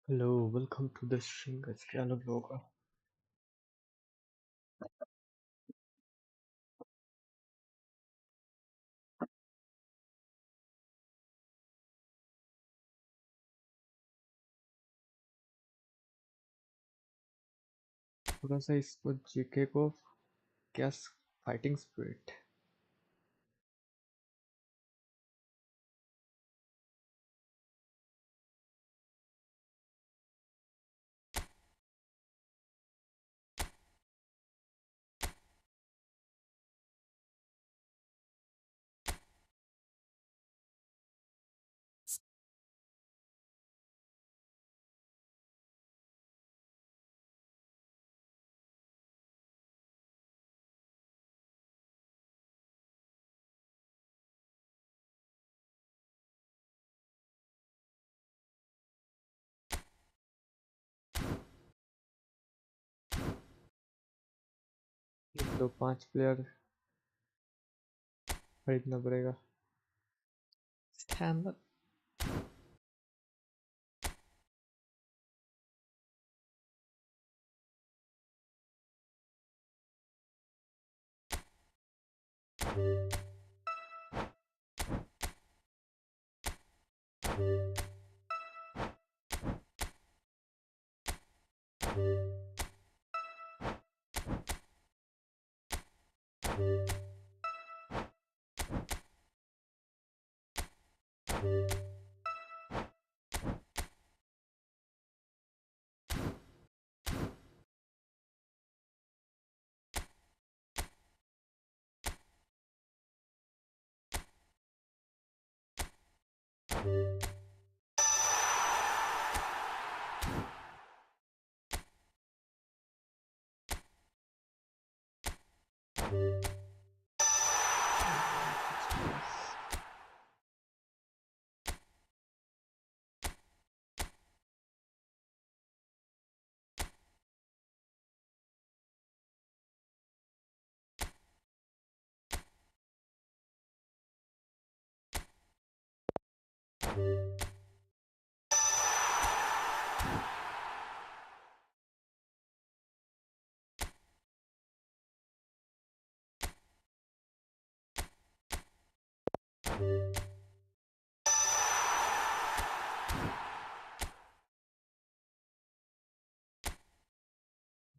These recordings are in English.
Hello, welcome to the stream guys. क्या हाल है लोगों का? थोड़ा सा इसको जीके को क्या फाइटिंग स्पिरिट। तो 5 प्लेयर खरीदना पड़ेगा। स्टैंडर्ड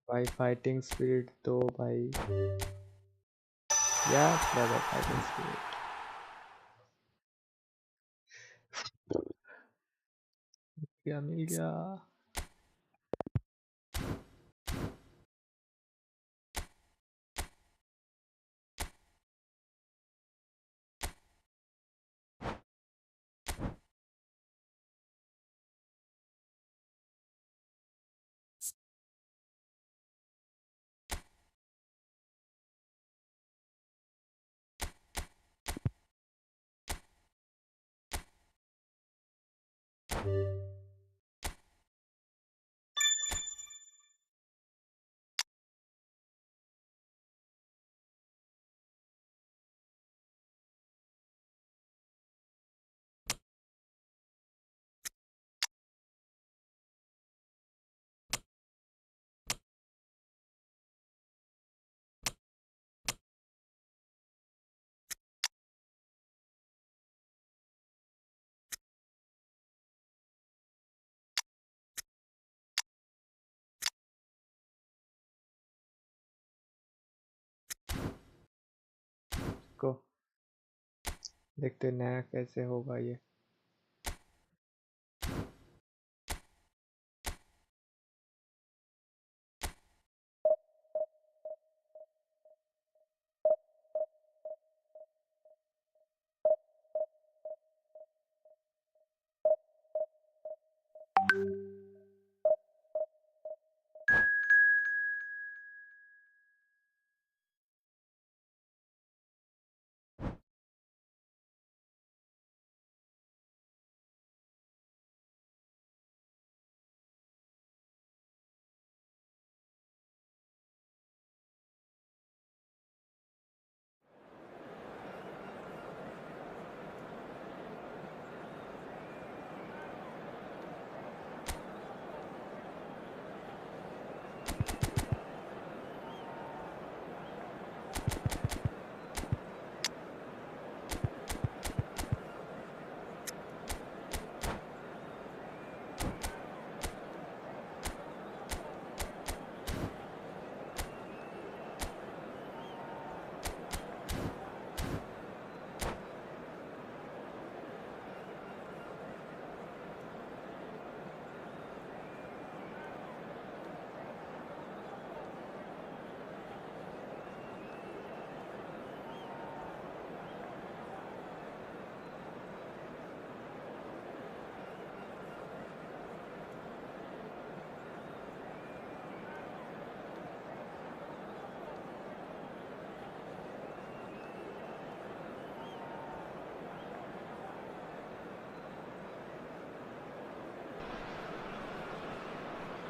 भाई। फाइटिंग स्पिरिट दो भाई। Yes brother, fighting spirit. क्या मिल गया? को देखते नया कैसे होगा ये।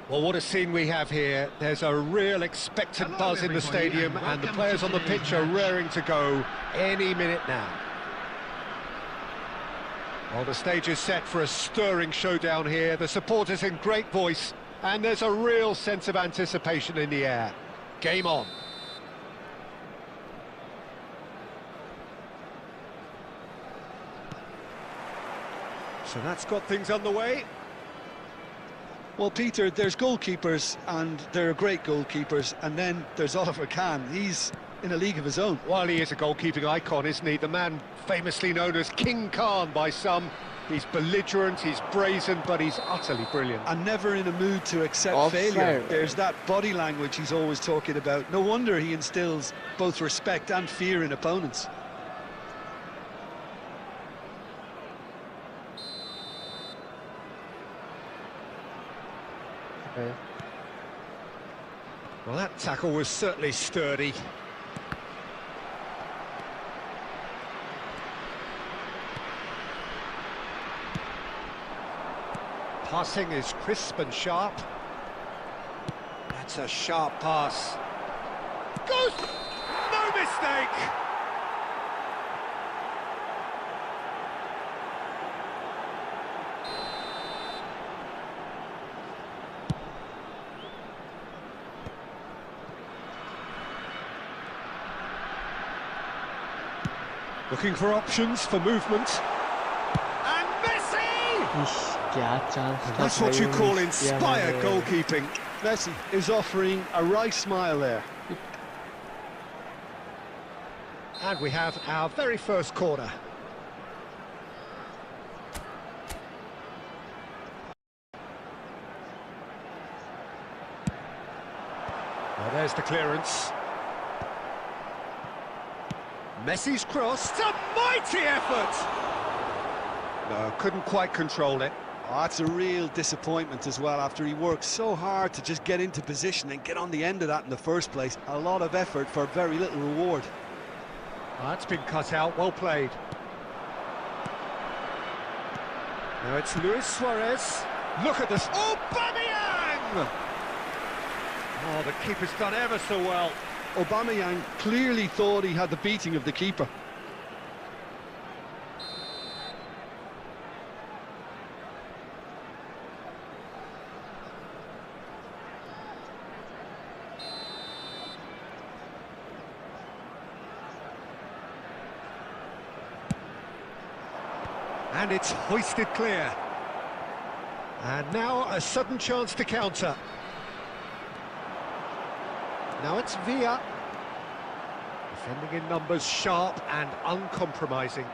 Well, what a scene we have here. There's a real expectant buzz in the stadium, and the players on the pitch are raring to go any minute now. Well, the stage is set for a stirring showdown here. The supporters in great voice, and there's a real sense of anticipation in the air. Game on. So that's got things underway. Well, Peter, there's goalkeepers, and there are great goalkeepers, and then there's Oliver Kahn. He's in a league of his own. Well, he is a goalkeeping icon, isn't he? The man famously known as King Khan by some. He's belligerent, he's brazen, but he's utterly brilliant. And never in a mood to accept failure. There's that body language he's always talking about. No wonder he instills both respect and fear in opponents. Okay. Well, that tackle was certainly sturdy. Passing is crisp and sharp. That's a sharp pass. Goes! No mistake! Looking for options for movement. And Messi! That's what you call inspired goalkeeping. Messi is offering a right smile there. And we have our very first corner. Well, there's the clearance. Messi's cross. It's a mighty effort! No, couldn't quite control it. Oh, that's a real disappointment as well, after he worked so hard to just get into position and get on the end of that in the first place. A lot of effort for very little reward. Oh, that's been cut out, well played. Now it's Luis Suarez. Look at this. Oh, Aubameyang! Oh, the keeper's done ever so well. Aubameyang clearly thought he had the beating of the keeper. And it's hoisted clear. And now a sudden chance to counter. Now it's Villa. Defending in numbers, sharp and uncompromising.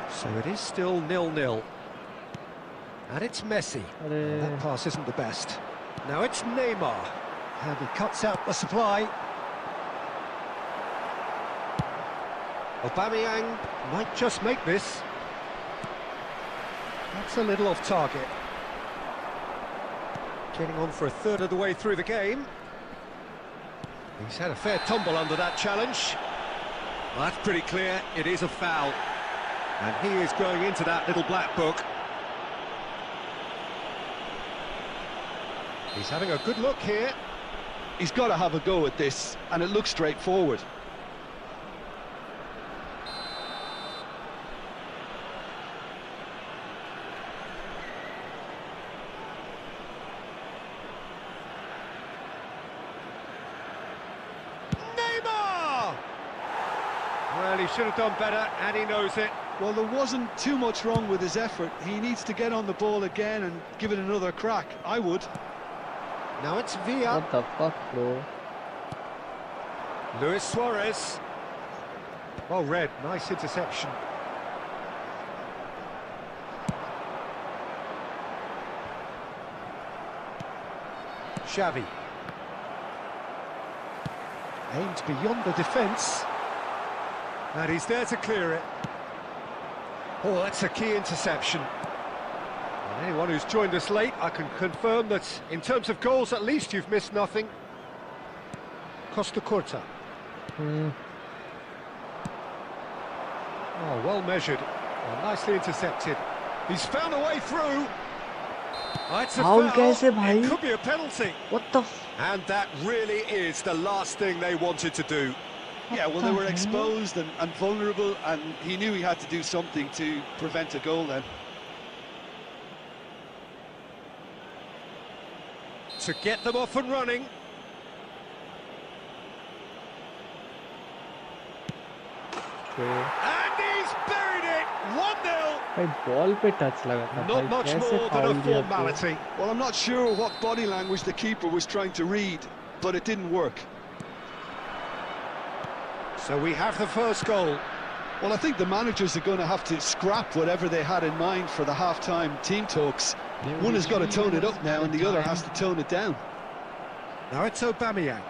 So it is still 0-0. And it's Messi. That pass isn't the best. Now it's Neymar. And he cuts out the supply. Aubameyang might just make this. That's a little off target. Getting on for a third of the way through the game. He's had a fair tumble under that challenge. Well, that's pretty clear, it is a foul. And he is going into that little black book. He's having a good look here. He's got to have a go at this, and it looks straightforward. Well, he should have done better, and he knows it. Well, there wasn't too much wrong with his effort. He needs to get on the ball again and give it another crack. I would. Now it's Villa. What the fuck, bro? Luis Suarez. Well read, nice interception. Xavi. Aimed beyond the defence. And he's there to clear it. Oh, that's a key interception. And anyone who's joined us late, I can confirm that in terms of goals, at least you've missed nothing. Costa Curta. Oh, well measured. Well, nicely intercepted. He's found a way through. Oh, it's a Foul foul. कैसे भाई? It could be a penalty. What the? And that really is the last thing they wanted to do. Yeah, well, they were exposed and vulnerable, and he knew he had to do something to prevent a goal then. To get them off and running. And he's buried it. 1-0. भाई ball पे touch लगा था Not much more than a formality. Well, I'm not sure what body language the keeper was trying to read, but it didn't work. So we have the first goal. Well, I think the managers are going to have to scrap whatever they had in mind for the half-time team talks. One has got to tone it up now, and the other has to tone it down. Now it's Aubameyang.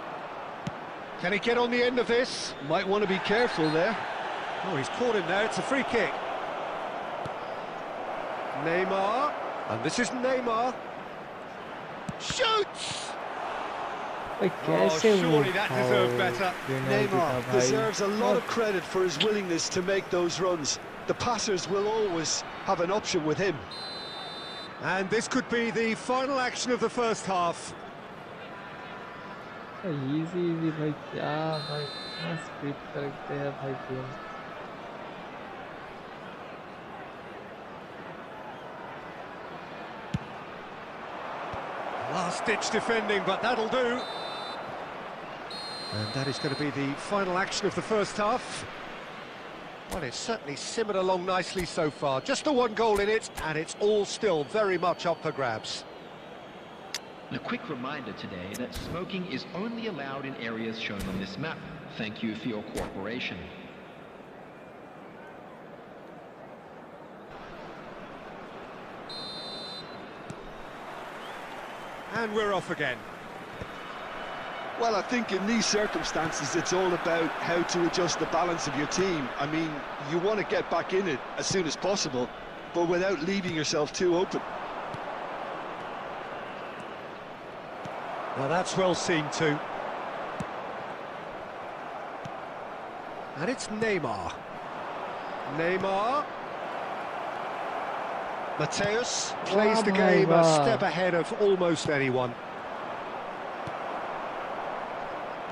Can he get on the end of this? Might want to be careful there. Oh, he's caught him there. It's a free kick. Neymar. And this is Neymar. Shoots! कैसे surely that deserved better. Neymar deserves a lot of credit for his willingness to make those runs. The passers will always have an option with him. And this could be the final action of the first half. easy भाई क्या भाई इतना script करते हैं भाई game Last-ditch defending, but that'll do. And that is going to be the final action of the first half. Well, it's certainly simmered along nicely so far. Just the one goal in it, and it's all still very much up for grabs. A quick reminder today that smoking is only allowed in areas shown on this map. Thank you for your cooperation. And we're off again. Well, I think in these circumstances, it's all about how to adjust the balance of your team. I mean, you want to get back in it as soon as possible, but without leaving yourself too open. Now that's well seen too. And it's Neymar. Neymar. Mateus plays the game a step ahead of almost anyone.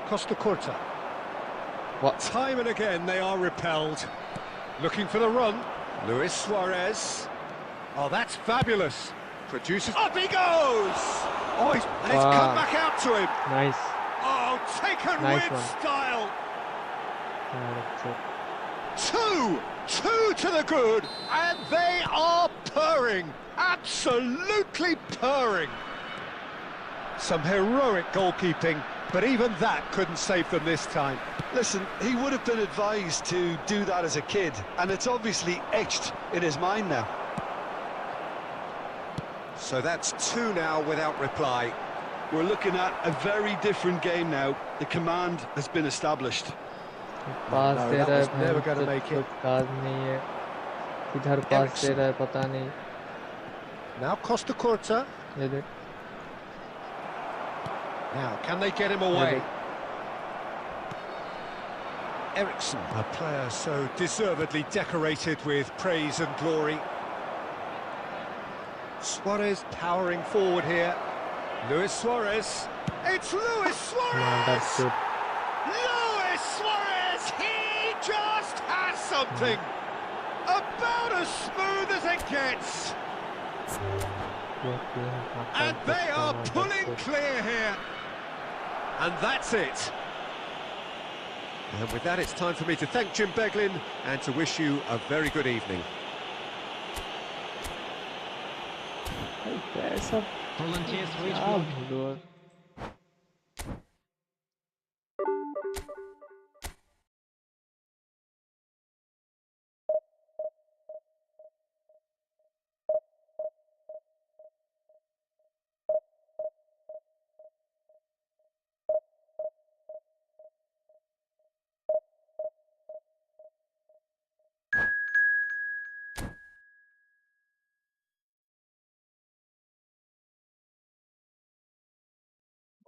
Costa Curta. What? Time and again they are repelled. Looking for the run. Luis Suarez. Oh, that's fabulous. Produces. Up he goes! Oh, and it's come back out to him. Nice. Oh, taken Nice with one. style. Yeah, Two to the good, and they are purring. Absolutely purring. Some heroic goalkeeping, but even that couldn't save them this time. Listen, he would have been advised to do that as a kid, and it's obviously etched in his mind now. So that's two now without reply. We're looking at a very different game now. The command has been established. Pass No, they that रहा was है never भाई, gonna make it. कुछ काज नहीं है किधर पास दे रहा है पता नहीं Now Costa Curta. ये देख Now, can they get him away? Ericsson, a player so deservedly decorated with praise and glory. Suarez powering forward here. Luis Suarez. It's Luis Suarez! that's good. Luis Suarez! He just has something! About as smooth as it gets! And they are pulling clear here. And that's it. And with that, it's time for me to thank Jim Beglin and to wish you a very good evening. कैसा Volunteers for each क्या block. भूलो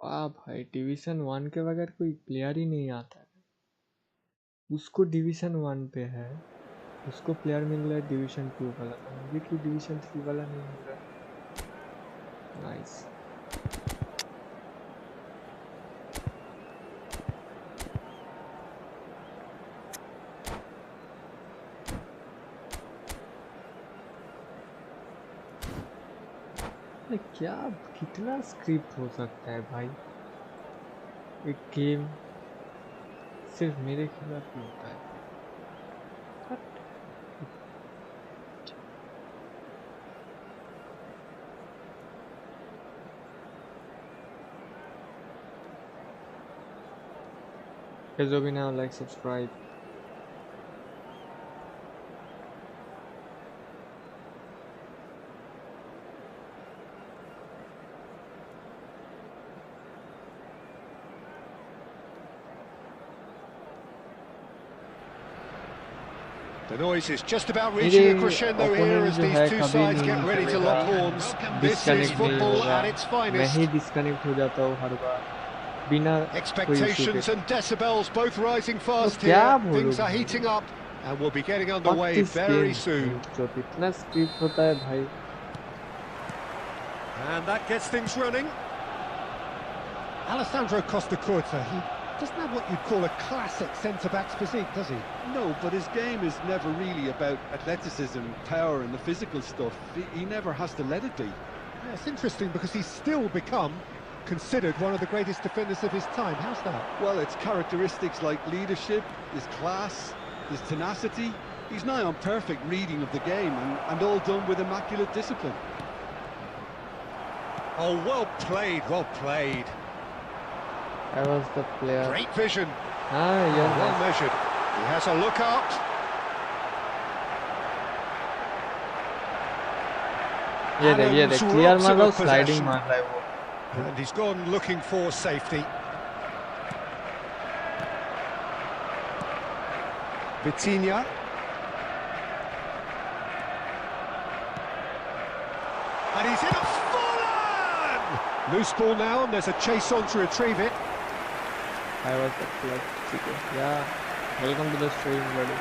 वाह भाई division 1 के बगैर कोई player ही नहीं आता है उसको डिवीजन 1 पे है उसको प्लेयर मिल रहा है डिवीजन 2 वाला, तो मुझे क्यों डिवीजन 3 वाला नहीं मिल रहा? नाइस। क्या कितना स्क्रिप्ट हो सकता है भाई? एक गेम सिर्फ मेरे खिलाफ ही होता है। Kajobina now, like, subscribe. The noise is just about reaching a crescendo here as these two sides get ready to lock horns. This is football at its finest. मैं ही डिस्कनेक्ट हो जाता हूँ हर बार बिना Expectations and decibels both rising fast here. Things are heating up and we'll be getting underway very soon. जो इतना speed होता है भाई. And that gets things running. Alessandro Costa Curta, he doesn't have what you'd call a classic centre-back's physique, does he? No, but his game is never really about athleticism, power and the physical stuff. He never has to let it be. Yeah, it's interesting because he's still become considered one of the greatest defenders of his time. How's that? Well, it's characteristics like leadership, his class, his tenacity. He's nigh on perfect reading of the game and all done with immaculate discipline. Oh, well played, well played. I was the player. Great vision. Yeah. Well measured. He has a look up. ये clear मार रहा हूँ, sliding मार रहा है वो. And he's gone looking for safety. Vitinha. And he's in a full-on! Loose ball now, and there's a chase on to retrieve it. I was the player. Yeah. Welcome to the stream, buddy.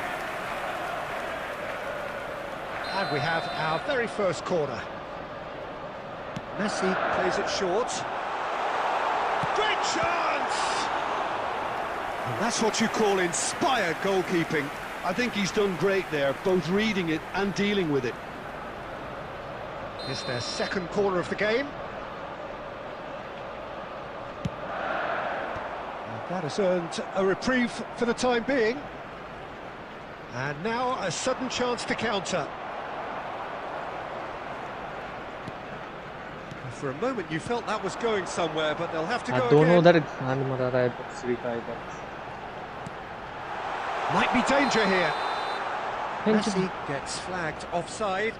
And we have our very first corner. Messi plays it short. Great chance! And that's what you call inspired goalkeeping. I think he's done great there, both reading it and dealing with it. It's their second corner of the game. And that has earned a reprieve for the time being. And now a sudden chance to counter. For a moment you felt that was going somewhere, but they'll have to go दोनों again. उधर गांड मरा रहा है बक्सरी का इधर. Might be danger here. Messi gets flagged offside.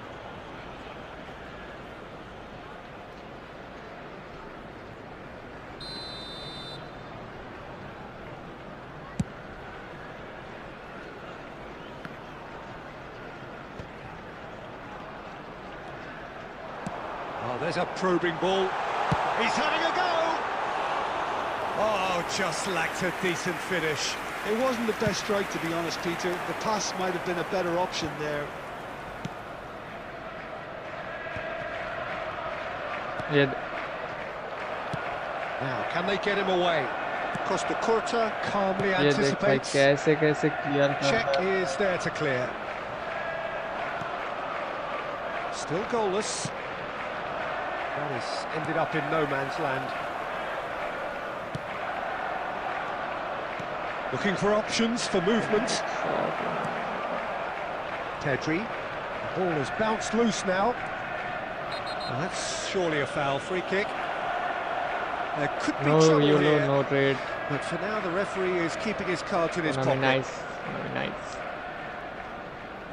Oh, there's a probing ball. He's having a go. Oh, just lacked a decent finish. It wasn't the best strike, to be honest, Peter. The pass might have been a better option there. Yeah. Now, can they get him away? Costa Curta calmly anticipates. कैसे clear Check is there to clear. Still goalless. That has ended up in no man's land. Looking for options for movement. Pedri. The ball has bounced loose now. Well, that's surely a foul. Free kick. There could be trouble here. No trade. But for now, the referee is keeping his cards in his pocket. Nice.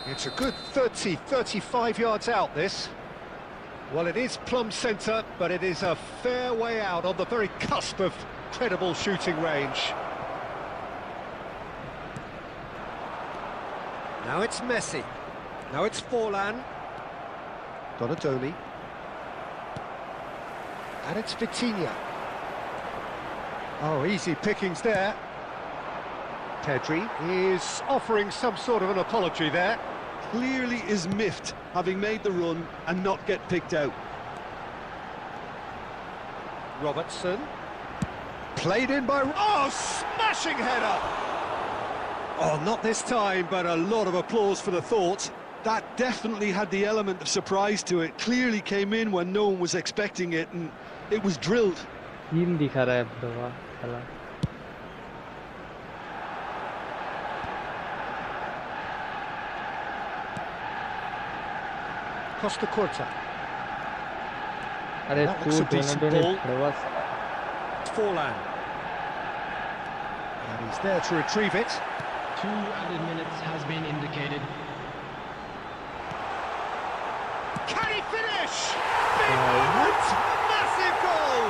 It's a good 30, 35 yards out, this. Well, it is plumb centre, but it is a fair way out on the very cusp of credible shooting range. Now it's Messi. Now it's Forlan. Donatoni. And it's Vitinha. Oh, easy pickings there. Pedri is offering some sort of an apology there. clearly is miffed, having made the run and not get picked out. Robertson. Played in by... Oh, smashing header! Oh, not this time, but a lot of applause for the thought. That definitely had the element of surprise to it. Clearly came in when no one was expecting it, and it was drilled. Heel दिखा रहा है बड़ा खेला. Costa Curta. अरे That तू looks a दोनों decent दोनों ball. Khandwa. Forlan. And he's there to retrieve it. 2 added minutes has been indicated. Can he finish? Big moment! Massive goal!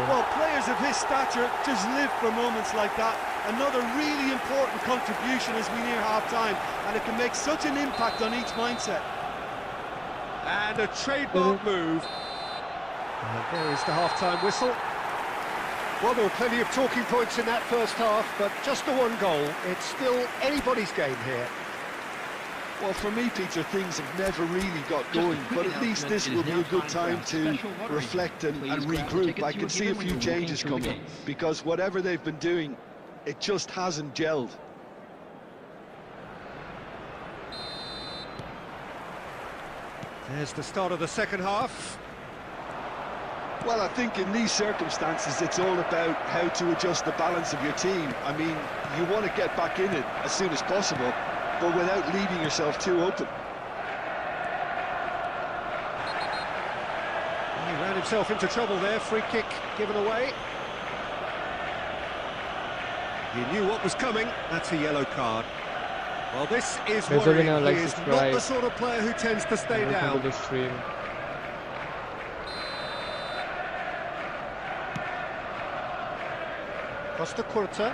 Well, players of his stature just live for moments like that. Another really important contribution as we near half-time, and it can make such an impact on each mindset. And a trademark move. And there is the half-time whistle. Well, there were plenty of talking points in that first half, but just the one goal. It's still anybody's game here. Well, for me, Peter, things have never really got going, but at least this will be a good time to reflect and regroup. I can see a few changes coming, because whatever they've been doing, it just hasn't gelled. There's the start of the second half. Well, I think in these circumstances, it's all about how to adjust the balance of your team. I mean, you want to get back in it as soon as possible, but without leaving yourself too open. He ran himself into trouble there, free kick given away. He knew what was coming, that's a yellow card. Well, this is worrying. He is not the sort of player who tends to stay down. Costa Curta.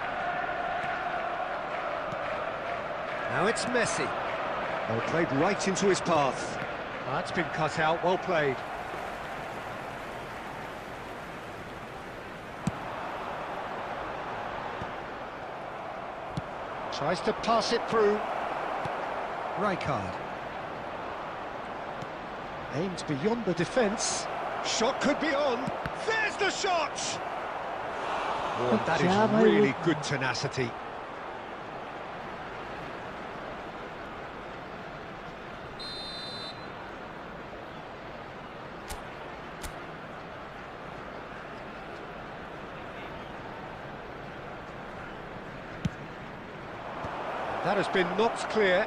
Now it's Messi. Well, played right into his path. That's been cut out, well played. Tries to pass it through. Rijkaard. Aims beyond the defence. Shot could be on. There's the shot! Oh, that is really good tenacity. That has been knocked clear.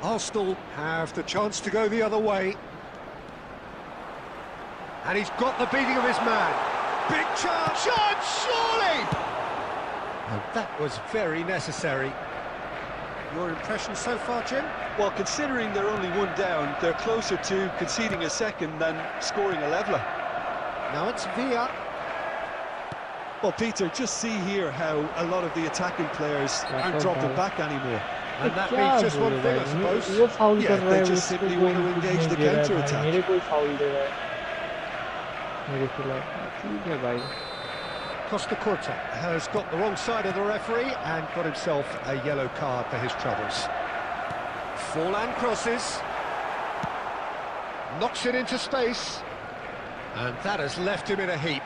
Arsenal have the chance to go the other way. And he's got the beating of his man. Big chance, shot, surely! And that was very necessary. Your impression so far, Jim? Well, considering they're only one down, they're closer to conceding a second than scoring a leveller. Now it's Villa. Well, Peter, just see here how a lot of the attacking players aren't dropping back anymore. And that means just one thing, I suppose. Yeah, they just simply want to engage the counter-attack. Costa Curta has got the wrong side of the referee and got himself a yellow card for his troubles. Forlan crosses. Knocks it into space. And that has left him in a heap.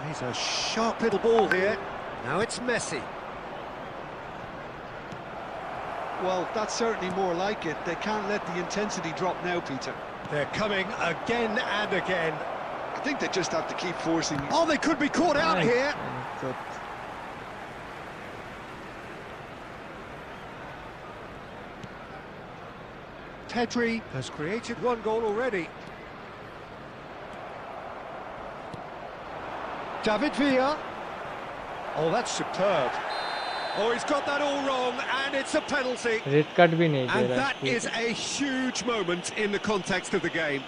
He's a sharp little ball here. Now it's Messi. Well, that's certainly more like it. They can't let the intensity drop now, Peter. They're coming again and again. I think they just have to keep forcing. Oh, they could be caught out here. Pedri has created one goal already. David Villa. Oh, that's superb. Oh, he's got that all wrong, and it's a penalty. Red card bhi nahi de raha. And that is a huge moment in the context of the game.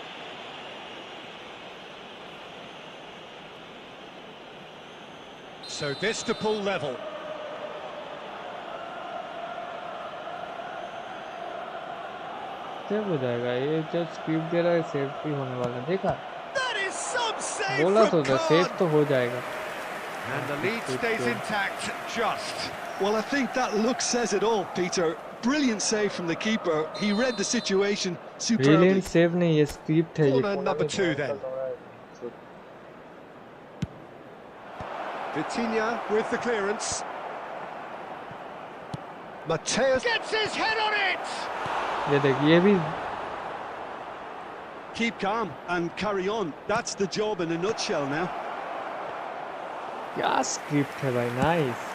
So this to pull level. जब हो जाएगा ये जब speed दे रहा है safe भी होने वाला देखा That is some save बोला तो from था सेफ तो हो जाएगा And the lead stays intact, just. Well, I think that look says it all, Peter. Brilliant save from the keeper. He read the situation superbly. Brilliant save नहीं ये script है ये Corner number Konami 2 ban then. कर रहा है। Vitinha with the clearance. Mateus gets his head on it! ये देख ये भी Keep calm and carry on. That's the job in a nutshell now. क्या script है भाई, nice.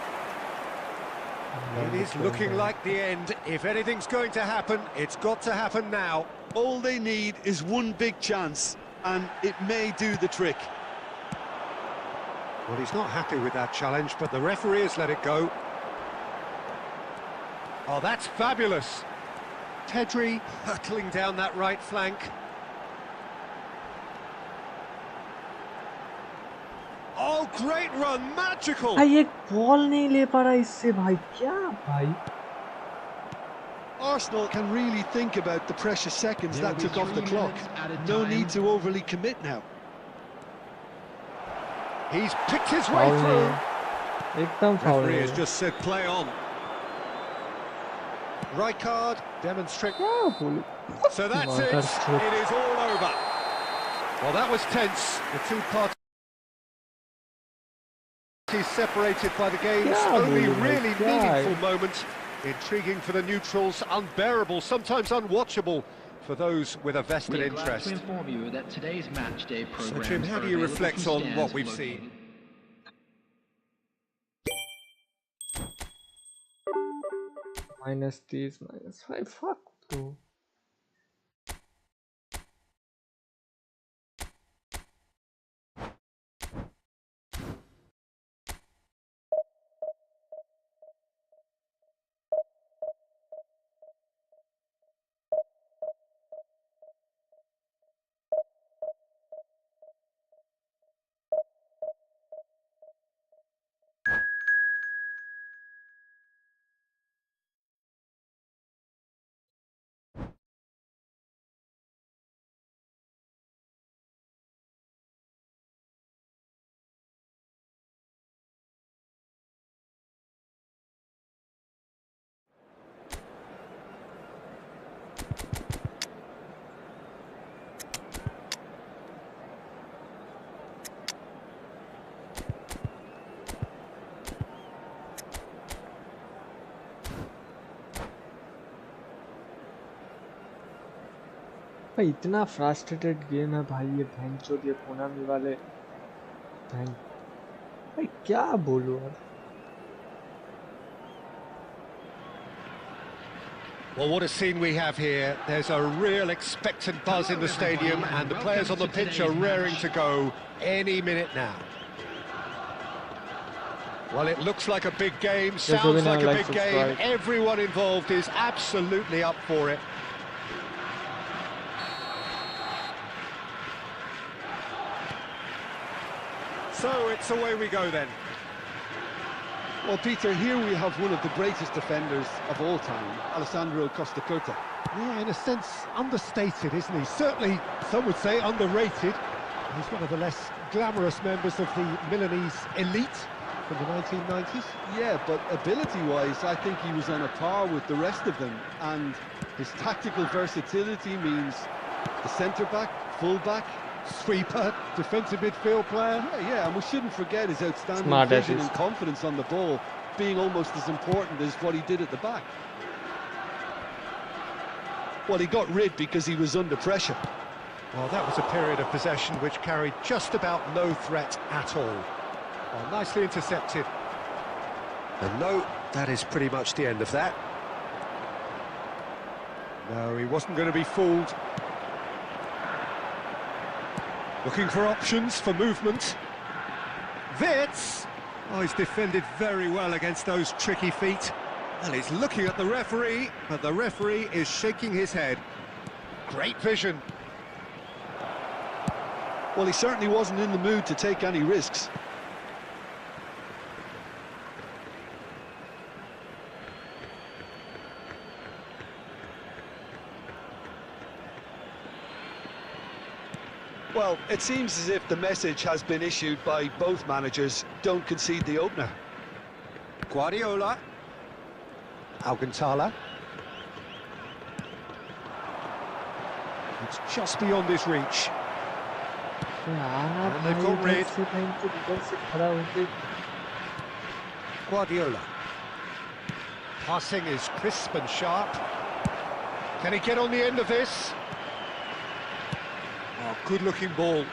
It is looking like the end. If anything's going to happen, it's got to happen now. All they need is one big chance, and it may do the trick. Well, he's not happy with that challenge, but the referee has let it go. Oh, that's fabulous. Pedri hurtling down that right flank. Oh, great run, magical! भाई एक ball नहीं ले पा रहा इससे भाई, क्या भाई? Arsenal can really think about the precious seconds that took off the clock. No need to overly commit now. He's picked his way Foul through. नहीं, एकदम foul Referee नहीं has है। just said play on. Right card, demonstrate. क्या बोलूं? So that's it. Moderators. It is all over. Well, that was tense. The two parties separated by the game's Yeah, only boy, really yeah. meaningful moment. Intriguing for the neutrals, unbearable, sometimes unwatchable for those with a vested We're glad interest. to inform you that today's match day So, programs Jim, how are do you available reflect from on what stands we've located- seen? -30, -5, fuck bro. भाई इतना frustrated game है भाई ये भैंचोद ये Konami वाले भैं भाई क्या बोलूं यार। Well, what a scene we have here. There's a real expectant buzz in the stadium, and the players on the pitch are raring to go any minute now. Well, it looks like a big game, sounds like a big game. Everyone involved is absolutely up for it. So it's away we go then. Well, Peter, here we have one of the greatest defenders of all time, Alessandro Costa Curta. Yeah, in a sense, understated, isn't he? Certainly, some would say underrated. He's one of the less glamorous members of the Milanese elite from the 1990s. Yeah, but ability-wise, I think he was on a par with the rest of them. And his tactical versatility means the centre-back, full-back, Sweeper, defensive midfield player. Yeah, and we shouldn't forget his outstanding Smart vision assist. and confidence on the ball being almost as important as what he did at the back. Well, he got rid because he was under pressure. Well, that was a period of possession which carried just about no threat at all. Well, nicely intercepted. And no, that is pretty much the end of that. No, he wasn't going to be fooled. Looking for options for movement. Wits! Oh, he's defended very well against those tricky feet. And he's looking at the referee, but the referee is shaking his head. Great vision. Well, he certainly wasn't in the mood to take any risks. Well, it seems as if the message has been issued by both managers: don't concede the opener. Guardiola. Alcantara. It's just beyond his reach. आना And they've भाई got rid. इधर से time तो इधर से खड़ा होके Guardiola. Passing is crisp and sharp. Can he get on the end of this? Oh, good-looking ball.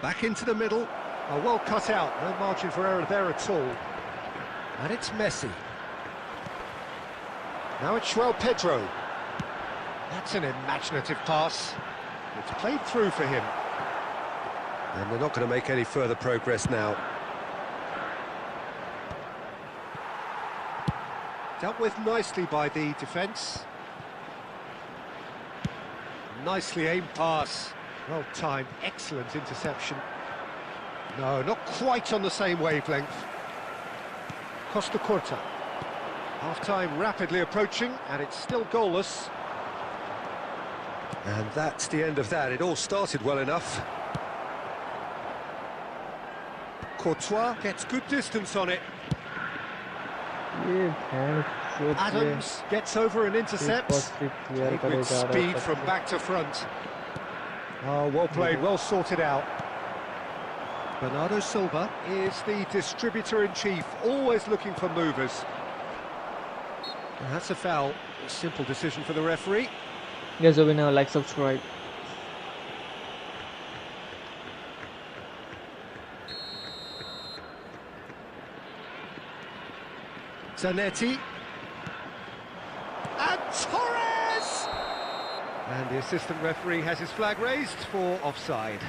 Back into the middle. Oh, well cut out. No margin for error there at all. And it's Messi. Now it's João Pedro. That's an imaginative pass. It's played through for him. And they're not going to make any further progress now. Dealt with nicely by the defence. Nicely aimed pass. Well timed, excellent interception. No, not quite on the same wavelength. Costa Curta. Half-time rapidly approaching, and it's still goalless. And that's the end of that. It all started well enough. Courtois gets good distance on it. ये भैंस चोद के Adams gets over and intercepts. Clear With करेगा speed from back to front. Oh, well played, well sorted out. Bernardo Silva is the distributor-in-chief, always looking for movers. And that's a foul. A simple decision for the referee. guys over now like subscribe Zanetti. And Torres! And the assistant referee has his flag raised for offside.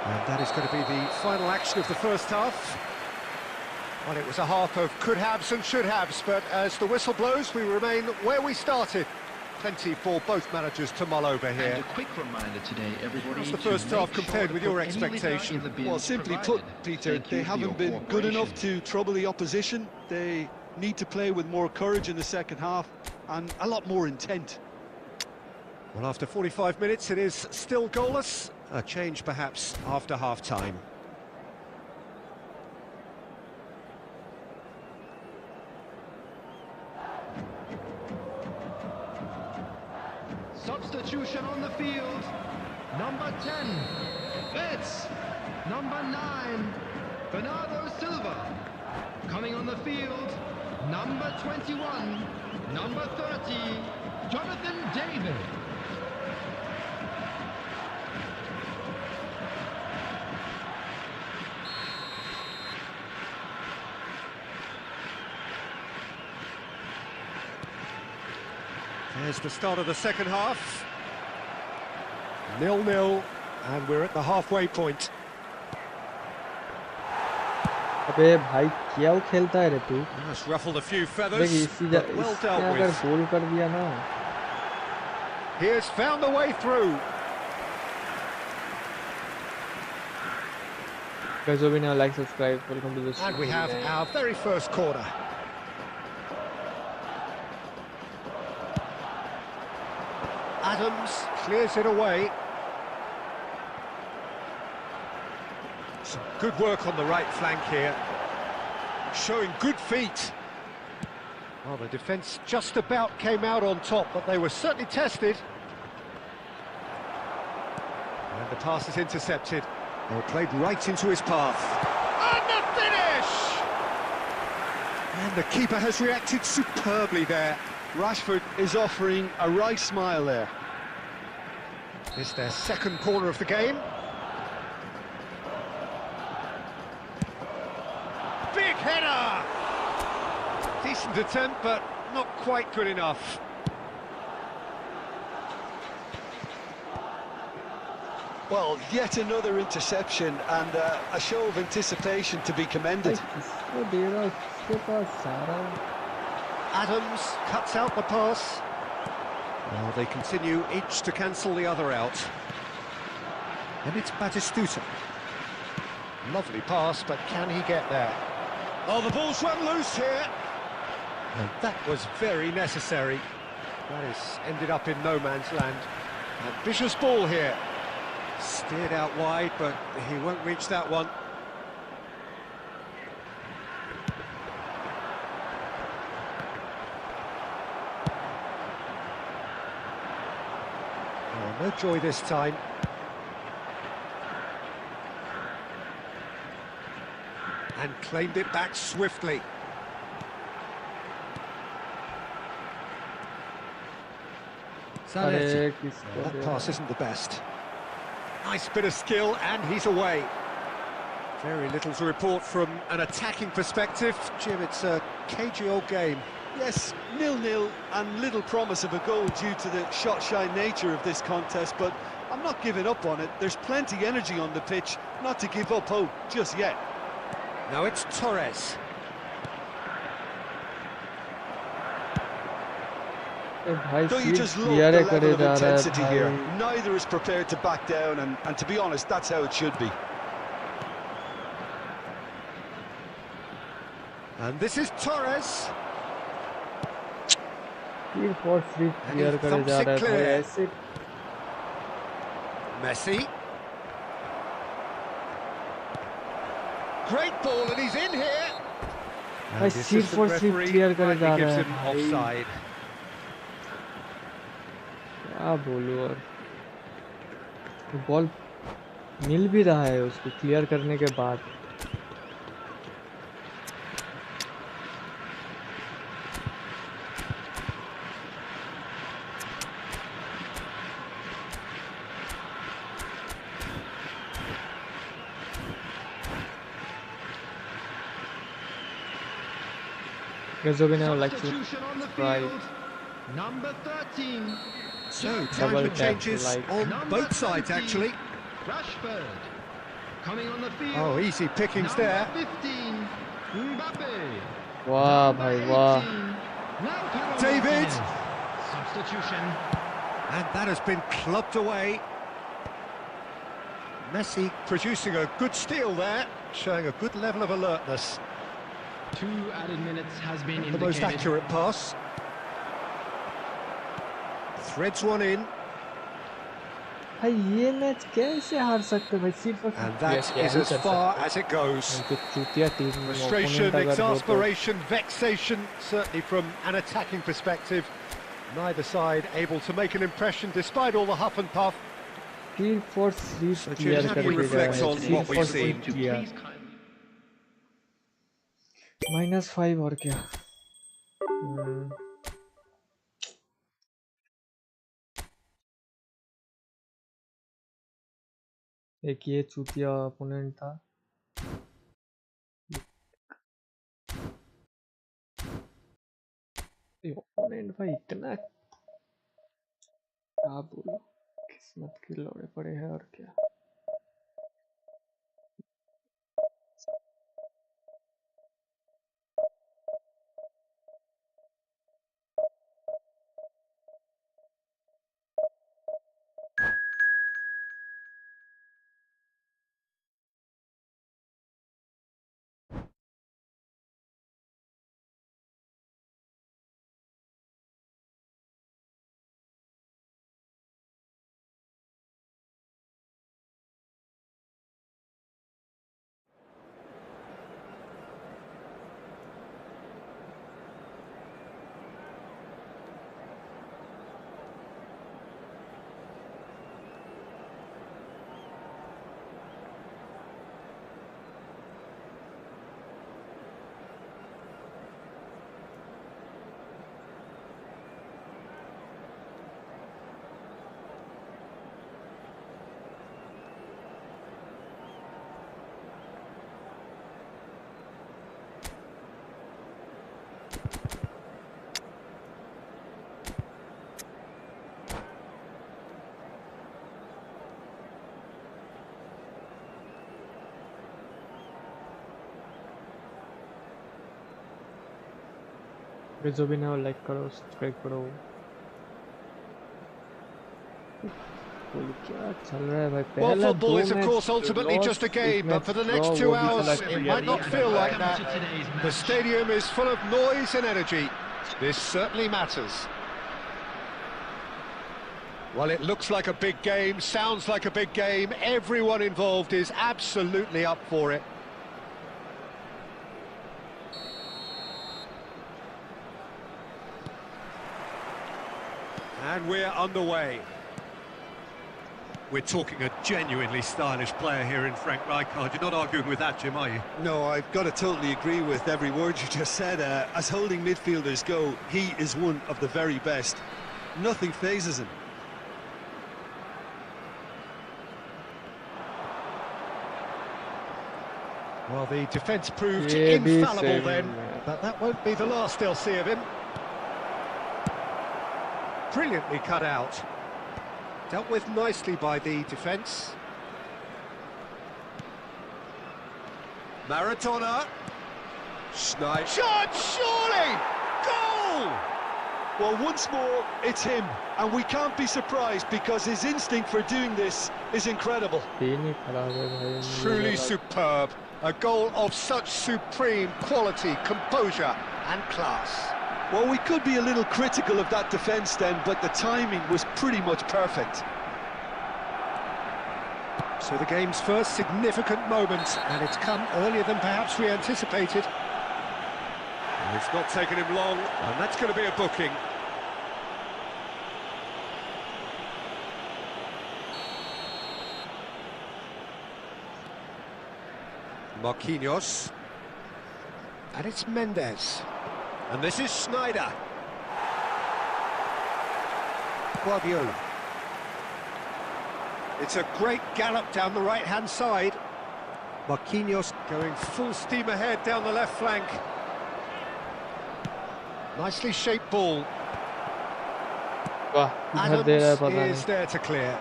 And that is going to be the final action of the first half. Well, it was a half of could-haves and should-haves, but as the whistle blows, we remain where we started. Plenty for both managers to mull over here. And a quick reminder today, everybody. How's the first half compared with your expectation? Well, simply put, Peter, they haven't been good enough to trouble the opposition. They need to play with more courage in the second half and a lot more intent. Well, after 45 minutes, it is still goalless. A change, perhaps, after half-time. Substitution on the field. Number 10, it's number 9, Bernardo Silva. Coming on the field, number 21, number 30, Jonathan David. There's the start of the second half. 0-0, and we're at the halfway point. अबे भाई क्या खेलता है रे तू That's ruffled a few देख feathers, इसी but well dealt अगर with. गोल कर दिया ना He has found a way through. guys over now like subscribe welcome to this And we have our very first corner. Adams clears it away. Some good work on the right flank here. Showing good feet. Well, the defence just about came out on top, but they were certainly tested. And the pass is intercepted. Well, played right into his path. And the finish! And the keeper has reacted superbly there. Rashford is offering a wry smile there. It's their second corner of the game. Big header! Decent attempt, but not quite good enough. Well, yet another interception and a show of anticipation to be commended. किसको दे रहा है किसके पास जा रहा है Adams cuts out the pass. Well, they continue each to cancel the other out. And it's Batistuta. Lovely pass, but can he get there? Oh, the ball's run loose here. And that was very necessary. That has ended up in no man's land. Ambitious ball here. Steered out wide, but he won't reach that one. Oh, no joy this time. And claimed it back swiftly. Zanetti. Well, that pass isn't the best. Nice bit of skill, and he's away. Very little to report from an attacking perspective. Jim, it's a cagey old game. Yes, 0-0 and little promise of a goal due to the shot-shy nature of this contest, but I'm not giving up on it. There's plenty energy on the pitch, not to give up hope just yet. Now it's Torres. Don't you just love the level of intensity here? Neither is prepared to back down, and to be honest, that's how it should be. And this is Torres. Messi. Great ball, and he's in here. I see for clear कर जा रहा है offside. क्या बोलूं और ball मिल भी रहा है उसको क्लियर करने के बाद Gazobina like to try number 13. So time for changes on both sides actually. Rashford coming on the field. Oh, easy pickings there. 15. Mbappe. Wow, bhai, wow. David. Substitution. And that has been clubbed away. Messi producing a good steal there, showing a good level of alertness. 2 added minutes has been indicated. The most accurate pass. Threads one in. भाई ये match कैसे हार सकते भाई सिर्फ And that is as far as it goes. Frustration, exasperation, vexation, certainly from an attacking perspective. Neither side able to make an impression despite all the huff and puff. So Jim, how do you reflect on what we've seen? -5 और क्या एक ये चूतिया opponent था opponent भाई इतना क्या बोलूं किस्मत के लौड़े पड़े हैं और क्या जो भी ना लाइक करो सब्सक्राइब करो बोल क्या चल रहा है भाई Well, पहला football दो is of match course ultimately loss just a game, एक but match for the draw next वो 2 भी hours साला it might not feel like that. The stadium is full of noise and energy. This certainly matters. Well, it looks like a big game, sounds like a big game. Everyone involved is absolutely up for it. And we're underway. We're talking a genuinely stylish player here in Frank Rijkaard. You're not arguing with that, Jim, are you? No, I've got to totally agree with every word you just said. As holding midfielders go, he is one of the very best. Nothing phases him. Well, the defence proved ये भी infallible सही then, है। but that won't be the last they'll see of him. Brilliantly cut out. Dealt with nicely by the defence. Maradona. Schneid. Shot, surely! Goal! Well, once more, it's him. And we can't be surprised because his instinct for doing this is incredible. तीन ही खराब है भाई मुझे Truly लगा। superb. A goal of such supreme quality, composure and class. Well, we could be a little critical of that defence then, but the timing was pretty much perfect. So the game's first significant moment, and it's come earlier than perhaps we anticipated. And it's not taken him long, and that's going to be a booking. Marquinhos. And it's Mendes. And this is Sneijder. Guardiola. It's a great gallop down the right-hand side. Marquinhos going full steam ahead down the left flank. Nicely shaped ball. वाह इधर दे रहा है पता Adams is नहीं there to clear.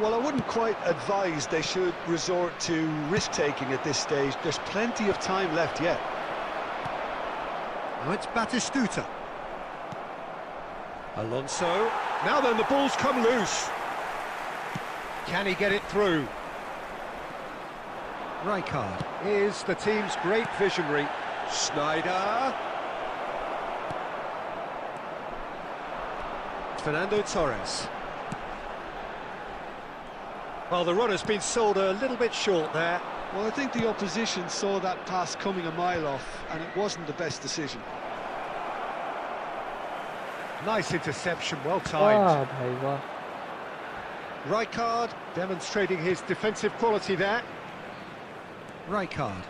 Well, I wouldn't quite advise they should resort to risk-taking at this stage. There's plenty of time left yet. Now it's Batistuta. Alonso. Now then, the ball's come loose. Can he get it through? Rijkaard is the team's great visionary. Sneijder. Fernando Torres. Well, the run has been sold a little bit short there. Well, I think the opposition saw that pass coming a mile off, and it wasn't the best decision. Nice interception, well वाह timed. भाई वाह Rijkaard demonstrating his defensive quality there. Rijkaard.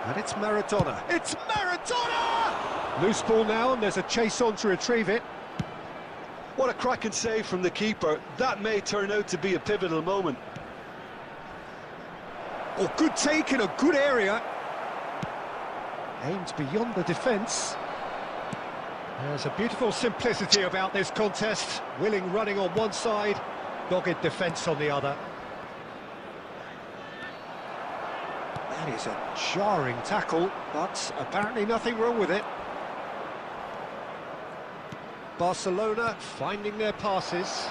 And it's Maradona. It's Maradona! Loose ball now, and there's a chase on to retrieve it. What a cracking save from the keeper. That may turn out to be a pivotal moment. Oh, good take in a good area. Aimed beyond the defence. There's a beautiful simplicity about this contest. Willing running on one side, dogged defence on the other. That is a jarring tackle, but apparently nothing wrong with it. Barcelona finding their passes.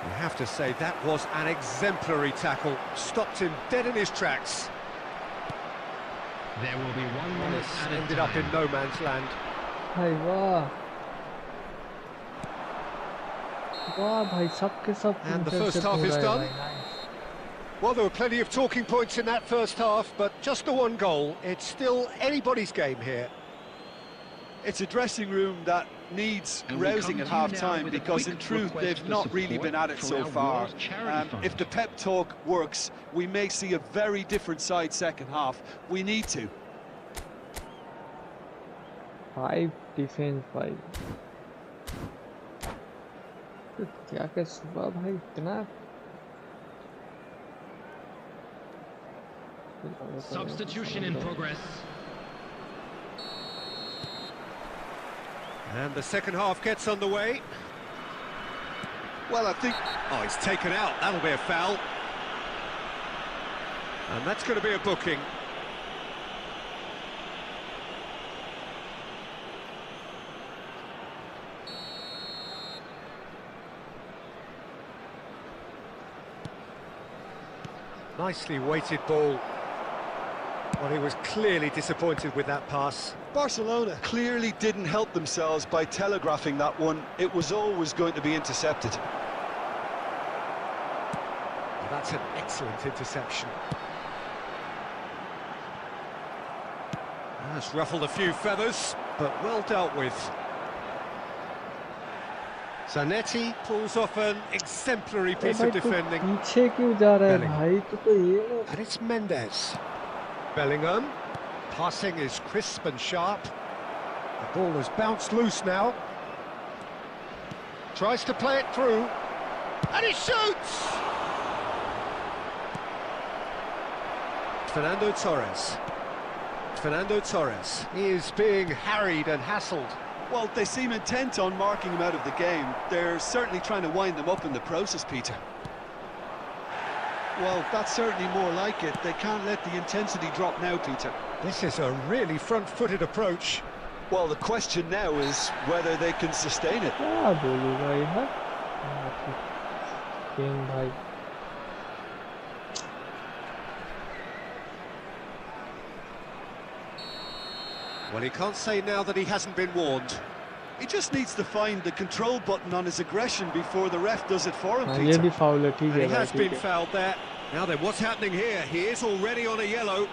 You have to say that was an exemplary tackle. Stopped him dead in his tracks. There will be 1 minute And added ended up in time. no man's land. भाई वाह वाह भाई सब के सब And the first intercept half हो is रहा है done. भाई, nice. Well, there were plenty of talking points in that first half, but just the one goal. It's still anybody's game here. It's a dressing room that needs And we rousing come at to you now half-time with a because quick in truth request they've for not really support been at it from so our far. World Charity Fund. If the pep talk works, we may see a very different side second half. We need to. 5 defense भाई तो क्या क्या सुबह भाई इतना Substitution in progress. And the second half gets underway. Well, I think... Oh, he's taken out. That'll be a foul. And that's going to be a booking. Nicely weighted ball. Well, he was clearly disappointed with that pass. Barcelona clearly didn't help themselves by telegraphing that one. It was always going to be intercepted. Well, that's an excellent interception. That's ruffled a few feathers, but well dealt with. Zanetti pulls off an exemplary piece of defending. पीछे क्यों जा रहा है भाई? तो ये ना. And it's Mendes. Bellingham. Passing is crisp and sharp. The ball has bounced loose now. Tries to play it through. And he shoots! Fernando Torres. Fernando Torres. He is being harried and hassled. Well, they seem intent on marking him out of the game. They're certainly trying to wind them up in the process, Peter. Well, that's certainly more like it. They can't let the intensity drop now, Peter. This is a really front-footed approach. Well, the question now is whether they can sustain it. क्या बोलूँ भाई हाँ? Game भाई. Well, he can't say now that he hasn't been warned. He just needs to find the control button on his aggression before the ref does it for him, हाँ, Peter. ये भी foul है, ठीक And है he has भाई, been ठीक है. fouled there. Now then, what's happening here? He is already on a yellow.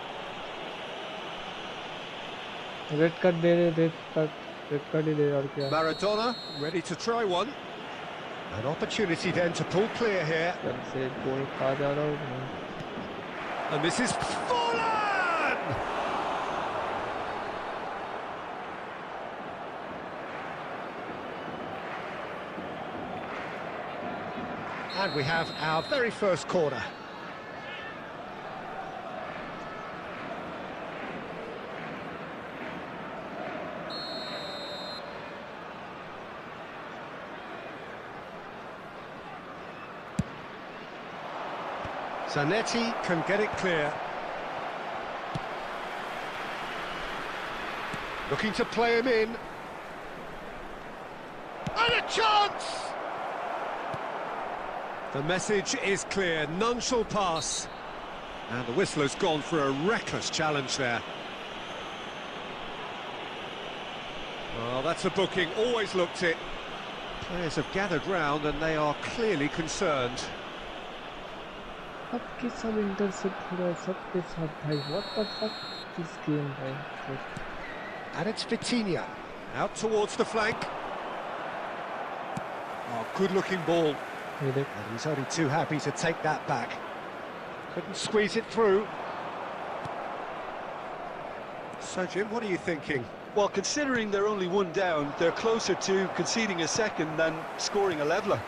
Red card दे रहे, red card ही दे और क्या? Maradona ready to try one. An opportunity then to pull clear here. जब से गोल खा जा रहा हूँ. And this is Fallen! And we have our very first corner. Zanetti can get it clear. Looking to play him in. And a chance! The message is clear, none shall pass. And the whistle has gone for a reckless challenge there. Well, that's a booking, always looked it. Players have gathered round and they are clearly concerned. सबके सब intercept हो रहा है, सबके साथ भाई. What the fuck this game भाई? And it's Vitinha, out towards the flank. Oh, good-looking ball. ये देख. And he's only too happy to take that back. Couldn't squeeze it through. So, Jim, what are you thinking? Well, considering they're only one down, they're closer to conceding a second than scoring a leveller.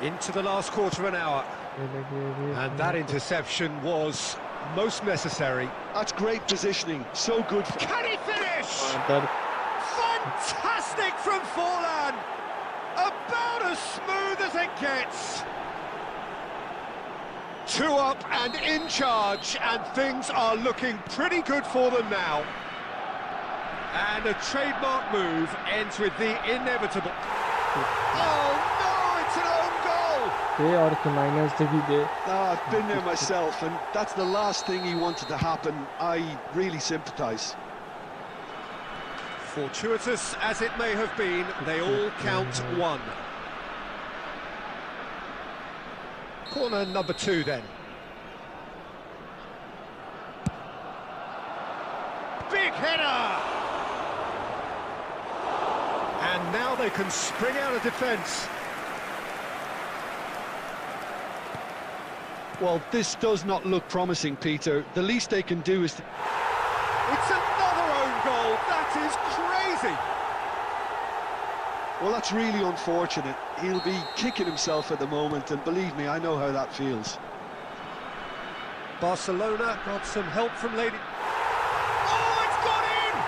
Into the last quarter of an hour. And that interception was most necessary. That's great positioning, so good. Can he finish? That Fantastic from Forlan! About as smooth as it gets. 2 up and in charge, and things are looking pretty good for them now. And a trademark move ends with the inevitable. Oh no, it's an own goal! दे और के minus दे भी दे. I've been there myself, and that's the last thing he wanted to happen. I really sympathise. Fortuitous as it may have been, they all count one. Corner number 2 then. Big header! And now they can spring out of defence. Well, this does not look promising, Peter. The least they can do is... It's another own goal! That is crazy! Well, that's really unfortunate. He'll be kicking himself at the moment, and believe me, I know how that feels. Barcelona got some help from Lady... Oh, it's gone in!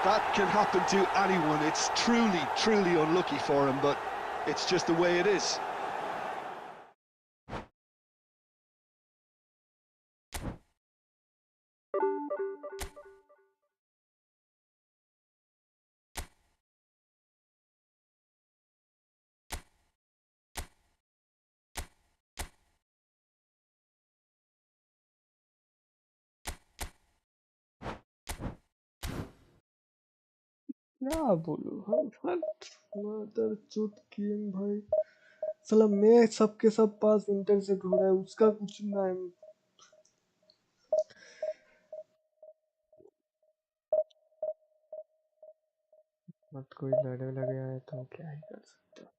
That can happen to anyone. It's truly, truly unlucky for him, but it's just the way it is. क्या बोलूं हट mother चुत game भाई साला मैं सबके सब पास intercept हो रहा है उसका कुछ ना है मत कोई लड़े लगे आए तो क्या ही कर सकते हो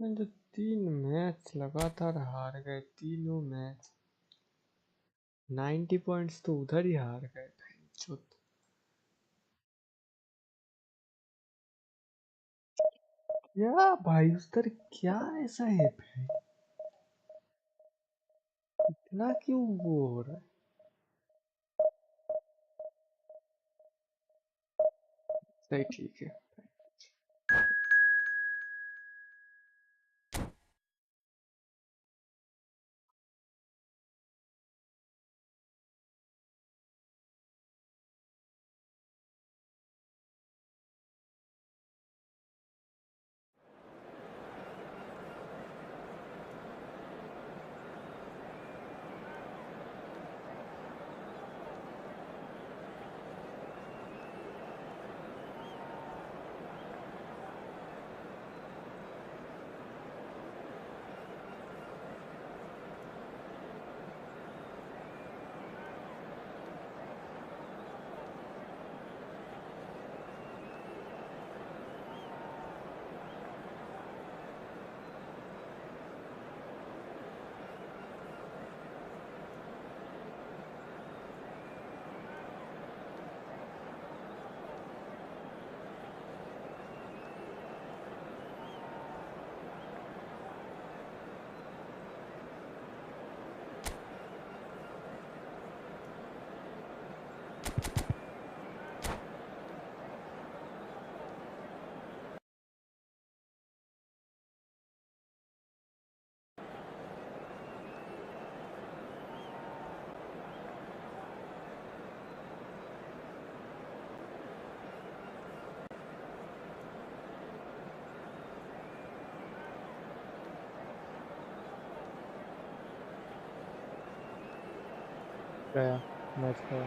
मैं जो 3 मैच लगातार हार गए तीनों मैच 90 पॉइंट्स तो उधर ही हार गए चुत क्या भाई उधर क्या ऐसा है भाई इतना क्यों वो हो रहा है सही ठीक है गया मैच गया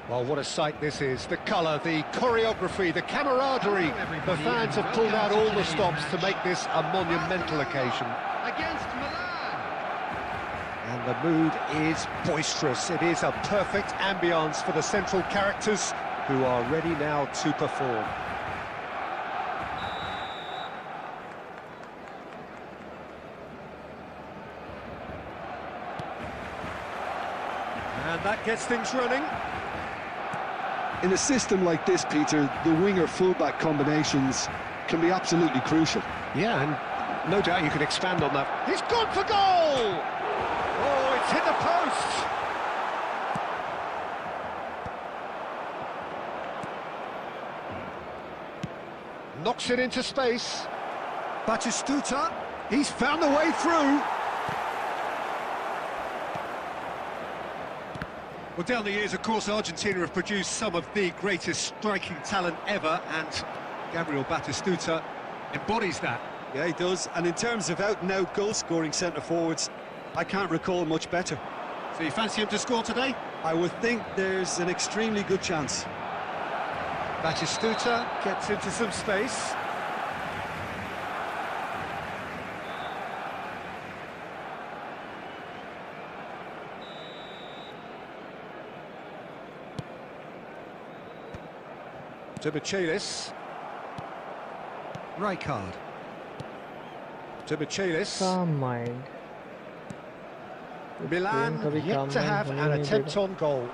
Well, what a sight this is. The colour, the choreography, the camaraderie. The fans have pulled out all the stops to make this a monumental occasion. Against Milan. And the mood is boisterous. It is a perfect ambience for the central characters who are ready now to perform. And that gets things running. In a system like this, Peter, the winger-fullback combinations can be absolutely crucial. Yeah, and no doubt you can expand on that. He's gone for goal! Oh, it's hit the post! Knocks it into space. Batistuta, he's found the way through. Well, down the years, of course, Argentina have produced some of the greatest striking talent ever, and Gabriel Batistuta embodies that. Yeah, he does. And in terms of out-and-out goal-scoring centre-forwards, I can't recall much better. So you fancy him to score today? I would think there's an extremely good chance. Batistuta gets into some space. To Michelis. Rijkaard. To Michelis. Calm mind. Milan yet to have an attempt on goal.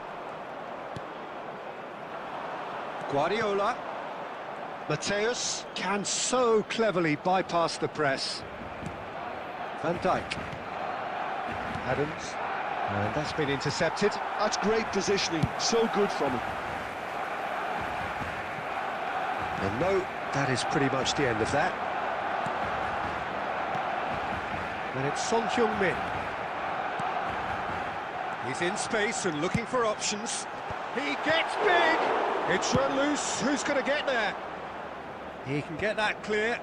Guardiola. Mateus can so cleverly bypass the press. Van Dijk. Adams. And that's been intercepted. That's great positioning, so good from him. And no, that is pretty much the end of that. And it's Son Heung-min. He's in space and looking for options. He gets big! It's run loose. Who's going to get there? He can get that clear.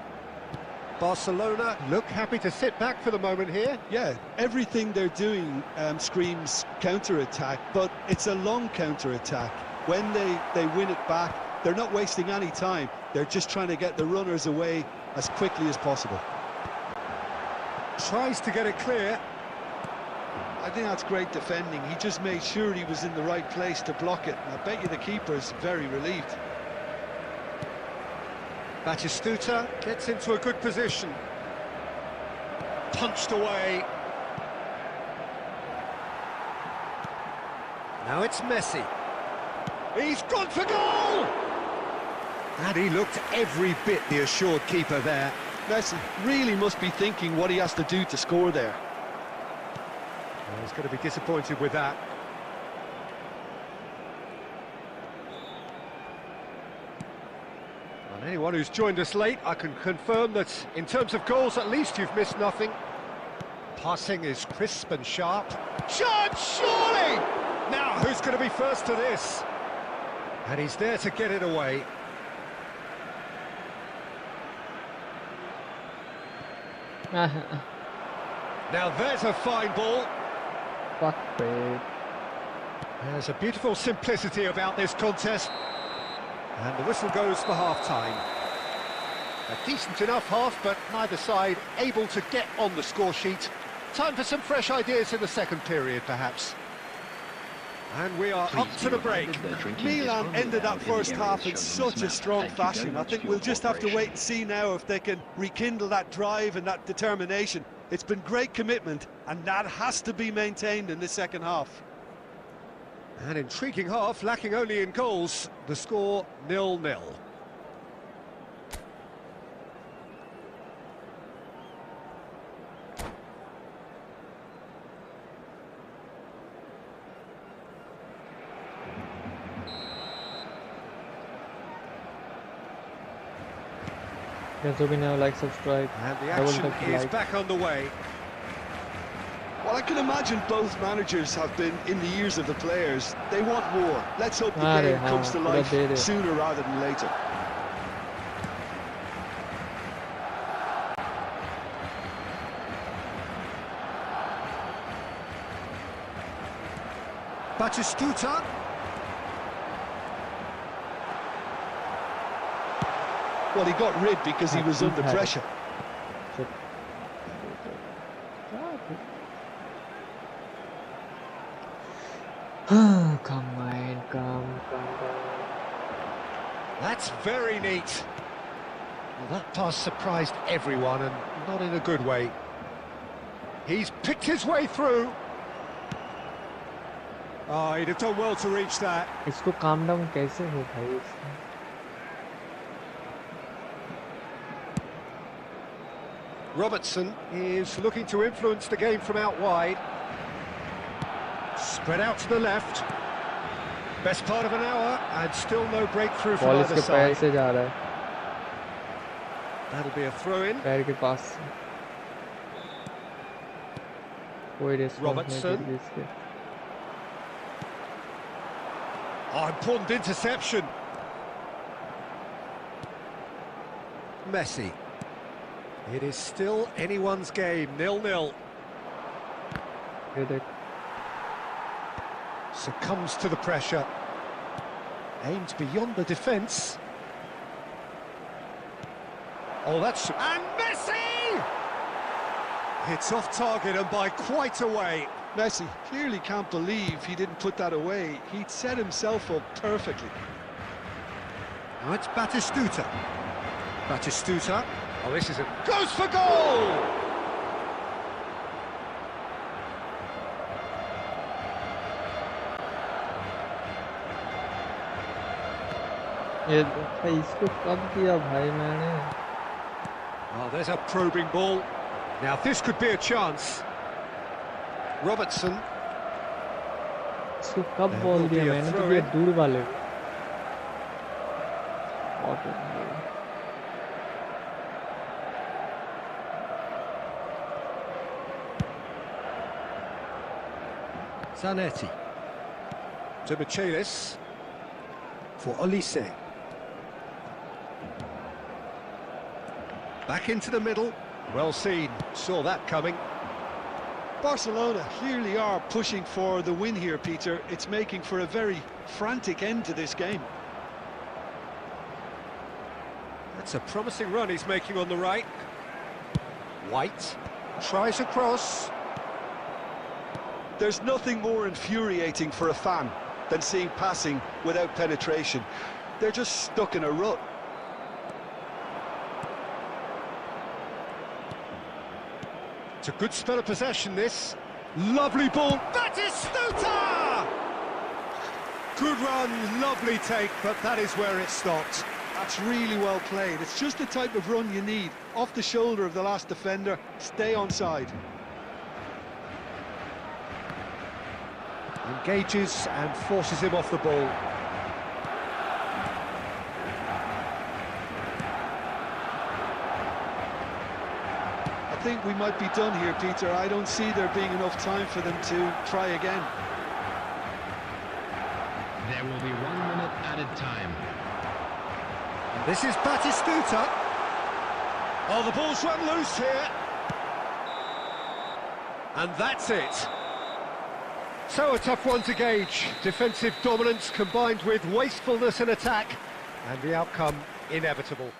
Barcelona look happy to sit back for the moment here. Yeah, everything they're doing screams counter-attack, but it's a long counter-attack. When they win it back, they're not wasting any time. They're just trying to get the runners away as quickly as possible. Tries to get it clear. I think that's great defending. He just made sure he was in the right place to block it. And I bet you the keeper's very relieved. Batistuta gets into a good position. Punched away. Now it's Messi. He's gone for goal! And he looked every bit the assured keeper there. Messi really must be thinking what he has to do to score there. Well, he's going to be disappointed with that. And anyone who's joined us late, I can confirm that in terms of goals, at least you've missed nothing. Passing is crisp and sharp. Shot, surely! Now, who's going to be first to this? And he's there to get it away. Now there's a fine ball. Fuck, babe. There's a beautiful simplicity about this contest. And the whistle goes for half-time. A decent enough half, but neither side able to get on the score sheet. Time for some fresh ideas in the second period, perhaps. And we are up to the break. Milan ended that first half in such a strong fashion. I think we'll just have to wait and see now if they can rekindle that drive and that determination. It's been great commitment, and that has to be maintained in the second half. An intriguing half, lacking only in goals. The score 0-0. Guys, hope you now like, subscribe. And the action is back on the way. Well, I can imagine both managers have been in the ears of the players. They want more. Let's hope the game comes to life sooner rather than later. Batistuta. Well, he got rid because he was under pressure. Come on, come. That's very neat. Well, that pass surprised everyone, and not in a good way. He's picked his way through. Oh, he'd have done well to reach that. इसको calm down कैसे हो भाई? Robertson is looking to influence the game from out wide. Spread out to the left. Best part of an hour, and still no breakthrough from either side. से जा रहा है. That'll be a throw-in. पैर के पास से. कोई response Robertson. नहीं इसके. Oh, important interception. Messi. It is still anyone's game, 0-0. Succumbs to the pressure. Aimed beyond the defence. Oh, that's... And Messi! It's off target and by quite a way. Messi clearly can't believe he didn't put that away. He'd set himself up perfectly. Now it's Batistuta. Batistuta. Oh, this is a... Goes for goal! ये भाई इसको कब किया भाई मैंने? Oh, there's a probing ball. Now this could be a chance. Robertson. इसको कब There ball will दिया be a मैंने? तो throw ये in. दूर वाले Zanetti. To Michelis. For Olise. Back into the middle. Well seen. Saw that coming. Barcelona clearly are pushing for the win here, Peter. It's making for a very frantic end to this game. That's a promising run he's making on the right. White tries a cross. There's nothing more infuriating for a fan than seeing passing without penetration. They're just stuck in a rut. It's a good spell of possession, this. Lovely ball. Batistuta! Good run, lovely take, but that is where it stopped. That's really well played. It's just the type of run you need. Off the shoulder of the last defender, stay onside. Engages and forces him off the ball. I think we might be done here, Peter. I don't see there being enough time for them to try again. There will be 1 minute added time. And this is Batistuta. Oh, the ball's run loose here. And that's it. So a tough one to gauge. Defensive dominance combined with wastefulness in attack, and the outcome inevitable.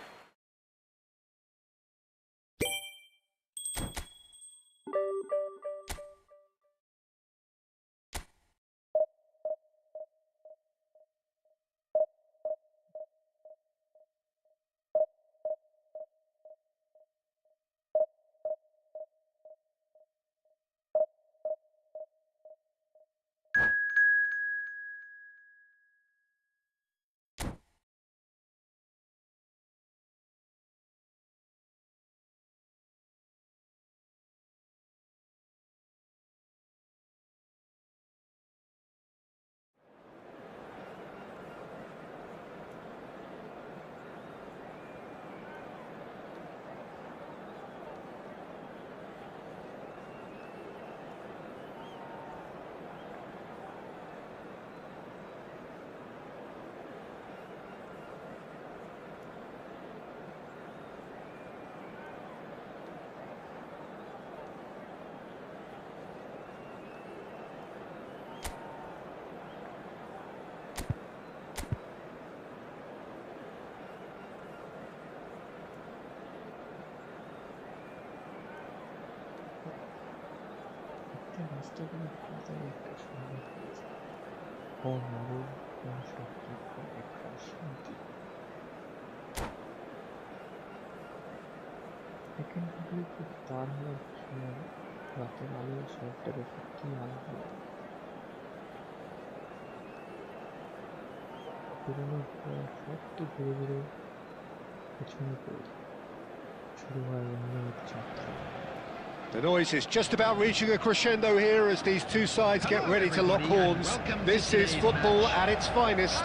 The noise is just about reaching a crescendo here as these two sides get ready to lock horns. This is football at its finest.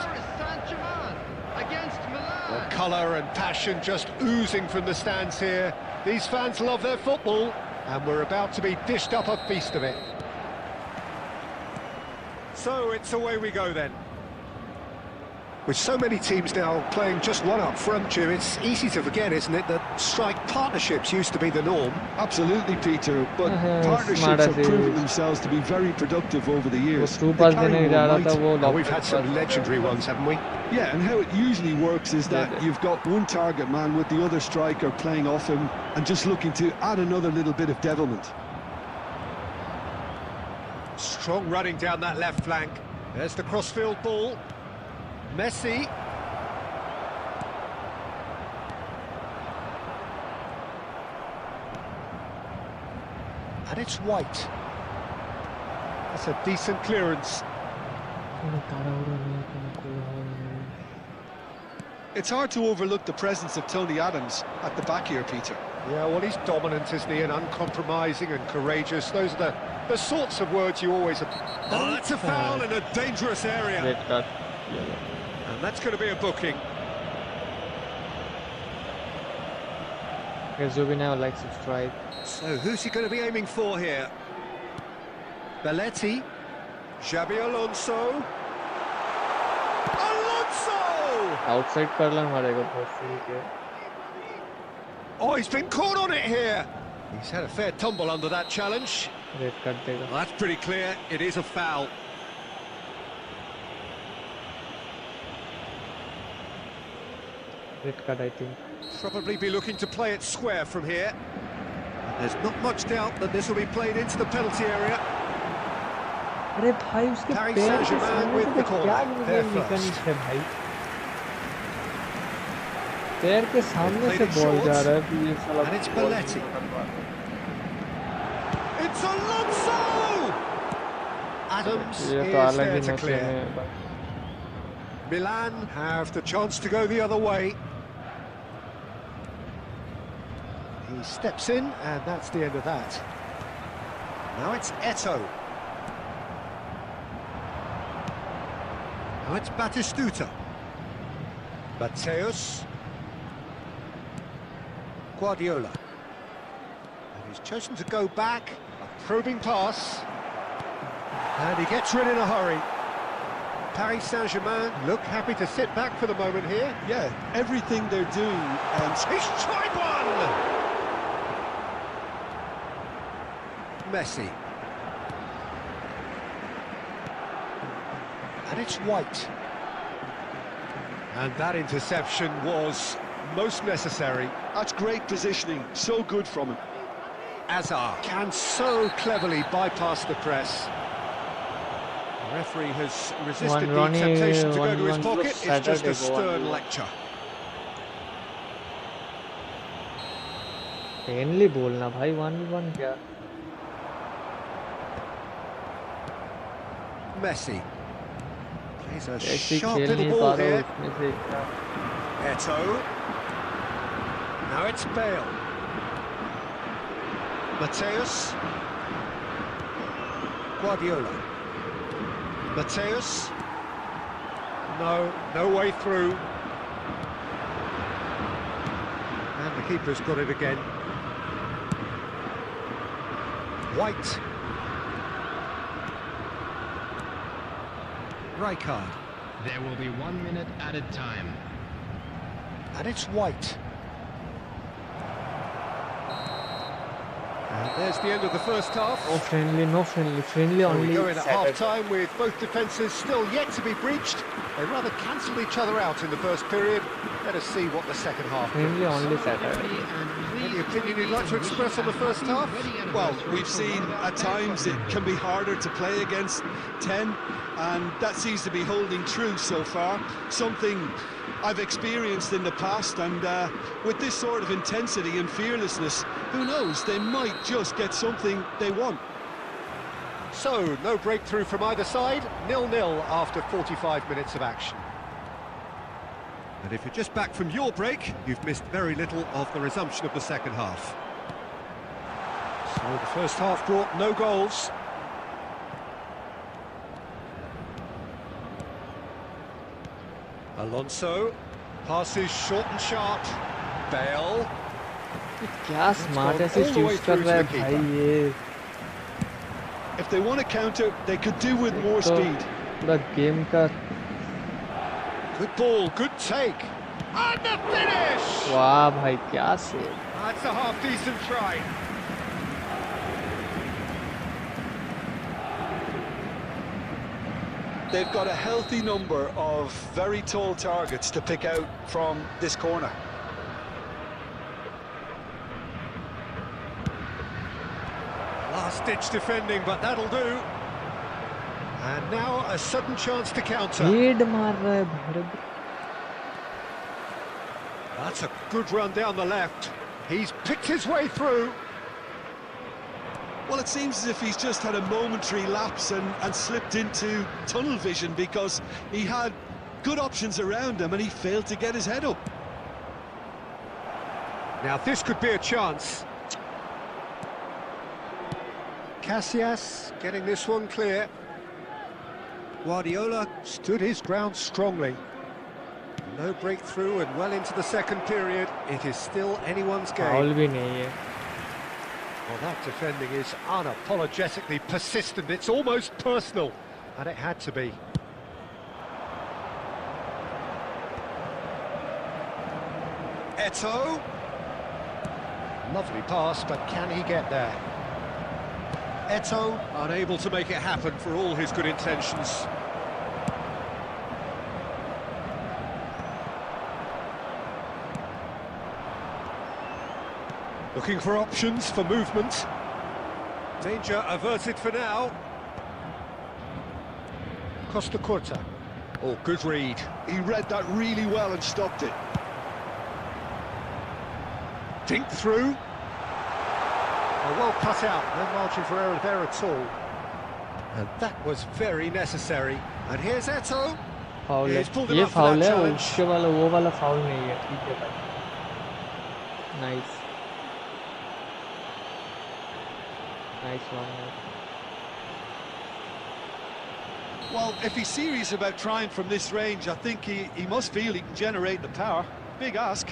Well, colour and passion just oozing from the stands here. These fans love their football, and we're about to be dished up a feast of it. So it's away we go then. With so many teams now playing just one up front, Jim, it's easy to forget, isn't it, that strike partnerships used to be the norm. Absolutely, Peter, but partnerships have proven themselves to be very productive over the years. We've had some legendary ones, haven't we? Yeah, and how it usually works is that you've got one target man with the other striker playing off him and just looking to add another little bit of devilment. Strong running down that left flank. There's the crossfield ball. Messi. And it's White. That's a decent clearance. It's hard to overlook the presence of Tony Adams at the back here, Peter. Yeah, well, he's dominant, isn't he, and uncompromising and courageous. Those are the sorts of words you always... Oh, that's a foul in a dangerous area. And that's going to be a booking. Zubina likes to strike. So who's he going to be aiming for here? Belletti. Xabi Alonso. Outside करना मारेगा बहुत सही है. Oh, he's been caught on it here. He's had a fair tumble under that challenge. Red card देगा. Well, that's pretty clear. It is a foul. Red card, I think. Probably be looking to play it square from here. There's not much doubt that this will be played into the penalty area. अरे भाई उसके पैर के सामने से क्या निकलनी है भाई? पैर के सामने से बॉल जा रहा है तो ये साला. And it's Belletti. It's Alonso. Adams is there to clear. Milan have the chance to go the other way. He steps in, and that's the end of that. Now it's Eto'o. Now it's Batistuta. Mateus. Guardiola. And he's chosen to go back. A probing pass. And he gets rid in a hurry. Paris Saint-Germain look happy to sit back for the moment here. Yeah, everything they're doing. And he's tried one! Messi. And it's White. And that interception was most necessary. That's great positioning, so good from him. Azar can so cleverly bypass the press. The referee has resisted the temptation to go to his pocket. It's just a stern lecture. Plainly बोलना भाई 1v1 क्या? Messi plays a sharp little ball here. Eto'o. Now it's Bale. Mateus. Guardiola. Mateus. No way through. And the keeper's got it again. White. Rijkaard. There will be 1 minute added time. And it's White. And there's the end of the first half. No friendly. Friendly only. We go in at half-time with both defences still yet to be breached. They rather cancelled each other out in the first period. Let us see what the second half friendly brings. only Saturday. Any opinion you'd like to express on the first half? Well, we've seen at times it can be harder to play against 10, and that seems to be holding true so far. Something I've experienced in the past, and with this sort of intensity and fearlessness, who knows, they might just get something they want. So, no breakthrough from either side, 0-0 after 45 minutes of action. And if you're just back from your break, you've missed very little of the resumption of the second half. So the first half brought no goals. Alonso passes short and sharp. Bale. क्या smart ऐसे choose कर रहा है भाई ये. If they want to counter, they could do with more speed. पूरा game का Good ball, good take. And the finish! वाह भाई क्या save. That's a half-decent try. They've got a healthy number of very tall targets to pick out from this corner. Last-ditch defending, but that'll do. And now a sudden chance to counter. Head मार रहा है Bharat. That's a good run down the left. He's picked his way through. Well, it seems as if he's just had a momentary lapse and slipped into tunnel vision, because he had good options around him and he failed to get his head up. Now this could be a chance. Casillas getting this one clear. Guardiola stood his ground strongly. No breakthrough and well into the second period. It is still anyone's game. Foul भी नहीं है. Well, that defending is unapologetically persistent. It's almost personal, and it had to be. Eto'o. Lovely pass, but can he get there? Eto'o unable to make it happen for all his good intentions. Looking for options for movement. Danger averted for now. Costa Curta. Oh, good read. He read that really well and stopped it. Dink through. Oh, well cut out. No margin for error there at all. And that was very necessary. And here's Eto'o. Foul है. He's pulled him ये up for foul that है. challenge. उसके वाला वो वाला foul नहीं है. ठीक है भाई. Nice. Nice one. Well, if he's serious about trying from this range, I think he must feel he can generate the power. Big ask.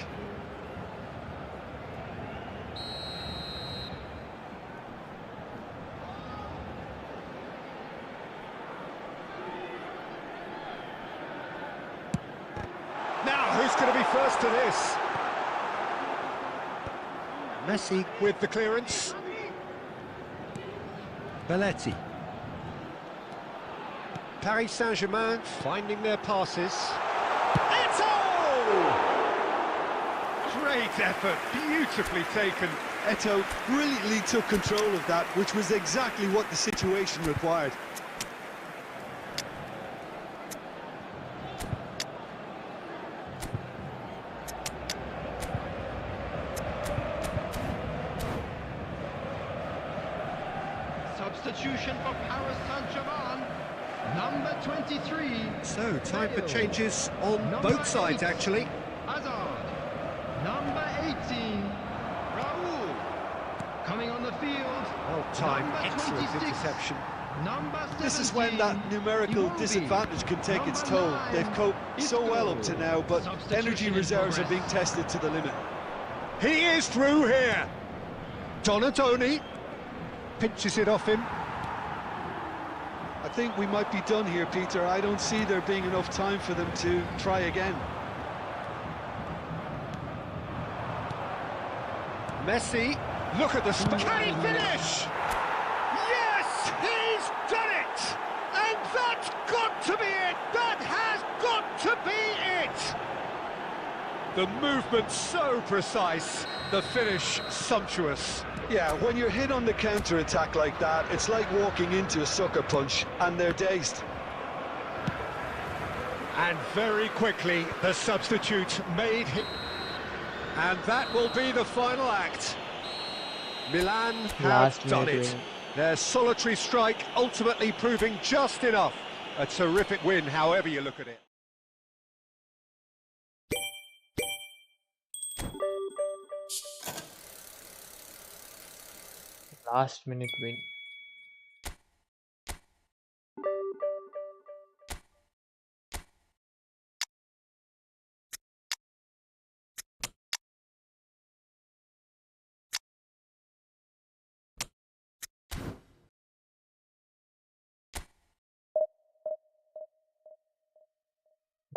Now, who's going to be first to this? Messi with the clearance. Belletti. Paris Saint-Germain finding their passes. Eto'o! Great effort, beautifully taken. Eto'o brilliantly took control of that, which was exactly what the situation required. Substitution for Paris Saint-Germain, number 23. So, time for changes on both sides, actually. Hazard, number 18. Raoul, coming on the field. Well timed, Number excellent 26. interception. Number 17. This is when that numerical Iwobi. disadvantage can take its Number toll. 9. They've coped so well up to now, but Substitution energy in reserves are progress. being tested to the limit. He is through here. Donatoni pinches it off him. I think we might be done here, Peter. I don't see there being enough time for them to try again. Messi, look at the can he finish? Yes, he's done it! And that's got to be it! That has got to be it! The movement so precise, the finish sumptuous. Yeah, when you're hit on the counter-attack like that, it's like walking into a sucker punch, and they're dazed. And very quickly, the substitute made him. And that will be the final act. Milan have Last done minute it. win. Their solitary strike ultimately proving just enough. A terrific win, however you look at it. Last minute win.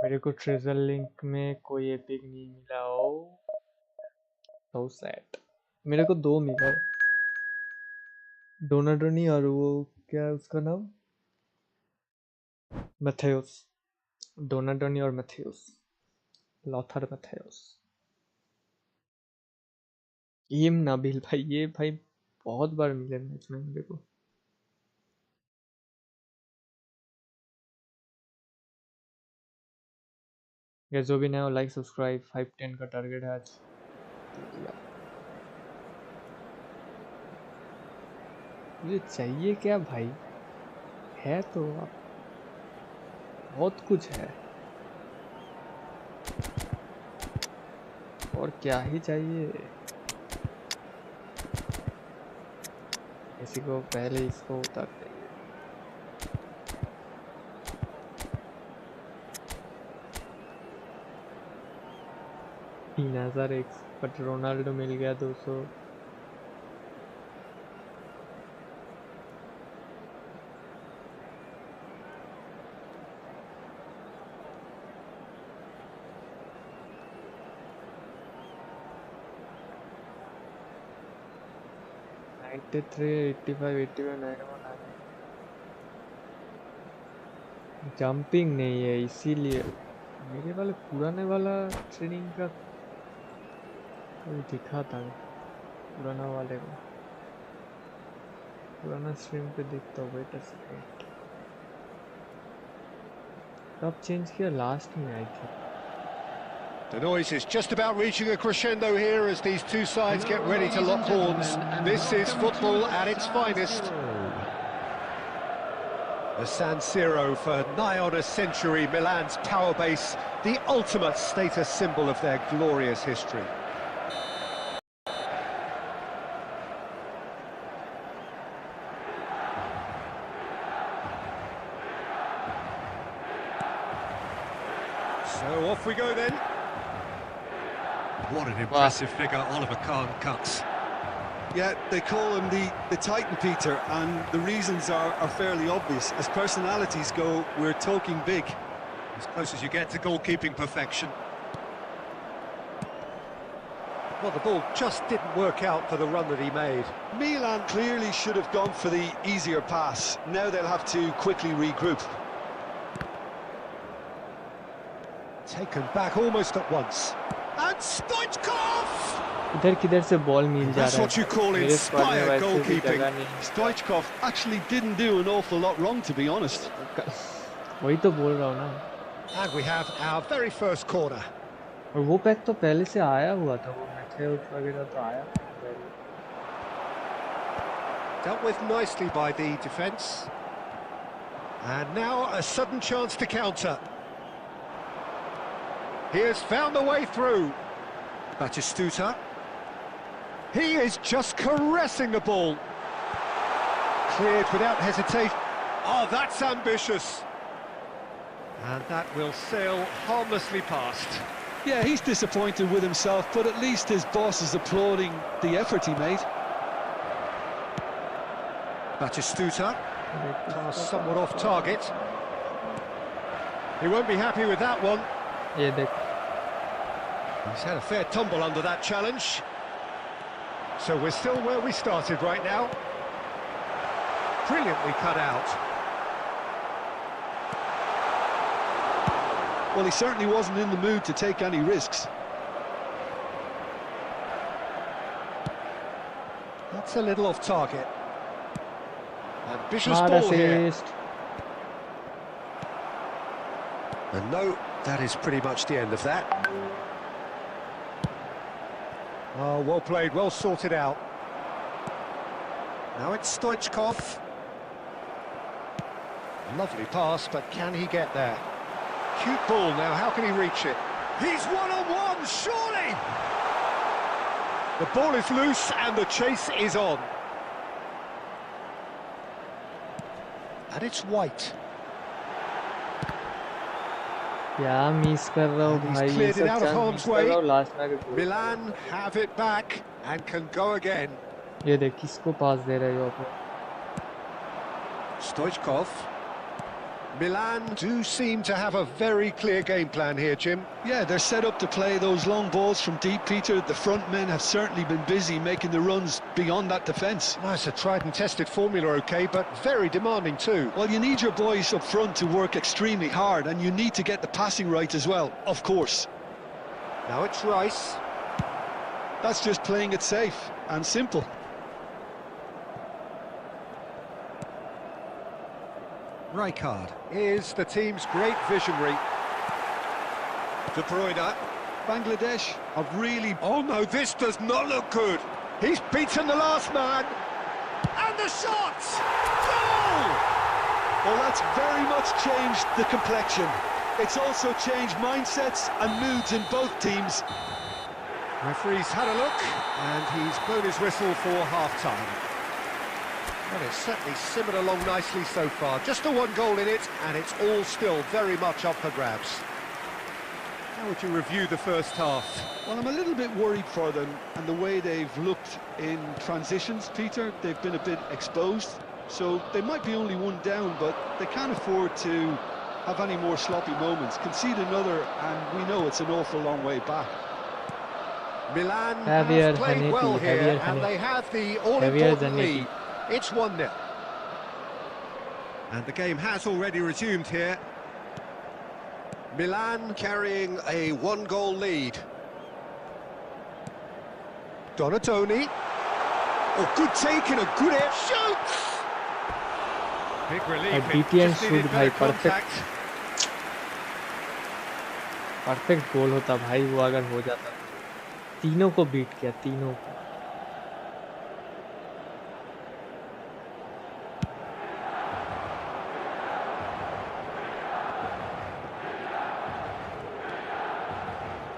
मेरे को treasure link में कोई epic नहीं मिला हो, so sad। मेरे को 2 मिला, डोनाडोनी और वो क्या है उसका नाम, मैथेउस, डोनाडोनी और मैथेउस, लॉथर मैथेउस। ये नाबिल भाई, ये भाई बहुत बार मिले मैच में मेरे को। ये जो भी नया हो लाइक सब्सक्राइब, 5-10 का टारगेट है आज। मुझे चाहिए क्या भाई, है तो आप बहुत कुछ है, और क्या ही चाहिए। किसी को पहले इसको उतारते हैं। 3001 बट रोनाल्डो मिल गया 200। जंपिंग नहीं है इसीलिए। मेरे वाले पुराने वाला ट्रेनिंग का कोई दिखा था, पुराना वाले को, पुराना स्ट्रीम पे देखता हूँ। वेट अ सेकंड, कब चेंज किया, लास्ट में आई थी। The noise is just about reaching a crescendo here as these two sides get ready to lock horns. This is football at its finest. The San Siro for nigh on a century, Milan's power base, the ultimate status symbol of their glorious history. So off we go then. What an impressive figure Oliver Kahn cuts. Yeah, they call him the Titan, Peter, and the reasons are fairly obvious. As personalities go, we're talking big. As close as you get to goalkeeping perfection. Well, the ball just didn't work out for the run that he made. Milan clearly should have gone for the easier pass. Now they'll have to quickly regroup. Taken back almost at once. And Stoichkov! इधर किधर से ball मिल जा रहा है। That's what you call inspired goalkeeping. Stoichkov actually didn't do an awful lot wrong, to be honest. वही तो बोल रहा हूँ ना। And we have our very first corner. और वो पैक तो पहले से आया हुआ था, वो मैथेउस वगैरह तो आया पहले। Dealt with nicely by the defence. And now a sudden chance to counter. He has found the way through. Batistuta. He is just caressing the ball. Cleared without hesitation. Oh, that's ambitious. And that will sail harmlessly past. Yeah, he's disappointed with himself, but at least his boss is applauding the effort he made. Batistuta. Pass somewhat off target. He won't be happy with that one. ये देख, He's had a fair tumble under that challenge. So we're still where we started right now. Brilliantly cut out. Well, he certainly wasn't in the mood to take any risks. That's a little off target. Ambitious hard ball here. assist। And no, that is pretty much the end of that. Oh, well played, well sorted out. Now it's Stoichkov. Lovely pass, but can he get there? Cute ball now, how can he reach it? He's one-on-one, surely! The ball is loose and the chase is on. And it's White. क्या miss कर रहा हूँ भाई, ये सब chance miss कर रहा हूँ लास्ट में आके। Milan have it back and can go again. ये देख किसको पास दे रहे हो आप। Stoichkov. Milan do seem to have a very clear game plan here, Jim. Yeah, they're set up to play those long balls from deep, Peter. The front men have certainly been busy making the runs beyond that defence. Nice, a tried and tested formula, okay, but very demanding too. Well, you need your boys up front to work extremely hard, and you need to get the passing right as well, of course. Now it's Rice. That's just playing it safe and simple. Rijkaard is the team's great visionary. De Bruyne. Bangladesh have really... Oh no, this does not look good. He's beaten the last man. And the shot! Goal! Well, that's very much changed the complexion. It's also changed mindsets and moods in both teams. Referee's had a look, and he's blown his whistle for half-time. Well, it's certainly simmered along nicely so far. Just the one goal in it, and it's all still very much up for grabs. How would you review the first half? Well, I'm a little bit worried for them and the way they've looked in transitions, Peter. They've been a bit exposed, so they might be only one down, but they can't afford to have any more sloppy moments. Concede another, and we know it's an awful long way back. Milan have played well here, and they have the all-important lead. It's 1-0. And the game has already resumed here. Milan carrying a one-goal lead. Donatoni. Oh, good take and a good air shoots! Big relief. BTN shoot भाई perfect. Perfect goal होता भाई वो अगर हो जाता। तीनों को beat किया, तीनों को।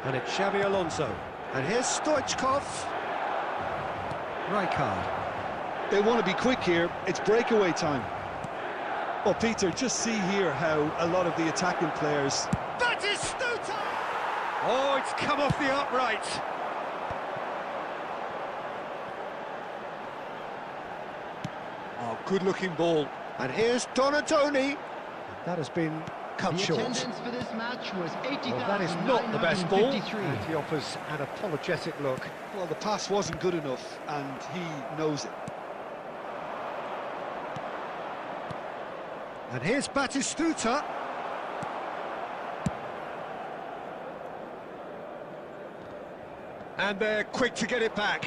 And it's Xabi Alonso. And here's Stoichkov. Rijkaard. They want to be quick here. It's breakaway time. Well, Peter, just see here how a lot of the attacking players... That is Stuta! Oh, it's come off the upright. Oh, good-looking ball. And here's Donatoni. That has been cut short. The attendance for this match was 80,953. Well, that is not the best ball. And he offers an apologetic look. Well, the pass wasn't good enough, and he knows it. And here's Batistuta. And they're quick to get it back.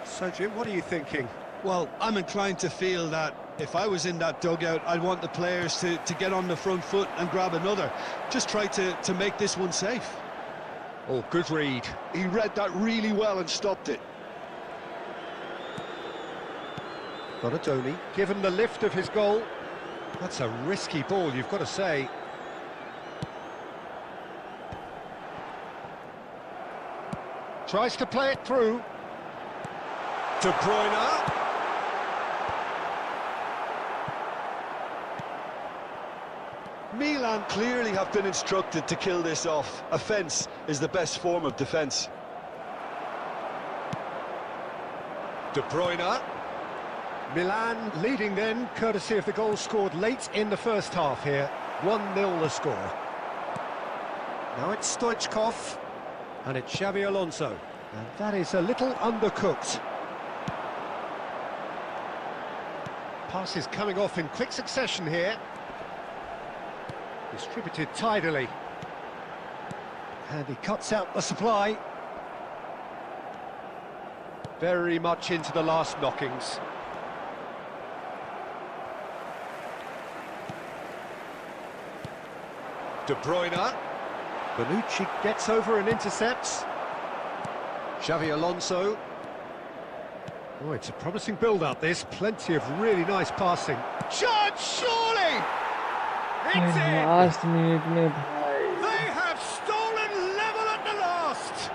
So, Jim, what are you thinking? Well, I'm inclined to feel that if I was in that dugout, I'd want the players to get on the front foot and grab another. Just try to make this one safe. Oh, good read. He read that really well and stopped it. Donatoni, given the lift of his goal. That's a risky ball, you've got to say. Tries to play it through. De Bruyne. Milan clearly have been instructed to kill this off. Offence is the best form of defence. De Bruyne. Milan leading then, courtesy of the goal scored late in the first half here. 1-0 the score. Now it's Stoichkov, and it's Xabi Alonso. And that is a little undercooked. Passes coming off in quick succession here. Distributed tidily. And he cuts out the supply. Very much into the last knockings. De Bruyne. Bonucci gets over and intercepts. Xabi Alonso. Oh, it's a promising build-up, this. Plenty of really nice passing. Shot, surely! It's in! Last minute में भाई. They have stolen level at the last!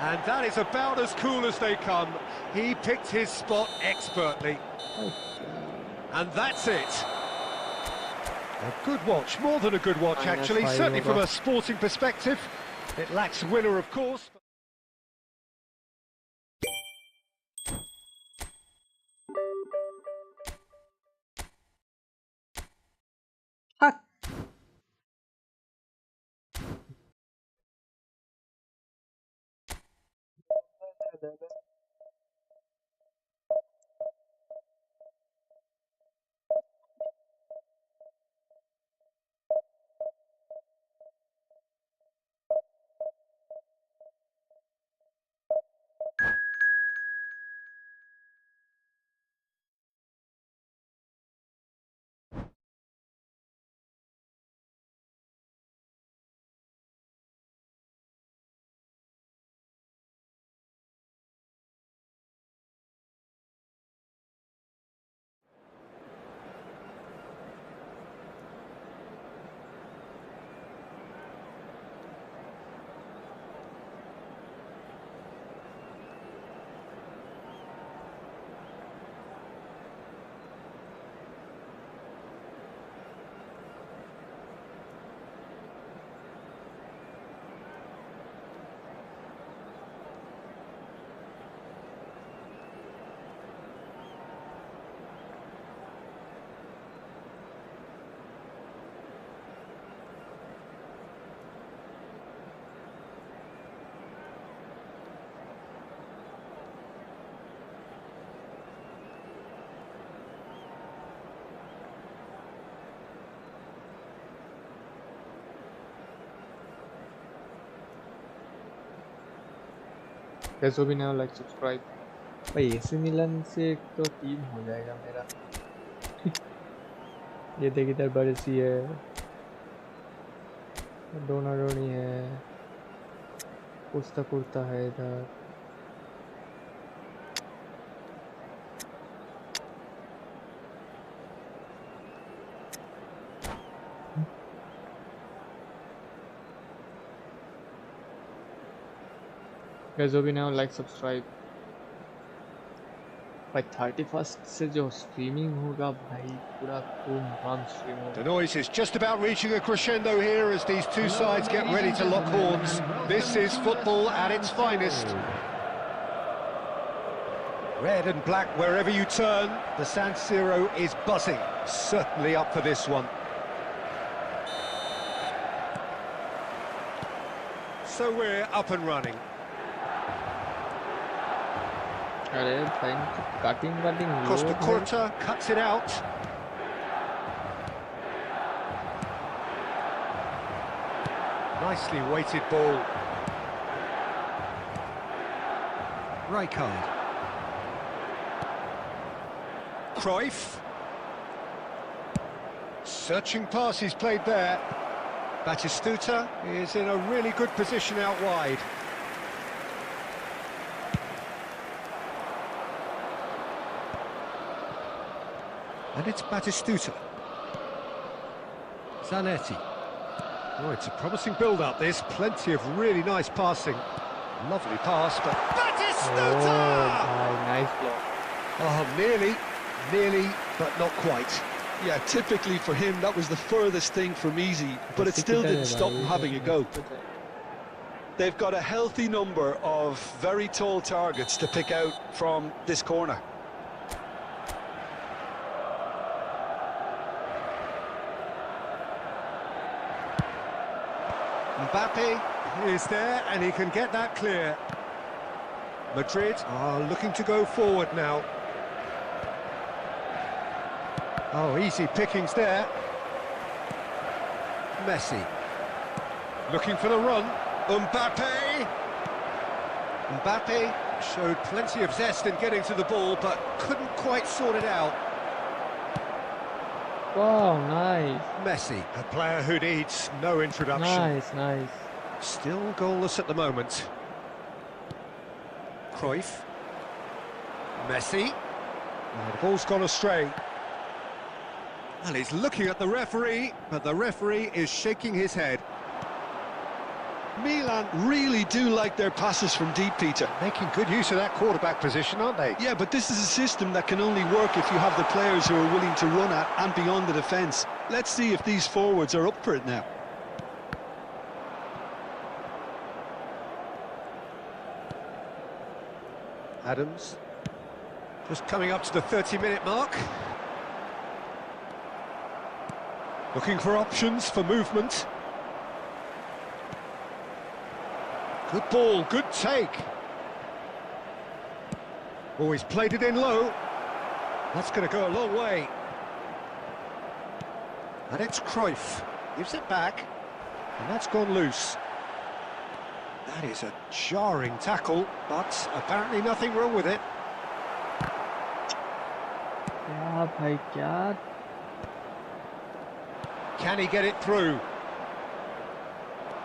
And that is about as cool as they come. He picked his spot expertly. And that's it. A good watch, more than a good watch actually, certainly from a sporting perspective. It lacks a winner, of course. कैसे भी ना like subscribe भाई AC मिलन से एक तो team हो जाएगा मेरा ये देख इधर बरसी है डोनाडोनी है कुस्ता कुर्ता है इधर कैसे भी ना लाइक सब्सक्राइब भाई 31st से जो स्ट्रीमिंग होगा भाई पूरा धूमधाम स्ट्रीम होगा The noise is just about reaching a crescendo here as these two sides get ready to lock horns. This is football at its finest. Red and black wherever you turn, the San Siro is buzzing. Certainly up for this one. So we're up and running. अरे भाई cutting Costa Curta cuts it out. Nicely weighted ball. Rijkaard. Cruyff. Searching pass he's played there. Batistuta is in a really good position out wide. And it's Batistuta. Zanetti. Oh, it's a promising build-up, this. Plenty of really nice passing. Lovely pass, but Batistuta! Oh, nice block. Oh, nearly, but not quite. Yeah, typically for him, that was the furthest thing from easy, but it still didn't stop him having a go. They've got a healthy number of very tall targets to pick out from this corner. Mbappe is there, and he can get that clear. Madrid are looking to go forward now. Oh, easy pickings there. Messi. Looking for the run. Mbappe! Mbappe showed plenty of zest in getting to the ball, but couldn't quite sort it out. Wow, nice. Messi, a player who needs no introduction. Nice. Still goalless at the moment. Cruyff. Messi. Oh, the ball's gone astray. And he's looking at the referee, but the referee is shaking his head. Milan really do like their passes from deep, Peter. Making good use of that quarterback position, aren't they? Yeah, but this is a system that can only work if you have the players who are willing to run at and beyond the defence. Let's see if these forwards are up for it now. Adams. Just coming up to the 30-minute mark. Looking for options for movement. Good ball, good take. Oh, he's played it in low. That's going to go a long way. And it's Cruyff. Gives it back. And that's gone loose. That is a jarring tackle, but apparently nothing wrong with it. क्या भाई क्या? Can he get it through?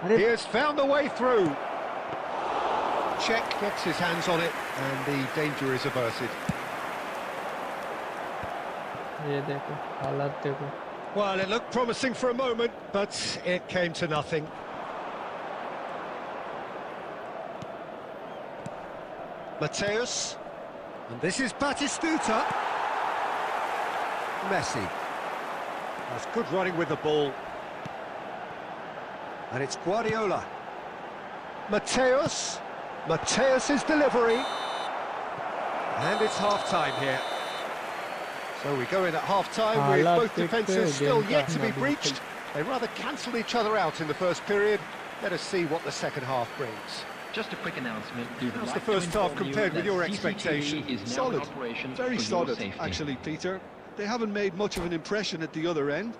अरे He has found the way through. Czech gets his hands on it, and the danger is averted. ये देखो हालत देखो. Well, it looked promising for a moment, but it came to nothing. Mateus, and this is Batistuta. Messi. That's good running with the ball. And it's Guardiola. Mateus. Mateus's delivery. And it's half-time here. So we go in at half-time with both defences still yet to be breached. They rather cancelled each other out in the first period. Let us see what the second half brings. Just a quick announcement. How's the first half compared with your expectation? Solid, very solid, actually, Peter. They haven't made much of an impression at the other end,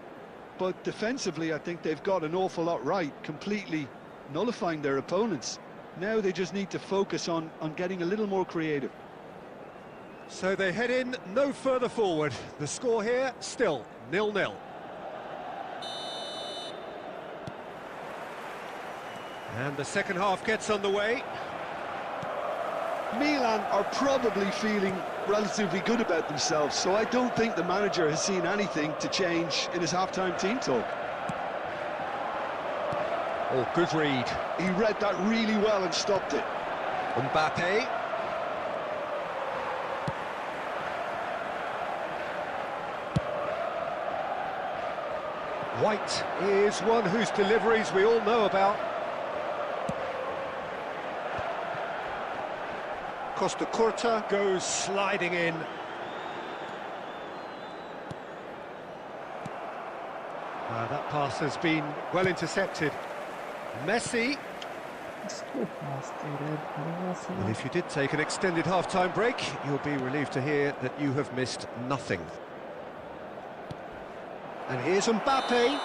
but defensively I think they've got an awful lot right, completely nullifying their opponents. Now they just need to focus on getting a little more creative. So they head in no further forward. The score here, still 0-0. And the second half gets underway. Milan are probably feeling relatively good about themselves, so I don't think the manager has seen anything to change in his half-time team talk. Oh, good read. He read that really well and stopped it. Mbappe. White is one whose deliveries we all know about. Costa Curta goes sliding in. That pass has been well intercepted. Messi. And if you did take an extended half-time break, you'll be relieved to hear that you have missed nothing. And here's Mbappe.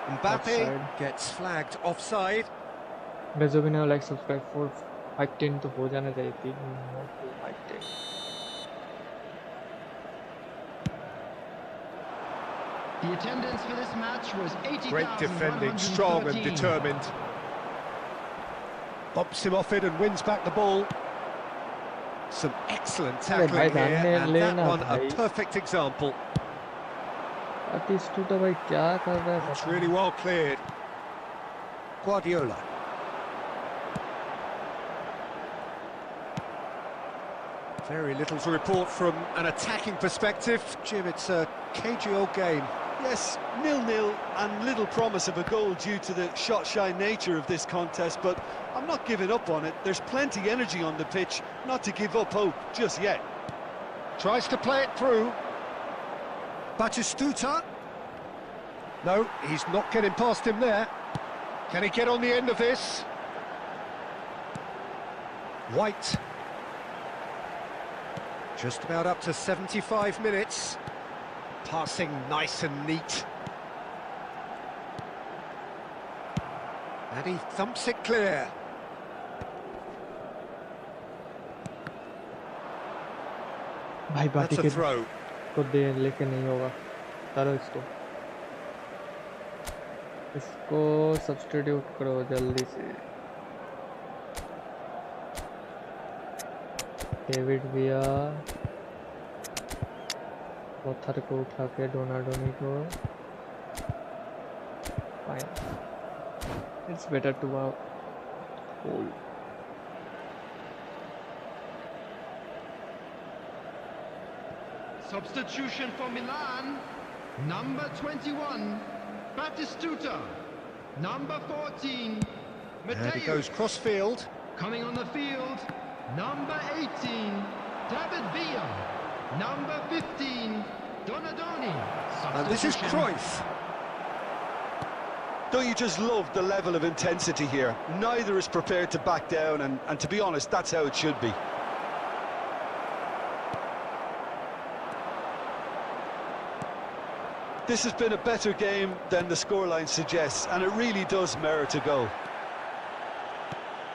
Mbappe gets flagged offside. Bgmi like subscribe for 510 तो हो जाना चाहिए थी. 510. The attendance for this match was 80,113. Great defending, strong and determined. Bumps him off it and wins back the ball. Some excellent tackling here, and that one a perfect example. Batistuta भाई क्या कर रहा है? It's really well cleared. Guardiola. Very little to report from an attacking perspective. Jim, it's a cagey old game. Yes, 0-0 and little promise of a goal due to the shot-shy nature of this contest, but I'm not giving up on it. There's plenty energy on the pitch, not to give up hope just yet. Tries to play it through. Batistuta. No, he's not getting past him there. Can he get on the end of this? White. Just about up to 75 minutes. Passing nice and neat. And he thumps it clear. भाई बाटी That's a throw. को दे लेके नहीं होगा. करो इसको substitute करो जल्दी से. डेविड विया पत्थर को उठा के डोनाडोनी को. It's better to hold. Substitution for Milan, number 21, Batistuta, number 14, And he Mateus. goes cross-field. Coming on the field, number 18, David Villa, number 15, Donadoni. And this is Cruyff. Don't you just love the level of intensity here? Neither is prepared to back down, and to be honest, that's how it should be. This has been a better game than the scoreline suggests, and it really does merit a goal.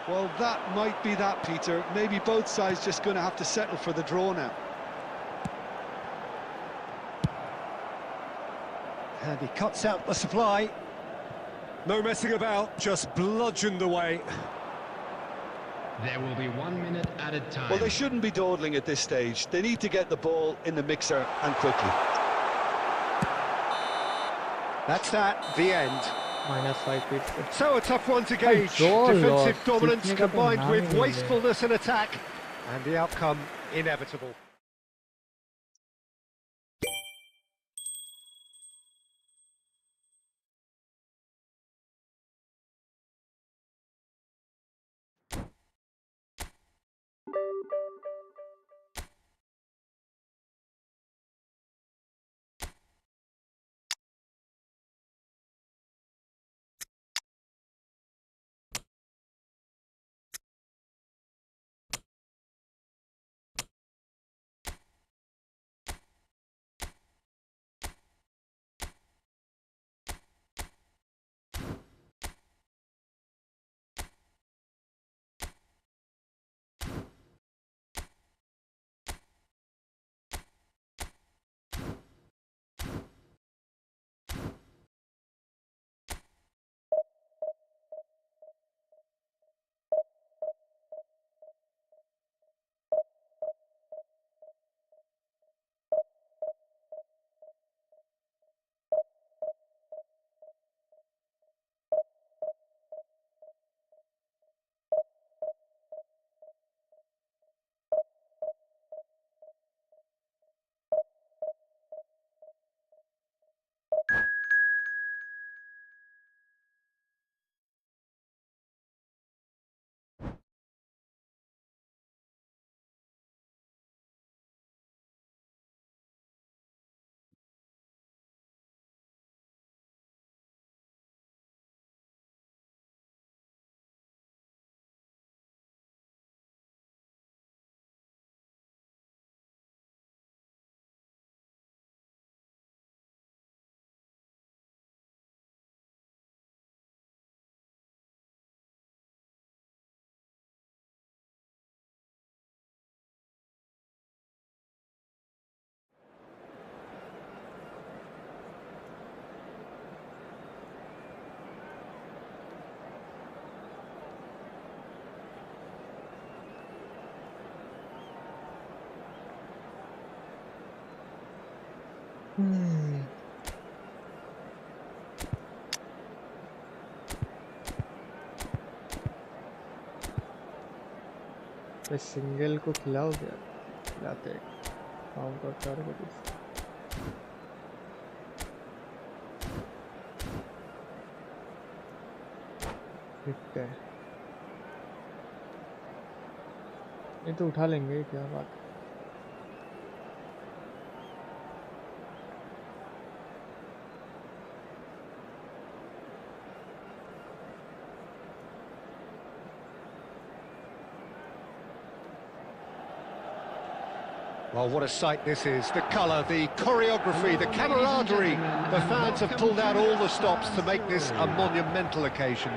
Well, that might be that, Peter. Maybe both sides just going to have to settle for the draw now. And he cuts out the supply. No messing about, just bludgeoned away. There will be 1 minute added time. Well, they shouldn't be dawdling at this stage. They need to get the ball in the mixer, and quickly. That's that, the end. -5 feet. So a tough one to gauge. goal, Defensive Lord. dominance Kickने का तो combined नाम with ही नहीं ले। wastefulness in attack, and the outcome inevitable. तो single को खिलाओ क्या? खिलाते काउंटर टारगेट हिट है। ये तो उठा लेंगे, क्या बात। Well, what a sight this is. The colour, the choreography, the camaraderie. The fans have pulled out all the stops to make this a monumental occasion.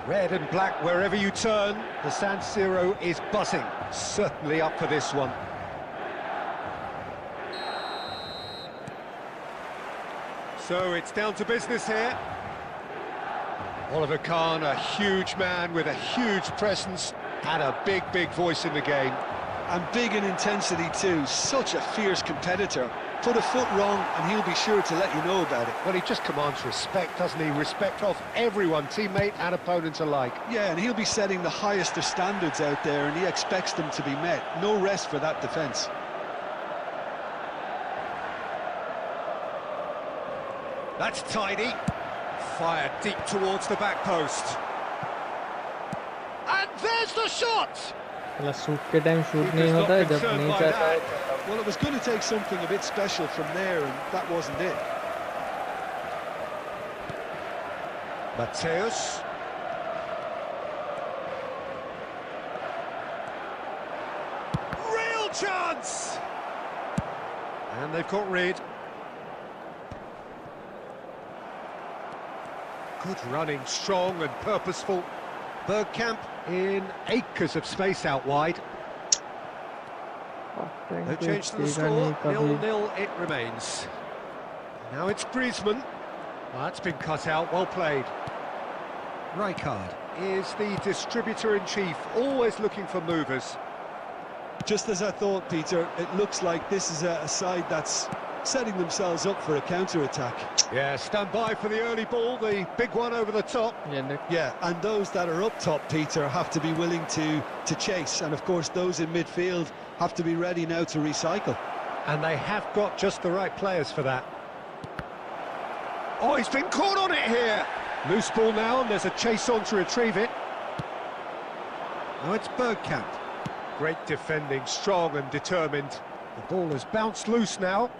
Red and black wherever you turn. The San Siro is buzzing. Certainly up for this one. So it's down to business here. Oliver Kahn, a huge man with a huge presence and a big, big voice in the game. And big in intensity too, such a fierce competitor. Put a foot wrong and he'll be sure to let you know about it. Well, he just commands respect, doesn't he? Respect of everyone, teammate and opponent alike. Yeah, and he'll be setting the highest of standards out there, and he expects them to be met. No rest for that defence. That's tidy. Fired deep towards the back post. And there's the shot! मतलब shoot के time shoot नहीं होता है, जब नहीं चाहता है। Well, it was going to take something a bit special from there, and that wasn't it. Mateus. Real chance! And they've got rid. Good running, strong and purposeful. Bergkamp in acres of space out wide. No change to the score, 0-0 it remains. Now it's Griezmann. That's been cut out, well played. Rijkaard is the distributor-in-chief, always looking for movers. Just as I thought, Peter, it looks like this is a side that's setting themselves up for a counter-attack. Yeah, stand by for the early ball, the big one over the top. Yeah, and those that are up top, Peter, have to be willing to chase. And of course, those in midfield have to be ready now to recycle. And they have got just the right players for that. Oh, he's been caught on it here. Loose ball now, and there's a chase on to retrieve it. Now it's Bergkamp. Great defending, strong and determined. The ball has bounced loose now.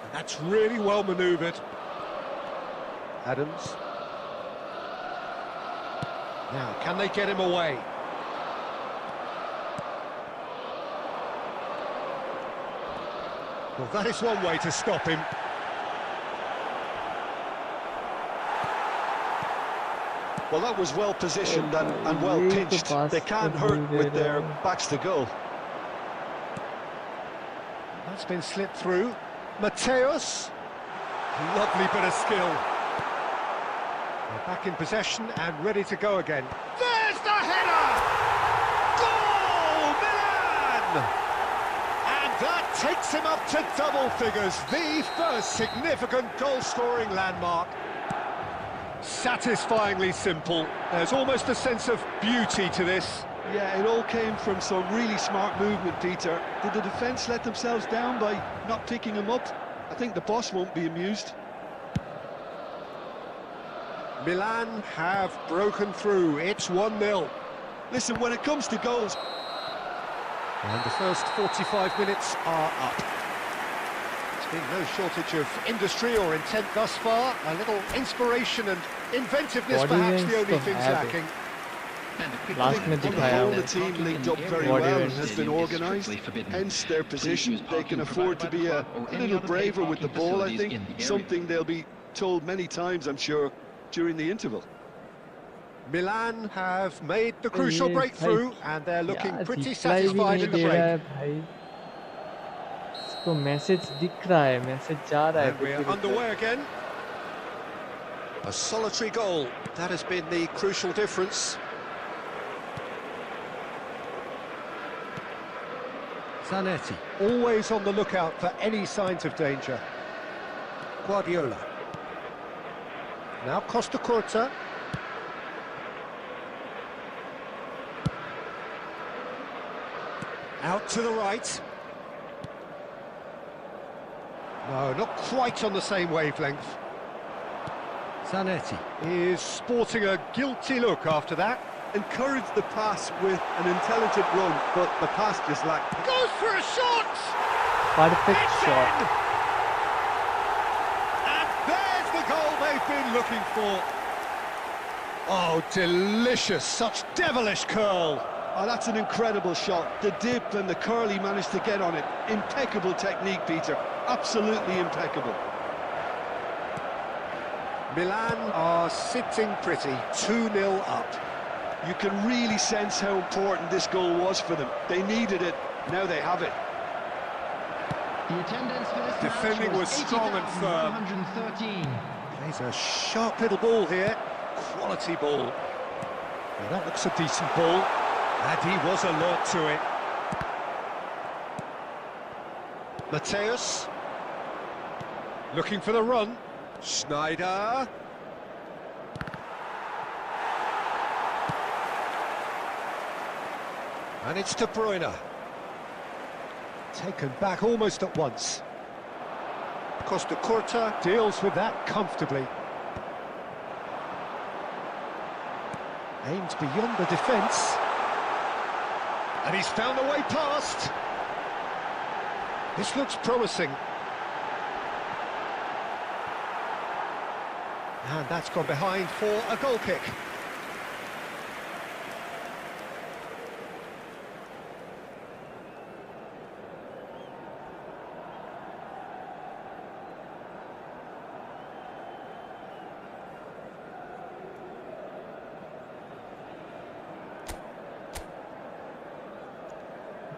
And that's really well manoeuvred. Adams. Now, can they get him away? Well, that is one way to stop him. Well, that was well positioned and well pinched. They can't hurt with their backs to goal. That's been slipped through. Mateos. Lovely bit of skill. They're back in possession and ready to go again. There's the header! Goal, Milan! And that takes him up to double figures. The first significant goal-scoring landmark. Satisfyingly simple. There's almost a sense of beauty to this. Yeah, it all came from some really smart movement, Peter. Did the defence let themselves down by not picking him up? I think the boss won't be amused. Milan have broken through. It's 1-0. Listen, when it comes to goals... And the first 45 minutes are up. There's been no shortage of industry or intent thus far. A little inspiration and inventiveness perhaps the only things lacking. Last में दिखाया the team linked up very well and has been organised, hence their position. They can afford to be a little braver with the ball, I think, something they'll be told many times, I'm sure, during the interval. Milan have made the crucial breakthrough and they're looking pretty satisfied in the break. इसको message दिख रहा है, message जा रहा है. And we're underway again. A solitary goal, that has been the crucial difference. Zanetti, always on the lookout for any signs of danger. Guardiola. Now Costa Curta. Out to the right. No, not quite on the same wavelength. Zanetti is sporting a guilty look after that. Encouraged the pass with an intelligent run, but the pass just lacked. Goes for a shot! Perfect shot. And there's the goal they've been looking for. Oh, delicious, such devilish curl. Oh, that's an incredible shot. The dip and the curl he managed to get on it. Impeccable technique, Peter. Absolutely impeccable. Milan are sitting pretty, 2-0 up. You can really sense how important this goal was for them. They needed it, now they have it. The attendance for this Defending was strong and firm. 113. Plays a sharp little ball here. Quality ball. Well, that looks a decent ball. And he was alert to it. Mateos. Looking for the run. Schneider. And it's De Bruyne. Taken back almost at once. Costa Curta deals with that comfortably. Aimed beyond the defence. And he's found a way past. This looks promising. And that's gone behind for a goal kick.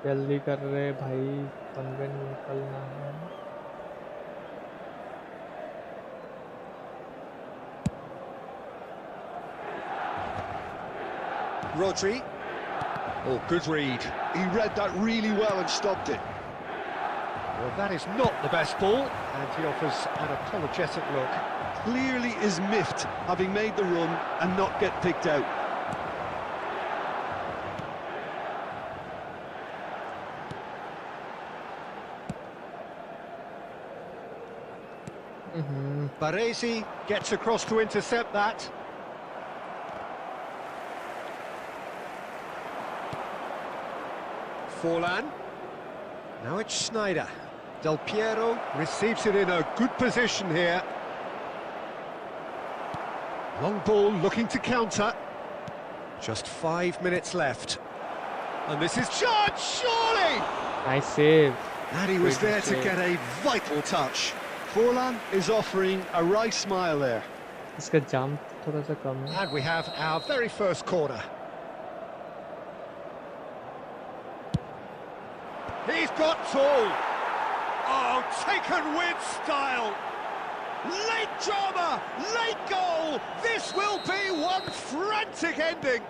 जल्दी कर रहे भाई, 15 निकलना है। Rodri. Oh, good read. He read that really well and stopped it. Well, that is not the best ball, and he offers an apologetic look. Clearly is miffed, having made the run and not get picked out. Baresi gets across to intercept that. Forlan. Now it's Schneider. Del Piero receives it in a good position here. Long ball looking to counter. Just 5 minutes left. And this is charged, surely! Nice save. And he was Great there to save. get a vital touch. Forlan is offering a right smile there. इसका jump थोड़ा सा कम है। And we have our very first corner. He's got tall. Oh, taken with style. Late drama, late goal. This will be one frantic ending.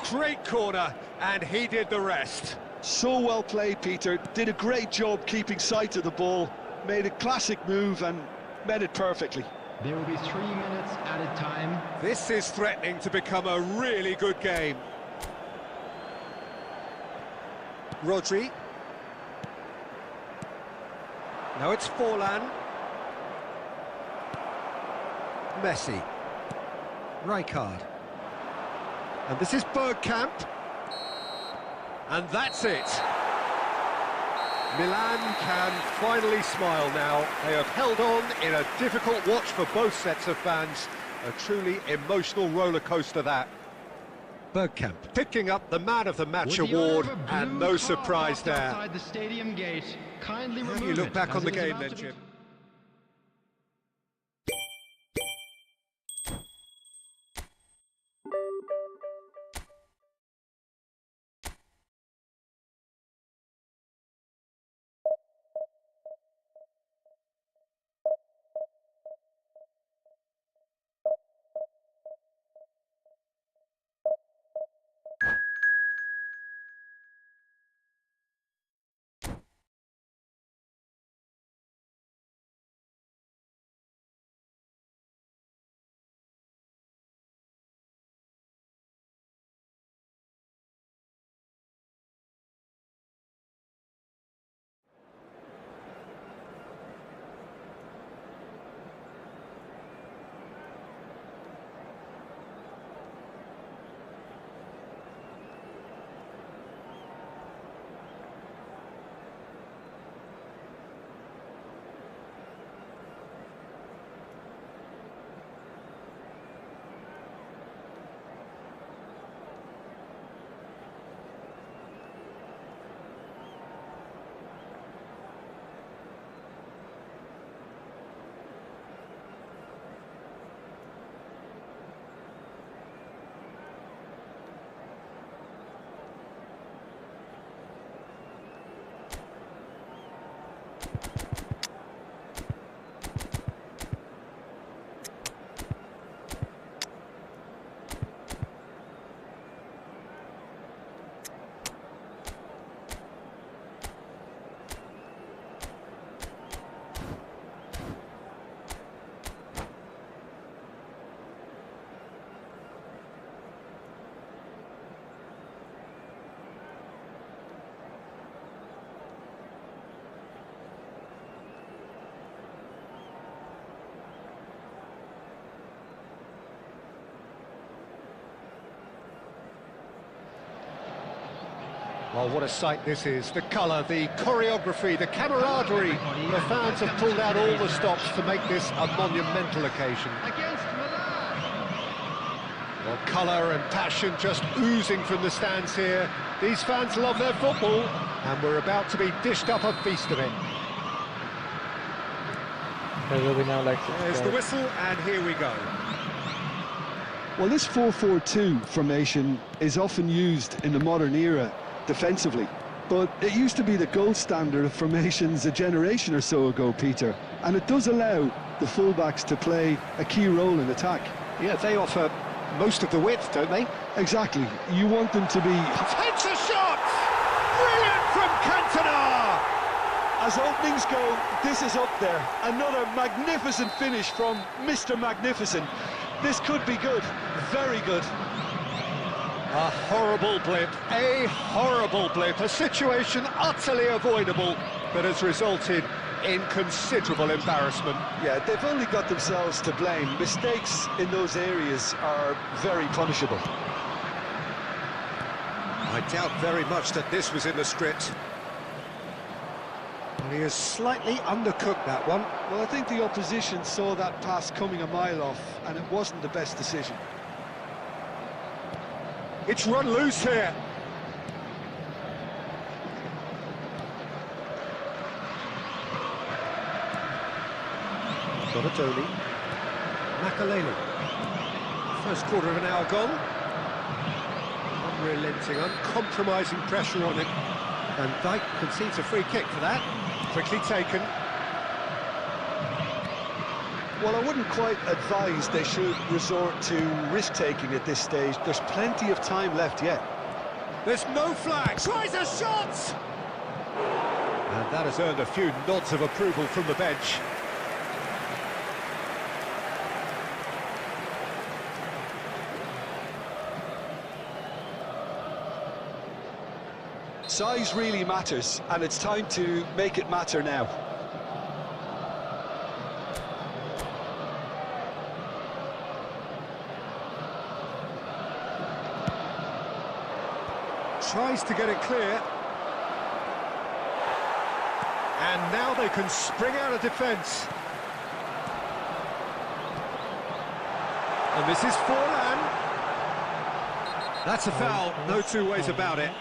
Great corner, and he did the rest. So well played, Peter. Did a great job keeping sight of the ball. Made a classic move and met it perfectly. There will be 3 minutes added time. This is threatening to become a really good game. Rodri. Now it's Forlan. Messi. Rijkaard. And this is Bergkamp. And that's it. Milan can finally smile now. They have held on in a difficult watch for both sets of fans. A truly emotional roller coaster that. Bergkamp picking up the Man of the Match award, and no surprise there. Outside the stadium gate. Kindly How do you remove look it, back as on the it is game about then, to be- Jim? Well, what a sight this is. The colour, the choreography, the camaraderie. The fans have pulled out all the stops to make this a monumental occasion. Against Milan. Well, colour and passion just oozing from the stands here. These fans love their football, and we're about to be dished up a feast of it. There's the whistle, and here we go. Well, this 4-4-2 formation is often used in the modern era. defensively. But it used to be the gold standard of formations a generation or so ago, Peter, and it does allow the fullbacks to play a key role in attack. Yeah, they offer most of the width, don't they? Exactly. You want them to be... Takes a shot! Brilliant from Cantona! As openings go, this is up there. Another magnificent finish from Mr. Magnificent. This could be good, very good. A horrible blip, a situation utterly avoidable that has resulted in considerable embarrassment. Yeah, they've only got themselves to blame. Mistakes in those areas are very punishable. I doubt very much that this was in the script. But he has slightly undercooked that one. Well, I think the opposition saw that pass coming a mile off, and it wasn't the best decision. It's run loose here. Donatoni. Makaleli. First quarter of an hour gone. Unrelenting, uncompromising pressure on him. And Dyke concedes a free kick for that. Quickly taken. Well, I wouldn't quite advise they should resort to risk-taking at this stage. There's plenty of time left yet. There's no flag. Tries a shot! And that has earned a few nods of approval from the bench. Size really matters, and it's time to make it matter now. Tries to get it clear. And now they can spring out of defence. And this is Forlan. That's a foul, no two ways about it.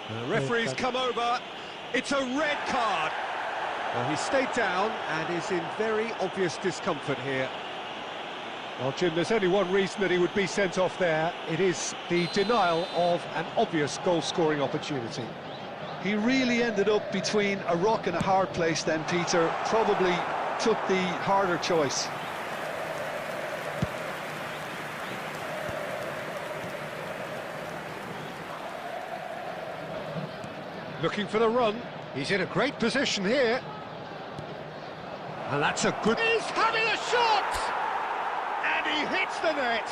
The referee's come over. It's a red card. Well, he stayed down and is in very obvious discomfort here. Well, Jim, there's only one reason that he would be sent off there. It is the denial of an obvious goal-scoring opportunity. He really ended up between a rock and a hard place then, Peter. Probably took the harder choice. Looking for the run. He's in a great position here. And that's a good... He's having a shot! And he hits the net.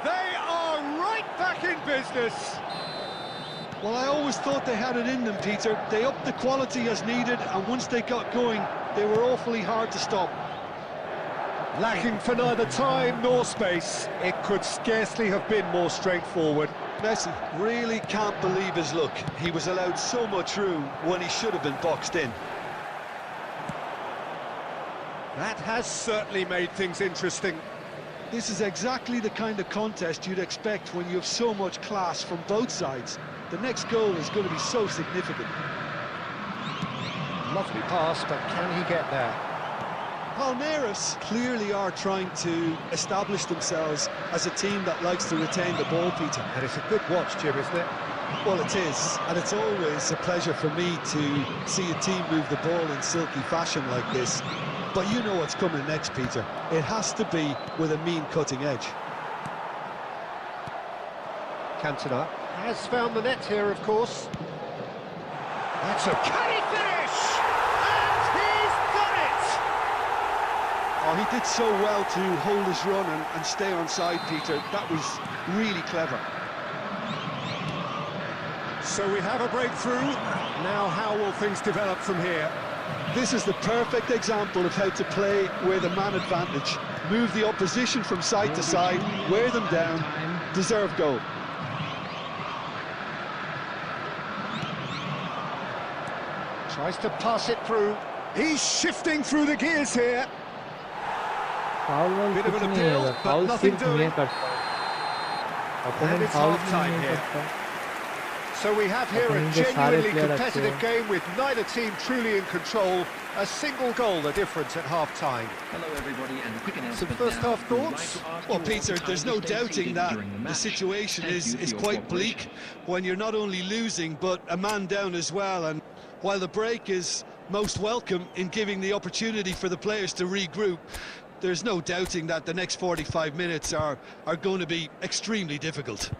They are right back in business. Well, I always thought they had it in them, Peter. They upped the quality as needed, and once they got going, they were awfully hard to stop. Lacking for neither time nor space. It could scarcely have been more straightforward. Messi really can't believe his luck. He was allowed so much room when he should have been boxed in. That has certainly made things interesting. This is exactly the kind of contest you'd expect when you have so much class from both sides. The next goal is going to be so significant. Lovely pass, but can he get there? Palmeiras clearly are trying to establish themselves as a team that likes to retain the ball, Peter. And it's a good watch, Jim, isn't it? Well, it is, and it's always a pleasure for me to see a team move the ball in silky fashion like this. But you know what's coming next, Peter. It has to be with a mean cutting edge. Cantona has found the net here, of course. That's a... Can he finish? And he's done it! Oh, he did so well to hold his run and stay on side, Peter. That was really clever. So we have a breakthrough. Now how will things develop from here? This is the perfect example of how to play with a man advantage. Move the opposition from side to side, wear them down, deserve goal. Tries to pass it through. He's shifting through the gears here. Foul Bit of कुछ an नहीं है, appeal, but foul nothing सिर्फ मैं doing. करता हूँ, And opponent it's foul half-time नहीं here. करता. So we have here a genuinely competitive game with neither team truly in control. A single goal the difference at half-time. Hello everybody, and a quick announcement. Some first-half thoughts? Well, Peter, there's no doubting that the situation is quite bleak when you're not only losing, but a man down as well. And while the break is most welcome in giving the opportunity for the players to regroup, there's no doubting that the next 45 minutes are going to be extremely difficult.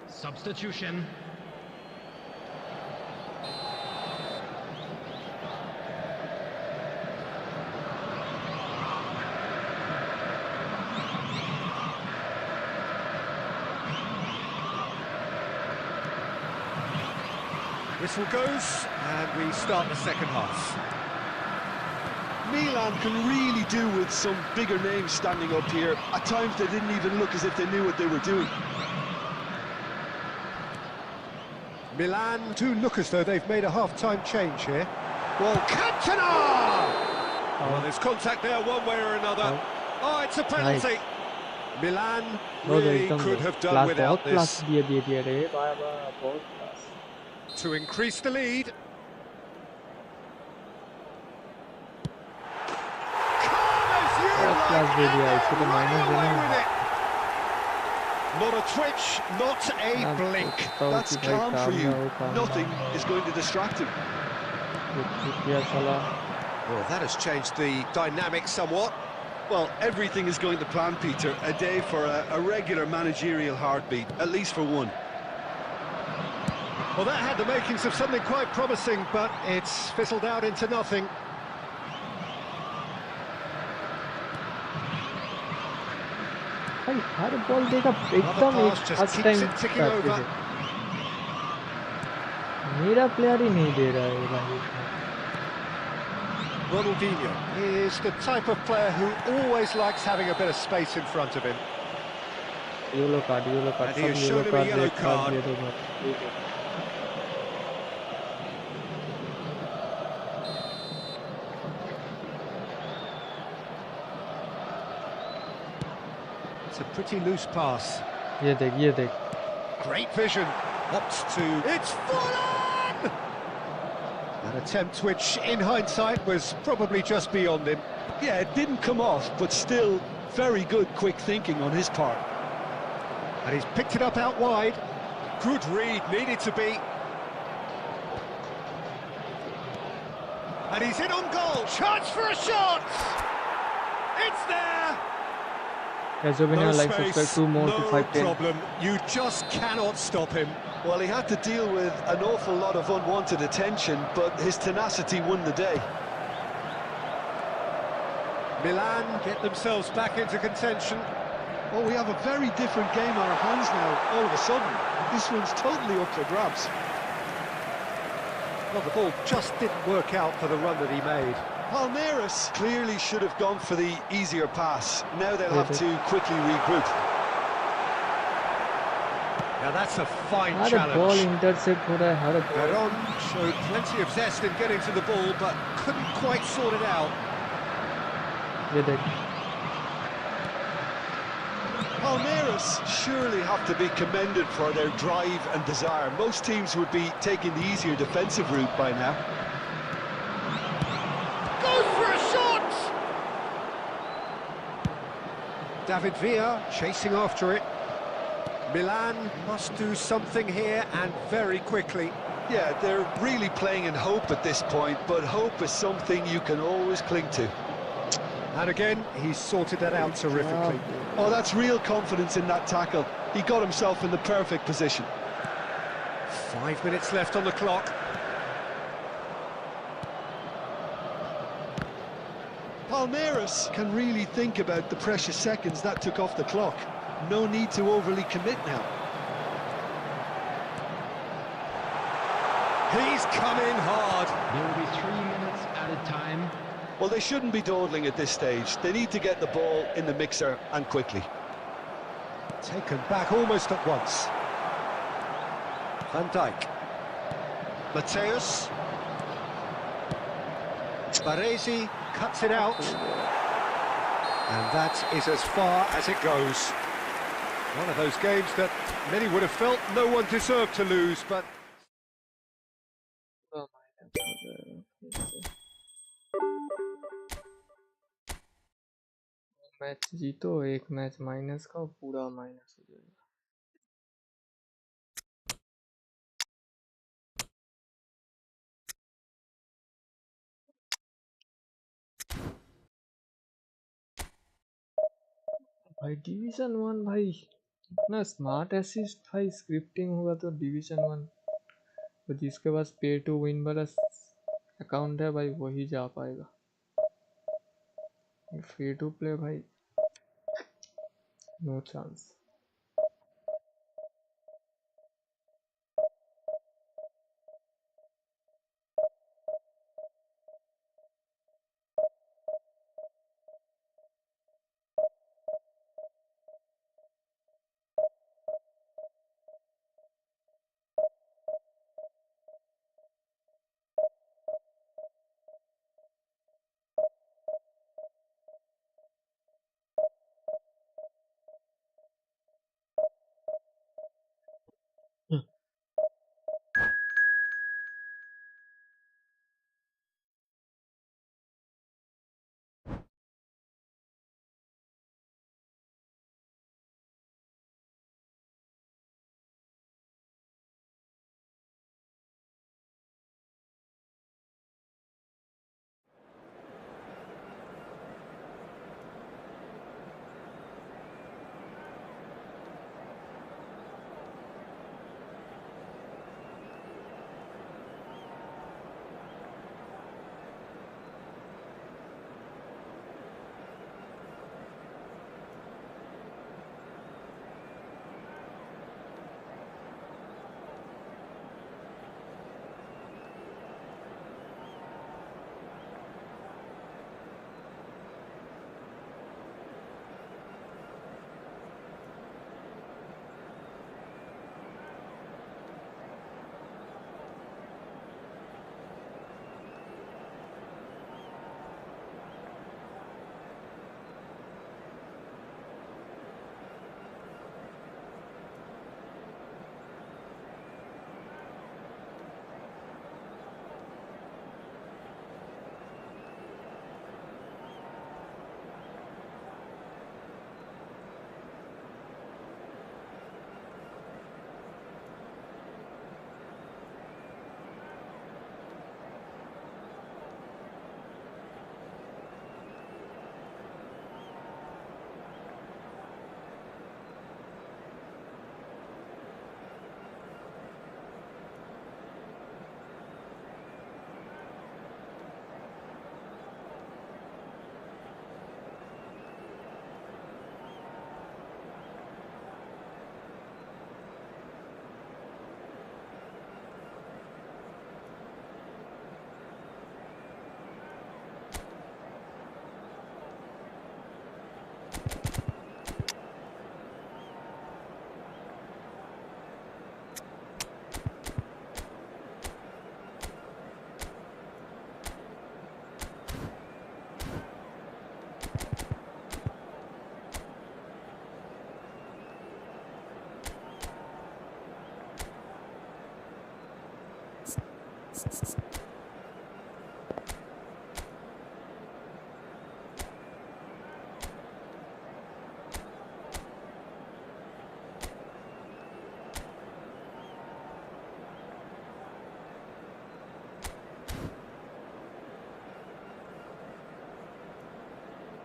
Substitution. Whistle goes, and we start the second half. Milan can really do with some bigger names standing up here. At times they didn't even look as if they knew what they were doing. Milan do look as though they've made a half-time change here. Well, Cantona! Well, there's contact there one way or another. Oh, it's a penalty. Milan really could have done without this. To increase the lead. Not a twitch, not a blink. That's calm for you. Nothing is going to distract him. Well, that has changed the dynamic somewhat. Well, everything is going to plan, Peter. A day for a regular managerial heartbeat, at least for one. Well, that had the makings of something quite promising, but it's fizzled out into nothing. Her ball देगा एकदम first time मेरा player ही नहीं दे रहा है भाई. Ronaldinho is the type of player who always likes having a bit of space in front of him. Yellow card, and he has shown him a yellow card. It's a pretty loose pass. ये देख. Great vision. Opts to... It's full on! An attempt which, in hindsight, was probably just beyond him. Yeah, it didn't come off, but still very good quick thinking on his part. And he's picked it up out wide. Good read, needed to be. And he's in on goal. Chance for a shot! It's there! No space, no problem. You just cannot stop him. Well, he had to deal with an awful lot of unwanted attention, but his tenacity won the day. Milan get themselves back into contention. Oh, we have a very different game on our hands now, all of a sudden. This one's totally up for grabs. Well, the ball just didn't work out for the run that he made. Palmeiras clearly should have gone for the easier pass. Now they'll have to quickly regroup. Now that's a fine challenge. Ball intercept Veron showed plenty of zest in getting to the ball, but couldn't quite sort it out. Palmeiras surely have to be commended for their drive and desire. Most teams would be taking the easier defensive route by now. Goes for a shot! David Villa chasing after it. Milan must do something here, and very quickly. Yeah, they're really playing in hope at this point, but hope is something you can always cling to. And again, he's sorted that out terrifically. Oh, that's real confidence in that tackle. He got himself in the perfect position. 5 minutes left on the clock. Palmeiras can really think about the precious seconds that took off the clock. No need to overly commit now. He's coming hard. There will be 3 minutes added time. Well, they shouldn't be dawdling at this stage. They need to get the ball in the mixer, and quickly. Taken back almost at once. Van Dijk. Mateus. Baresi cuts it out. And that is as far as it goes. One of those games that many would have felt no one deserved to lose, but... match जीतो, एक match minus का पूरा minus हो जाएगा। भाई division 1 भाई इतना smart assist भाई, स्क्रिप्टिंग होगा तो डिवीजन 1 तो जिसके पास पे टू विन वाला अकाउंट है भाई वही जा पाएगा। फ्री टू प्ले भाई नो चांस।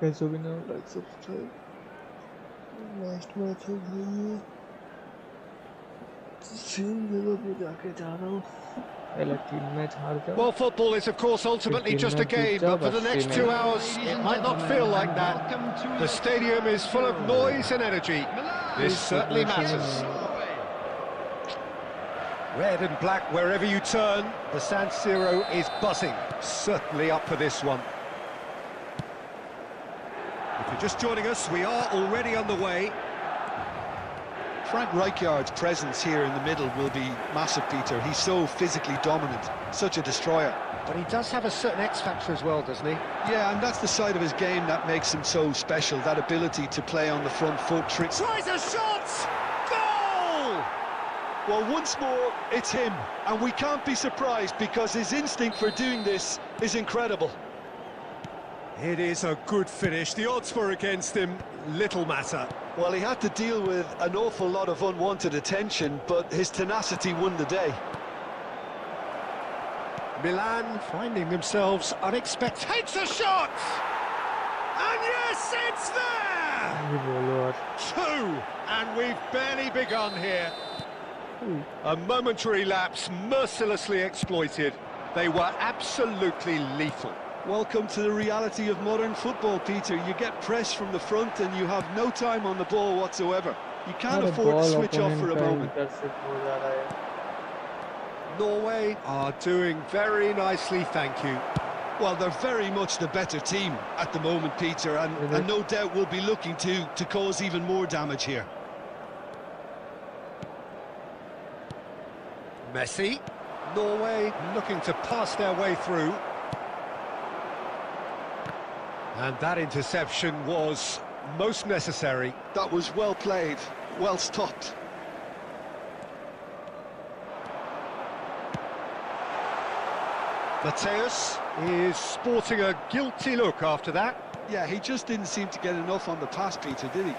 कैसे भी ना लाइक सब्सक्राइब। लास्ट मैच है भाई ये, सेम जगह पे जाके जा रहा हूँ। पहले 3 मैच हार जाओ। Well, football is of course ultimately just a game, but for the next 2 hours it might not feel like that. The stadium is full of noise and energy. This certainly matters. Red and black wherever you turn, the San Siro is buzzing. Certainly up for this one. If you're just joining us, we are already on the way. Frank Rijkaard's presence here in the middle will be massive, Peter. He's so physically dominant, such a destroyer. But he does have a certain X-factor as well, doesn't he? Yeah, and that's the side of his game that makes him so special, that ability to play on the front foot. Tries a shot! Goal! Well, once more, it's him, and we can't be surprised because his instinct for doing this is incredible. It is a good finish. The odds were against him, little matter. Well, he had to deal with an awful lot of unwanted attention, but his tenacity won the day. Milan finding themselves unexpected. Takes a shot! And yes, it's there! 2, and we've barely begun here. A momentary lapse mercilessly exploited. They were absolutely lethal. Welcome to the reality of modern football, Peter. You get pressed from the front and you have no time on the ball whatsoever. You can't afford to switch off for a moment. Norway are doing very nicely, thank you. Well, they're very much the better team at the moment, Peter, and no doubt will be looking to cause even more damage here. Messi. Norway looking to pass their way through. And that interception was most necessary. That was well played, well stopped. Mateus is sporting a guilty look after that. Yeah, he just didn't seem to get enough on the pass, Peter, did he?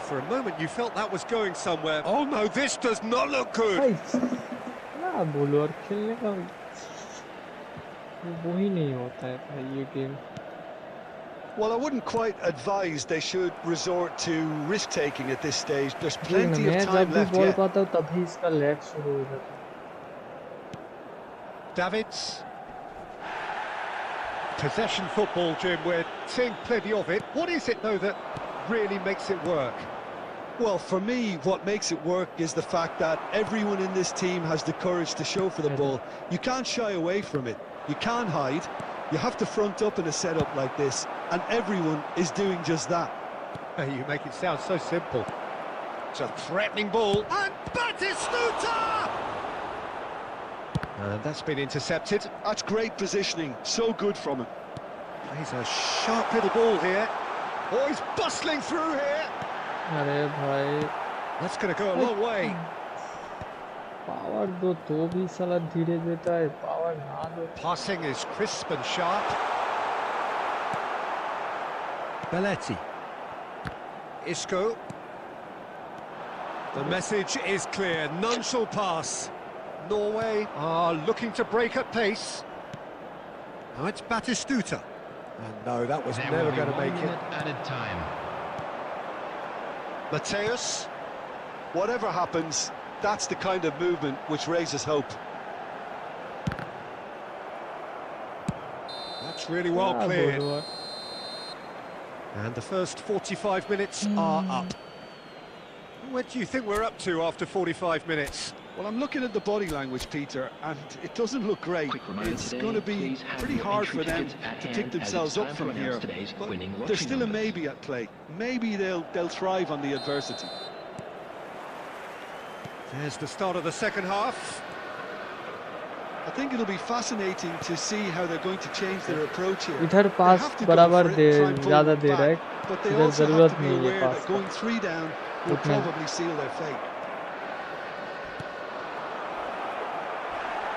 For a moment you felt that was going somewhere. Oh no, this does not look good. Well, I wouldn't quite advise they should resort to risk-taking at this stage. There's plenty of time left yet. Davids. Possession football, Jim, we're seeing plenty of it. What is it, though, that really makes it work? Well, for me, what makes it work is the fact that everyone in this team has the courage to show for the ball. You can't shy away from it. You can't hide. You have to front up in a setup like this, and everyone is doing just that. You make it sound so simple. It's a threatening ball, and Batistuta! And that's been intercepted. That's great positioning, so good from him. Plays a sharp little ball here. Oh, he's bustling through here. That's going to go a long way. Power दो तो भी साला धीरे देता है, power ना दो. Passing is crisp and sharp. Belletti. Isco. The message is clear, none shall pass. Norway are looking to break at pace. Now it's Batistuta. And no, that was never going to make it. Added time. Mateus, whatever happens, that's the kind of movement which raises hope. That's really well cleared. And the first 45 minutes are up. What do you think we're up to after 45 minutes? Well, I'm looking at the body language, Peter, and it doesn't look great. It's going to be pretty hard for them to pick themselves up from here. But there's still a maybe at play. Maybe they'll thrive on the adversity. There's the start of the second half. I think it'll be fascinating to see how they're going to change their approach here. इधर पास बराबर दे ज़्यादा दे रहा है, but they इधर also ज़रूरत have to be नहीं है aware pass that going 3 down will probably seal their fate.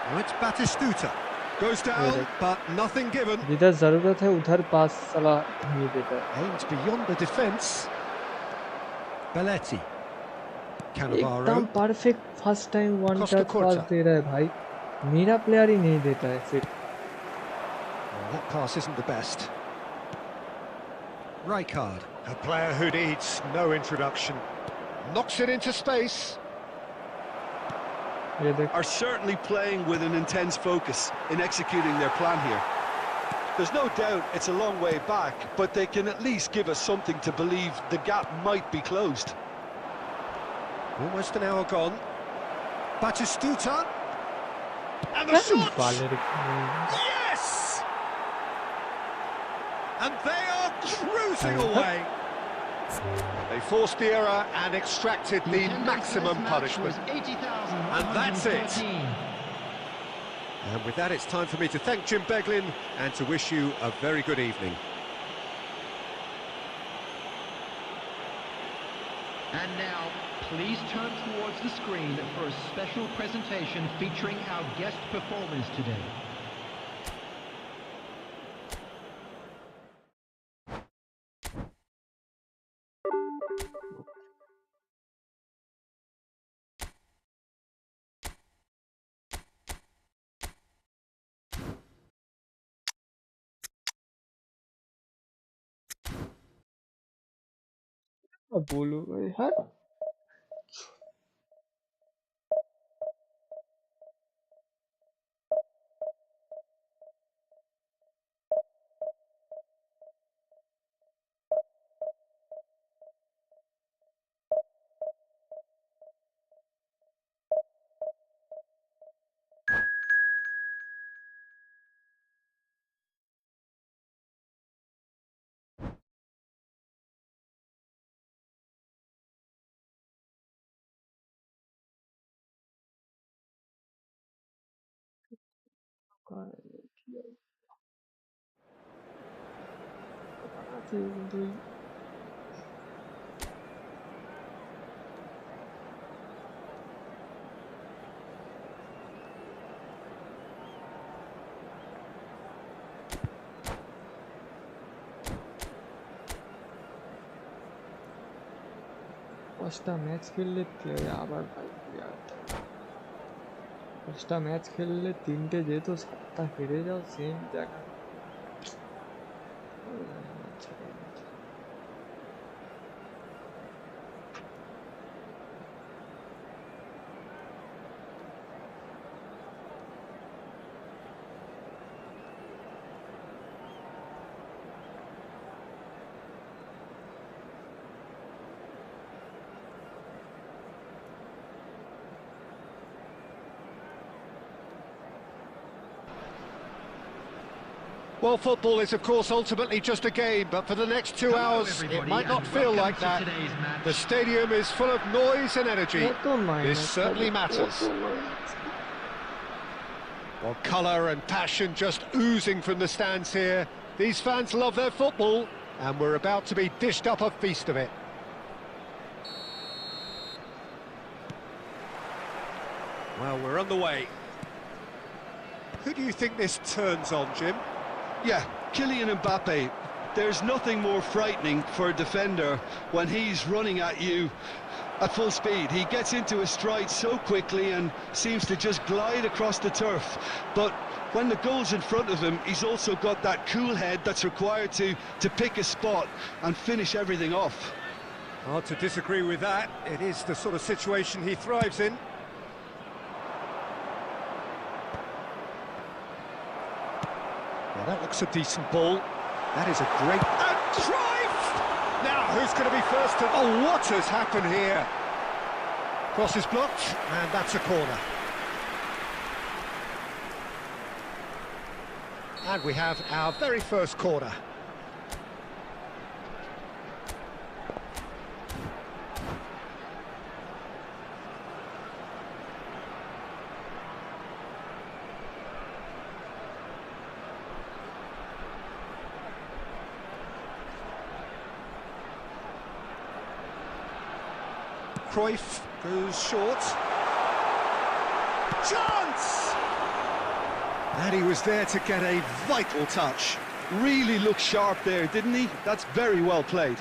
Now it's Batistuta. Goes down, but nothing given. जिधर ज़रूरत है उधर पास साला नहीं देता है. Aims beyond the defence. Belletti. Cannavaro. एकदम perfect first time one touch pass दे रहा है भाई. मेरा प्लेयर ही नहीं देता है फिर. That pass isn't the best. Rijkaard, a player who needs no introduction. Knocks it into space. Are certainly playing with an intense focus in executing their plan here. There's no doubt it's a long way back, but they can at least give us something to believe the gap might be closed. Almost an hour gone. Batistuta. And the shot! Yes! And they are cruising away. They forced the error and extracted the maximum punishment. And that's it. And with that, it's time for me to thank Jim Beglin and to wish you a very good evening. And now, please turn towards the screen for a special presentation featuring our guest performers today. अब बोलो भाई यार first match खेलले আবার ভাই first match খেললে তিনটে যেত সাতটা হেরে যাও সেম দেখা Well, football is, of course, ultimately just a game, but for the next 2 hours, it might not feel like that. The stadium is full of noise and energy. This certainly matters. Well, colour and passion just oozing from the stands here. These fans love their football, and we're about to be dished up a feast of it. Well, we're on the way. Who do you think this turns on, Jim? Yeah, Kylian Mbappe. There's nothing more frightening for a defender when he's running at you at full speed. He gets into his stride so quickly and seems to just glide across the turf. But when the goal's in front of him, he's also got that cool head that's required to pick a spot and finish everything off. Hard to disagree with that. It is the sort of situation he thrives in. Yeah, that looks a decent ball. That is a great... And Cruyff! Now, who's going to be first to... Oh, what has happened here? Cross is blocked, and that's a corner. And we have our very first corner. Cruyff goes short. Chance! And he was there to get a vital touch. Really looked sharp there, didn't he? That's very well played.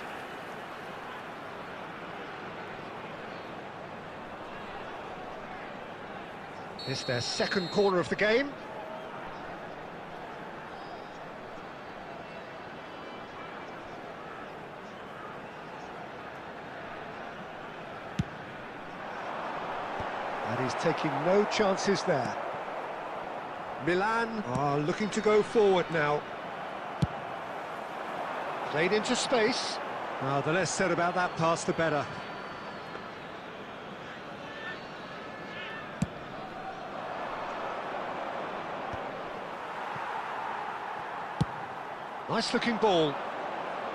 It's their second corner of the game. And he's taking no chances there. Milan are looking to go forward now. Played into space. Well, the less said about that pass, the better. Nice looking ball.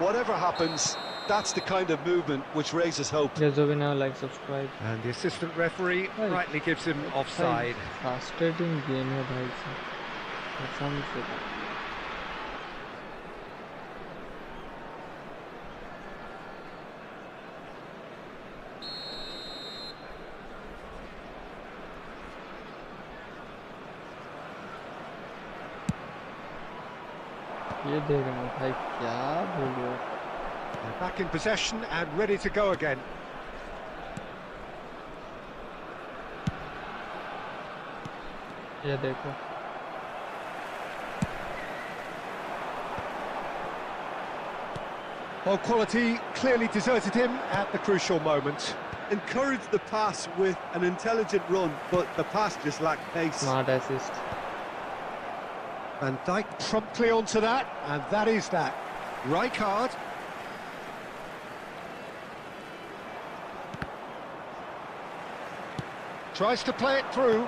Whatever happens, That's the kind of movement which raises hope. Yes, so we now like, subscribe. And the assistant referee rightly gives him offside. Frustrating game है भाई साहब, कसम से। ये देख रहे हैं भाई, क्या बोलूं। They're back in possession and ready to go again. ये देखो, Well, quality clearly deserted him at the crucial moment. Encouraged the pass with an intelligent run, but the pass just lacked pace. smart assist. Van Dijk promptly onto that, and that is that. Right card. Tries to play it through.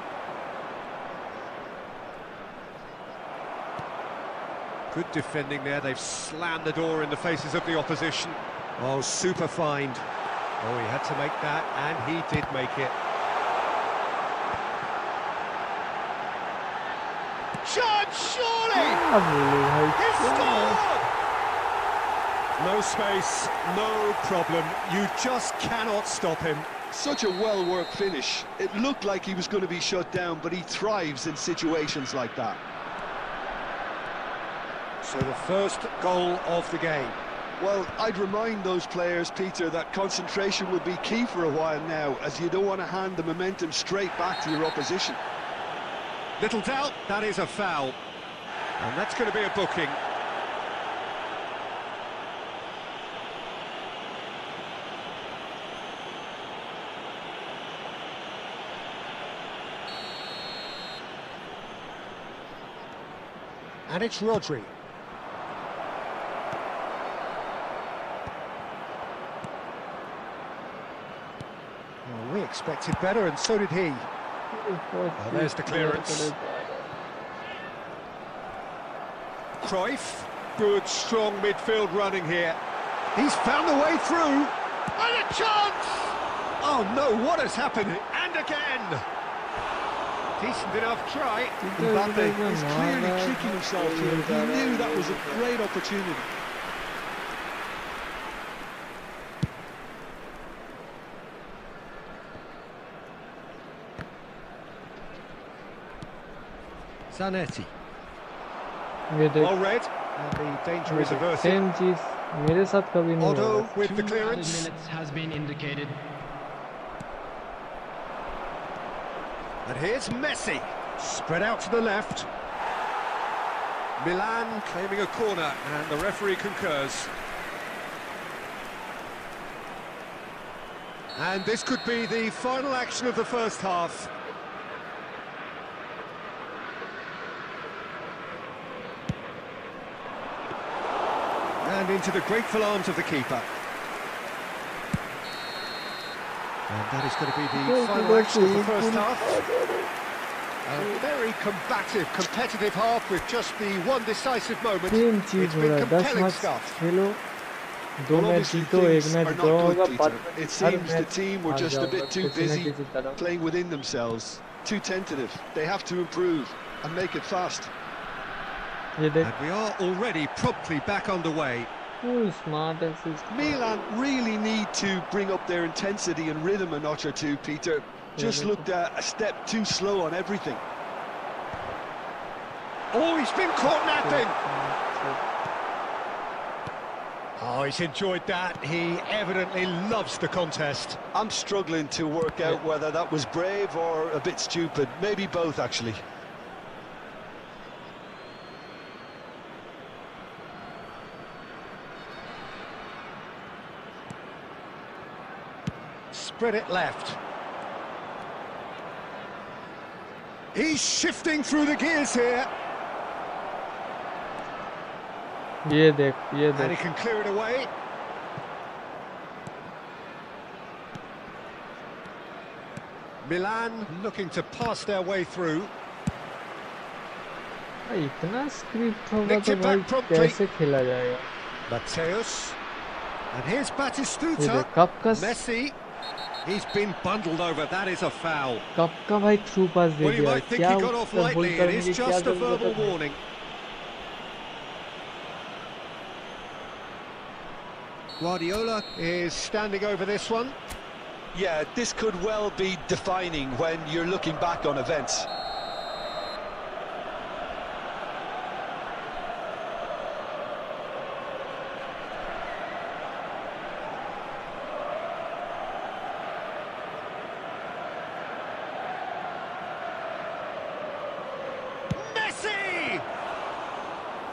Good defending there, they've slammed the door in the faces of the opposition. Oh, super find. Oh, he had to make that, and he did make it. Shot, surely! क्या बोलूं भाई, He क्या? scored! No space, no problem. You just cannot stop him. Such a well-worked finish. It looked like he was going to be shut down, but he thrives in situations like that. So the first goal of the game. Well, I'd remind those players, Peter, that concentration will be key for a while now, as you don't want to hand the momentum straight back to your opposition. Little doubt, that is a foul. And that's going to be a booking. And it's Rodri. Well, we expected better, and so did he. Well, there's the clearance. Cruyff, good, strong midfield running here. He's found a way through. And a chance! Oh no, what has happened? And again! Decent enough try. Mbappe is clearly kicking himself here. He knew that was a great opportunity. Zanetti. ये देख, Well read, and the danger is averted. Same चीज मेरे साथ कभी नहीं Otto होगा। with the 2 clearance. added minutes has been indicated. And here's Messi, spread out to the left. Milan claiming a corner, and the referee concurs. And this could be the final action of the first half. And into the grateful arms of the keeper. And that is going to be the final action of the first half. A very combative, competitive half with just the one decisive moment. Same चीज It's हो been रहा है, 10 compelling match stuff. खेलो, 2 Well, match obviously जीतो, 1 things match are draw not होगा, good, पर Peter. It her seems the match team were हार just a जाओगे, bit too किसी ना busy किसी तरह। playing within themselves, too tentative. They have to improve and make it fast. ये देख, And we are already promptly back underway. oh, smart assist। Milan really need to bring up their intensity and rhythm a notch or two, Peter. Just looked a step too slow on everything. Oh, he's been caught napping. Oh, he's enjoyed that. He evidently loves the contest. I'm struggling to work out whether that was brave or a bit stupid. Maybe both, actually. Spread it left. He's shifting through the gears here. ये देख, ये And he देख, can clear it away. Milan looking to pass their way through. भाई इतना script होगा Nicked तो it भाई back promptly. कैसे खेला जाएगा? Mateus. And here's ये Batistuta. देख, कब का Messi. He's been bundled over. That is a foul. भाई through pass they Well, you दिया. might think क्या he got off उसका lightly. होल्ड It करने is की क्या just a जरूरत verbal है? warning. Guardiola is standing over this one. Yeah, this could well be defining when you're looking back on events. Messi!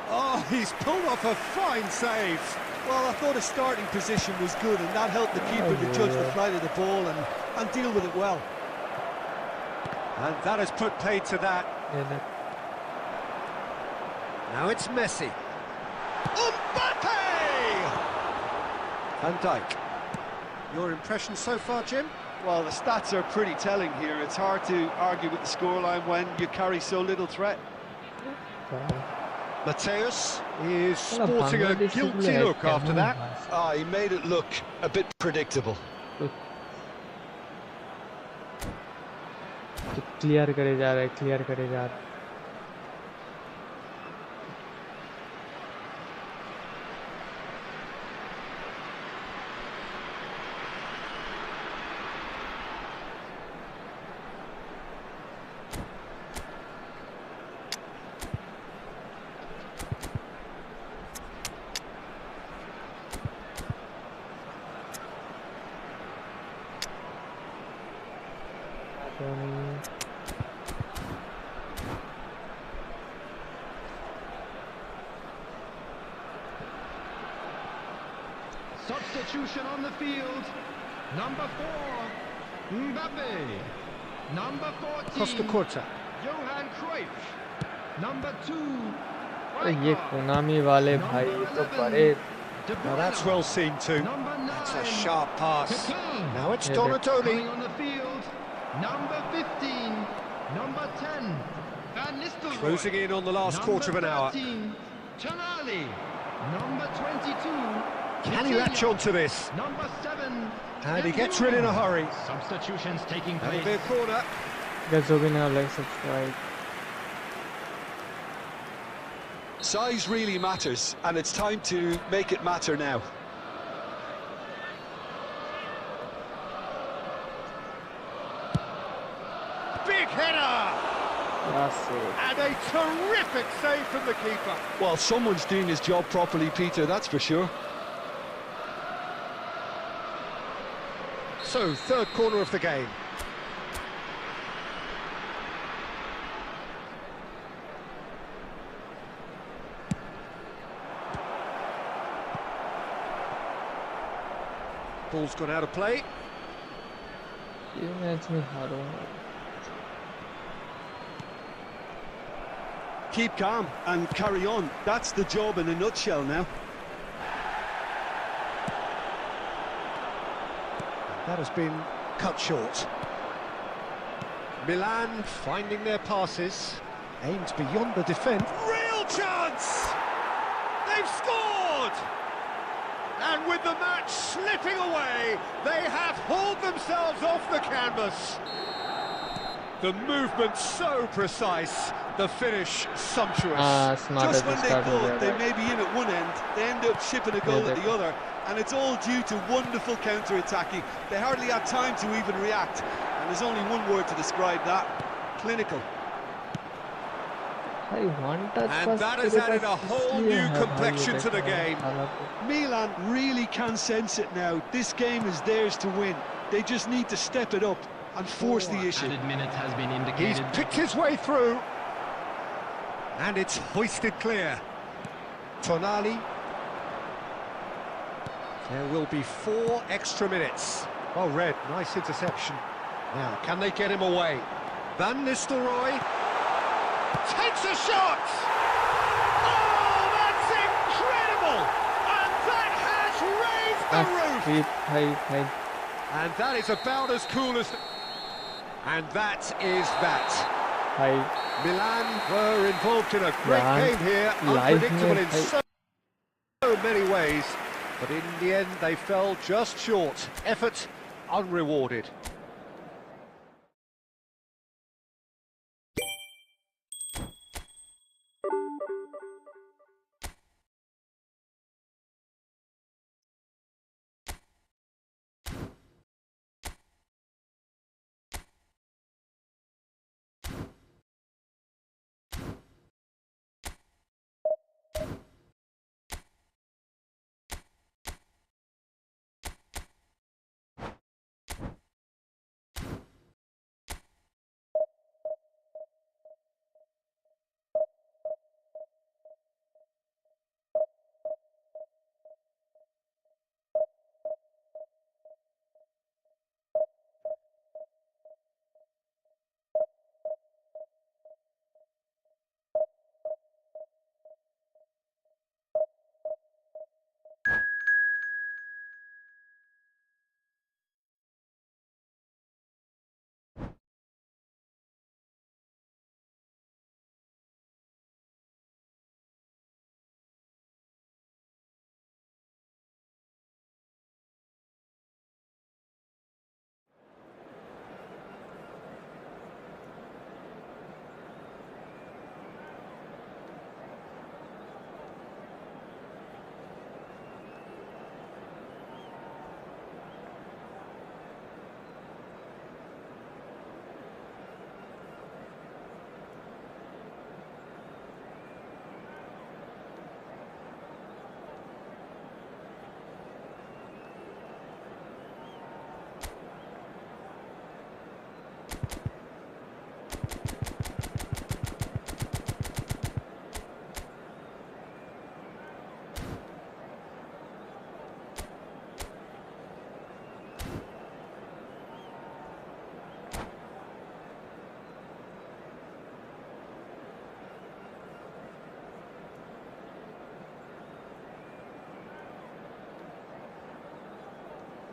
Oh, he's pulled off a fine save. Well, I thought his starting position was good, and that helped the keeper to judge the flight of the ball and deal with it well. And that has put paid to that. ये देख, Now it's Messi. Mbappe! Van Dijk. Your impression so far, Jim? Well, the stats are pretty telling here. It's hard to argue with the scoreline when you carry so little threat. Mateus is साला sporting a Bangladesh से guilty बोला look after that. Ah, he made it look a bit predictable. Clear करे जा रहा है, clear करे जा रहा है. Substitution on the field. Number 4, Mbappe. Number 14, Costa Curta. Johan Cruyff. Number 2, तो ये कोनामी वाले भाई ये तो बड़े. Now that's well seen too. Number 9, It's a sharp pass. Cocoon. Now it's Yeah, Donatoni. Coming on the field. Number 15, number 10, Van Nistelrooy. Closing in on the last Number quarter of an hour. 13, Tonali. Number 22, Can he latch on to this? Number 7, And he gets rid in a hurry. Substitutions taking That'll place. be a corner. Guys, so we now like subscribe. Size really matters, and it's time to make it matter now. Big header! That's it. And a terrific save from the keeper. Well, someone's doing his job properly, Peter, that's for sure. So, third corner of the game. Ball's gone out of play. ये match में हारूंगा. Keep calm and carry on. That's the job in a nutshell now. That has been cut short. Milan finding their passes. Aims beyond the defence. Real chance! They've scored! And with the match slipping away, they have hauled themselves off the canvas. The movement so precise, the finish sumptuous. Smart Just when at they the start thought they may be in at one end, they end up shipping a goal Yeah, at the other. And it's all due to wonderful counter-attacking. They hardly had time to even react. And there's only one word to describe that: clinical. भाई one touch And pass that has तेरे added a pass whole इसलिए new है भाई, complexion ये to the देखो, game. हालांकि Milan really can sense it now. This game is theirs to win. They just need to step it up and force the issue. Added minutes has been He's indicated. picked his way through. And it's hoisted clear. Tonali. There will be 4 extra minutes. Well read, nice interception. Now, can they get him away? Van Nistelrooy takes a shot! Oh, that's incredible! And that has raised the roof! भाई And that is about as cool as... And that is that. भाई Milan were involved in a great Milan game here, live unpredictable में in भाई so many ways. But in the end, they fell just short. Effort unrewarded.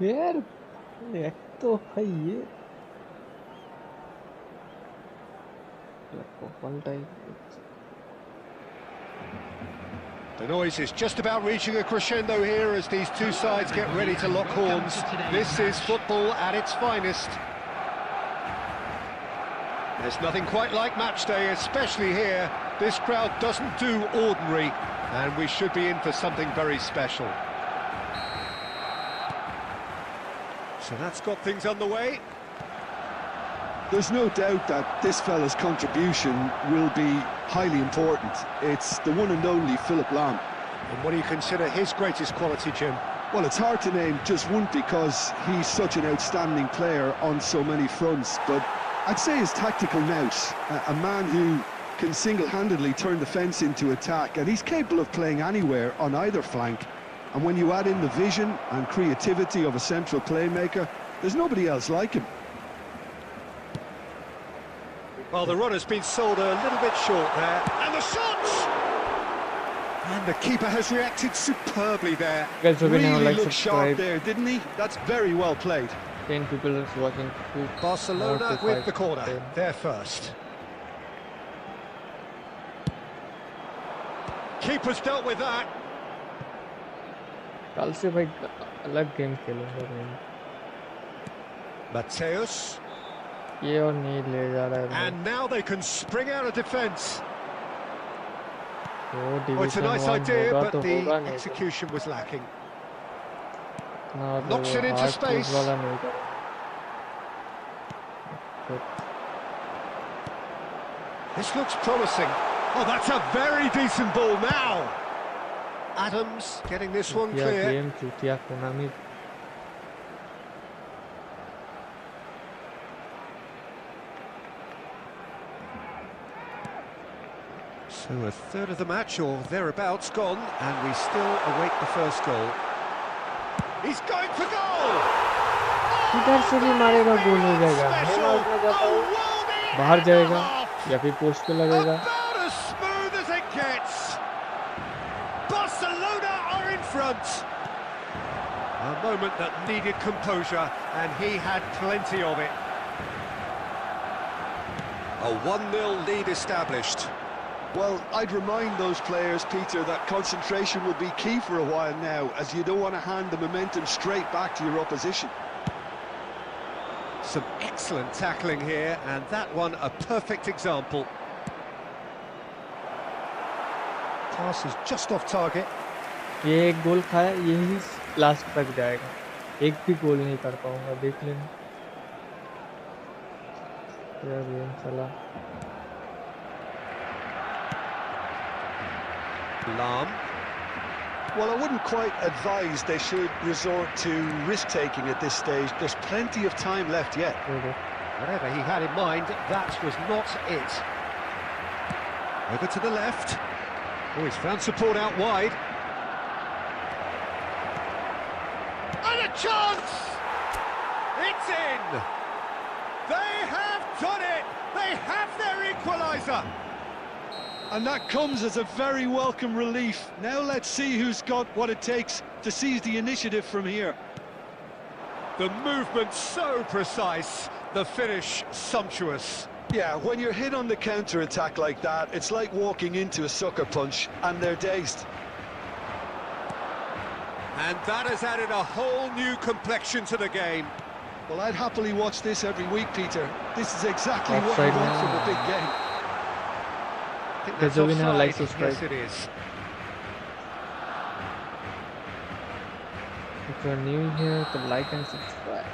यार एक तो भाई ये The noise is just about reaching a crescendo here as these two sides get ready to lock horns. This is football at its finest. There's nothing quite like match day, especially here. This crowd doesn't do ordinary, and we should be in for something very special. So that's got things underway. There's no doubt that this fella's contribution will be highly important. It's the one and only Philip Lahm. And what do you consider his greatest quality, Jim? Well, it's hard to name just one because he's such an outstanding player on so many fronts, but I'd say his tactical nous, a man who can single-handedly turn the fence into attack, and he's capable of playing anywhere on either flank. And when you add in the vision and creativity of a central playmaker, there's nobody else like him. Well, the run has been sold a little bit short there. And the shots! And the keeper has reacted superbly there. Guys, really looked sharp there, didn't he? That's very well played. 10 people are watching. Barcelona with the corner. They're first. Keeper's dealt with that. कल से भाई अलग game खेलूंगा मैं. Mateus. ये और नहीं ले जा रहा है. And now they can spring out of defence. Oh, it's a nice idea, but the execution was lacking. Knocks it into space. This looks promising. Oh, that's a very decent ball now. Adams getting this one clear. So a third of the match or thereabouts gone, and we still await the first goal. He's going for goal! इधर से भी मारेगा गोल हो जाएगा. मैं मारना चाहता हूँ. बाहर जाएगा या फिर पोस्ट पे लगेगा. About as smooth as it gets. Barcelona are in front. A moment that needed composure, and he had plenty of it. A 1-0 lead established. Well, I'd remind those players, Peter, that concentration will be key for a while now, as you don't want to hand the momentum straight back to your opposition. Some excellent tackling here, and that one a perfect example. Pass is just off target. ये एक गोल खाया, यही last तक जाएगा, एक भी गोल नहीं कर पाऊंगा, देख लेना यार ये चला। Lam. Well, I wouldn't quite advise they should resort to risk-taking at this stage. There's plenty of time left yet. Whatever he had in mind, that was not it. Over to the left. Oh, he's found support out wide. And a chance! It's in! They have done it! They have their equaliser! And that comes as a very welcome relief. Now let's see who's got what it takes to seize the initiative from here. The movement so precise, the finish sumptuous. Yeah, when you're hit on the counter-attack like that, it's like walking into a sucker punch, and they're dazed. And that has added a whole new complexion to the game. Well, I'd happily watch this every week, Peter. This is exactly what Offside you want now. from a big game. I think that's Bgmi now offside. likes to strike. Yes, it is. If you're new here, to like and subscribe.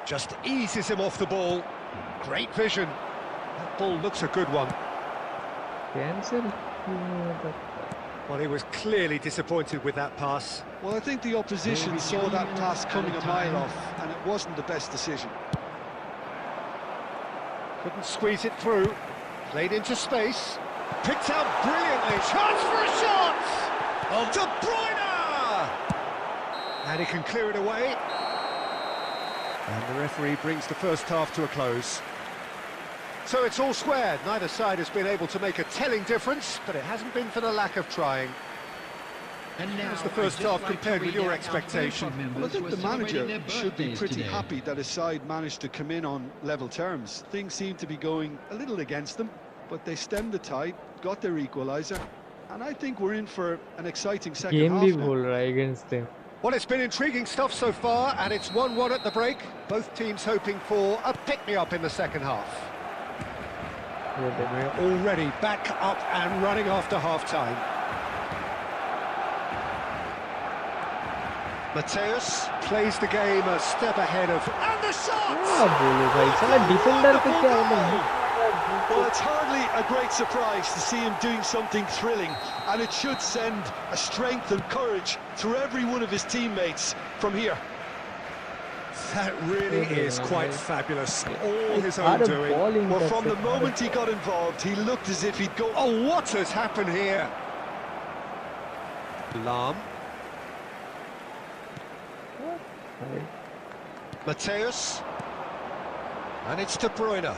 Just eases him off the ball. Great vision. That ball looks a good one. Cancel. Well, he was clearly disappointed with that pass. Well, I think the opposition saw that pass coming a mile off, and it wasn't the best decision. Couldn't squeeze it through. Played into space. Picked out brilliantly. Chance for a shot! Of De Bruyne! And he can clear it away. And the referee brings the first half to a close. So it's all squared. Neither side has been able to make a telling difference, but it hasn't been for the lack of trying. And now, How's the first I'd just half like to compared with read your out our expectation? Facebook members Well, I think who the are celebrating manager their should be birthdays pretty today. happy that his side managed to come in on level terms. Things seem to be going a little against them, but they stemmed the tide, got their equaliser, and I think we're in for an exciting second Game half भी now. बोल रहा है against them. Well, it's been intriguing stuff so far, and it's 1-1 at the break. Both teams hoping for a pick-me-up in the second half. ये देखो. We're already back up and running after half-time. Mateus plays the game a step ahead of... And the shot! क्या बोलो भाई, साला defender पे क्या होता है? Well, it's hardly a great surprise to see him doing something thrilling, and it should send a strength and courage through every one of his teammates from here. That really is quite fabulous. All his own doing. Well, from the moment he got involved, he looked as if he'd go... Oh, what has happened here? Lam. Mateus. And it's De Bruyne.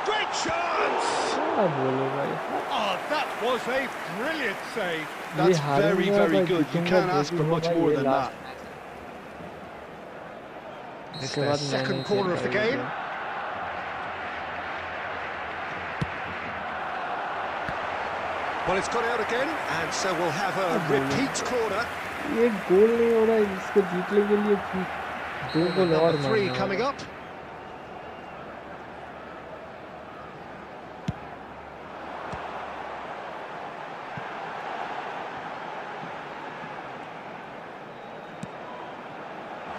Great chance! क्या बोलो भाई? Oh, that was a brilliant save. That's ये very, हारूंगा very भाई, good. You जीतूंगा can't जो ask भी for much होगा, more ये than last that. It's इसके their बाद second मैंने corner of the खेला game. है. Well, it's gone out again, and so we'll have a repeat corner. ये गोल नहीं हो रहा है, इसको जीतने के लिए दो गोल और Number 3 मारना coming होगा. up.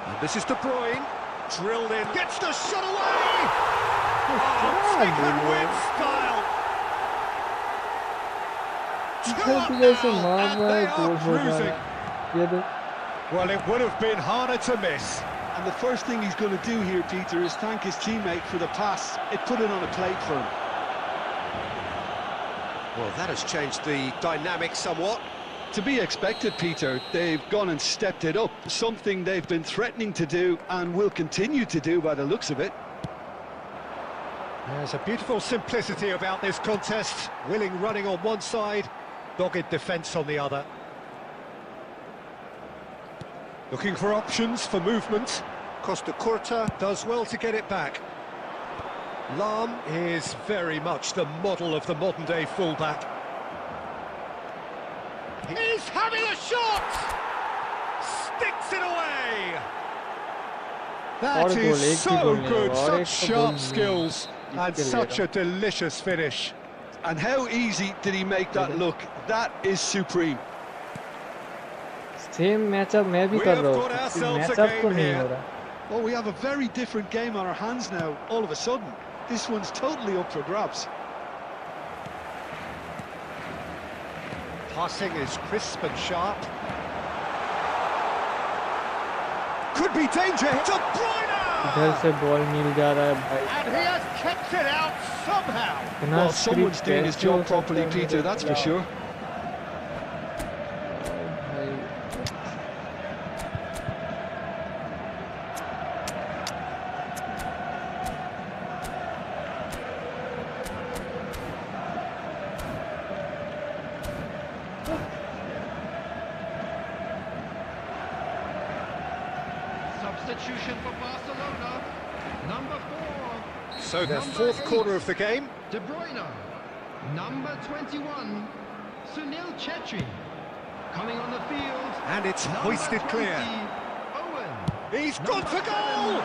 And this is De Bruyne, drilled in, gets the shot away! Oh, taken with style! Two up जैसे now, मार and रहा they है are गोल हो जा रहा cruising. है. ये देख. Well, it would have been harder to miss. And the first thing he's going to do here, Peter, is thank his teammate for the pass. It put it on a plate for him. Well, that has changed the dynamic somewhat. To be expected, Peter. They've gone and stepped it up, something they've been threatening to do and will continue to do by the looks of it. There's a beautiful simplicity about this contest. Willing running on one side, dogged defence on the other. Looking for options for movement. Costa Curta does well to get it back. Lam is very much the model of the modern-day fullback. He's having a shot! Sticks it away! That is so good, such sharp skills, and such a delicious finish. And how easy did he make that look? That is supreme. Same matchup मैं भी कर रहा हूँ, matchup तो नहीं हो रहा. Well, we have a very different game on our hands now, all of a sudden. This one's totally up for grabs. Passing is crisp and sharp. Could be danger. De Bruyne! इधर से ball मिल जा रहा है भाई. And he has kept it out somehow. Well, someone's doing his job properly, Peter, that's for sure. Substitution for Barcelona, number 4. So the fourth quarter of the game. De Bruyne, number 21. Sunil Chetri, coming on the field. And it's hoisted clear. Owen. He's gone for goal!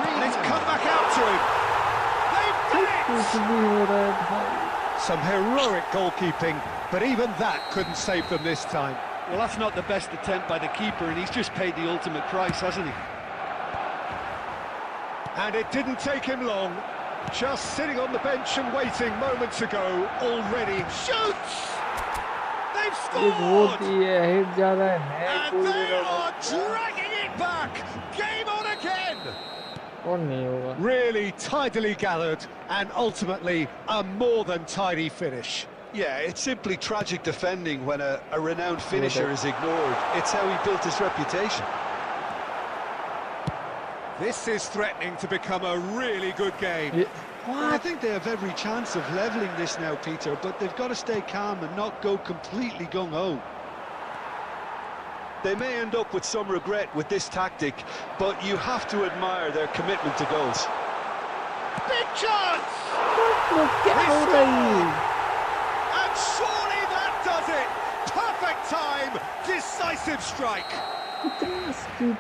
And it's come back out to him. They've done it! Some heroic goalkeeping, but even that couldn't save them this time. Well, that's not the best attempt by the keeper, and he's just paid the ultimate price, hasn't he? And it didn't take him long. Just sitting on the bench and waiting moments ago, already shoots! They've scored! Hit जा रहा है. And they are dragging it back! Game on again! और नहीं होगा. Really tidily gathered, and ultimately a more than tidy finish. Yeah, it's simply tragic defending when a renowned finisher is ignored. It's how he built his reputation. This is threatening to become a really good game. Well, I think they have every chance of levelling this now, Peter, but they've got to stay calm and not go completely gung-ho. They may end up with some regret with this tactic, but you have to admire their commitment to goals. Big chance! And surely that does it! Perfect time! Decisive strike!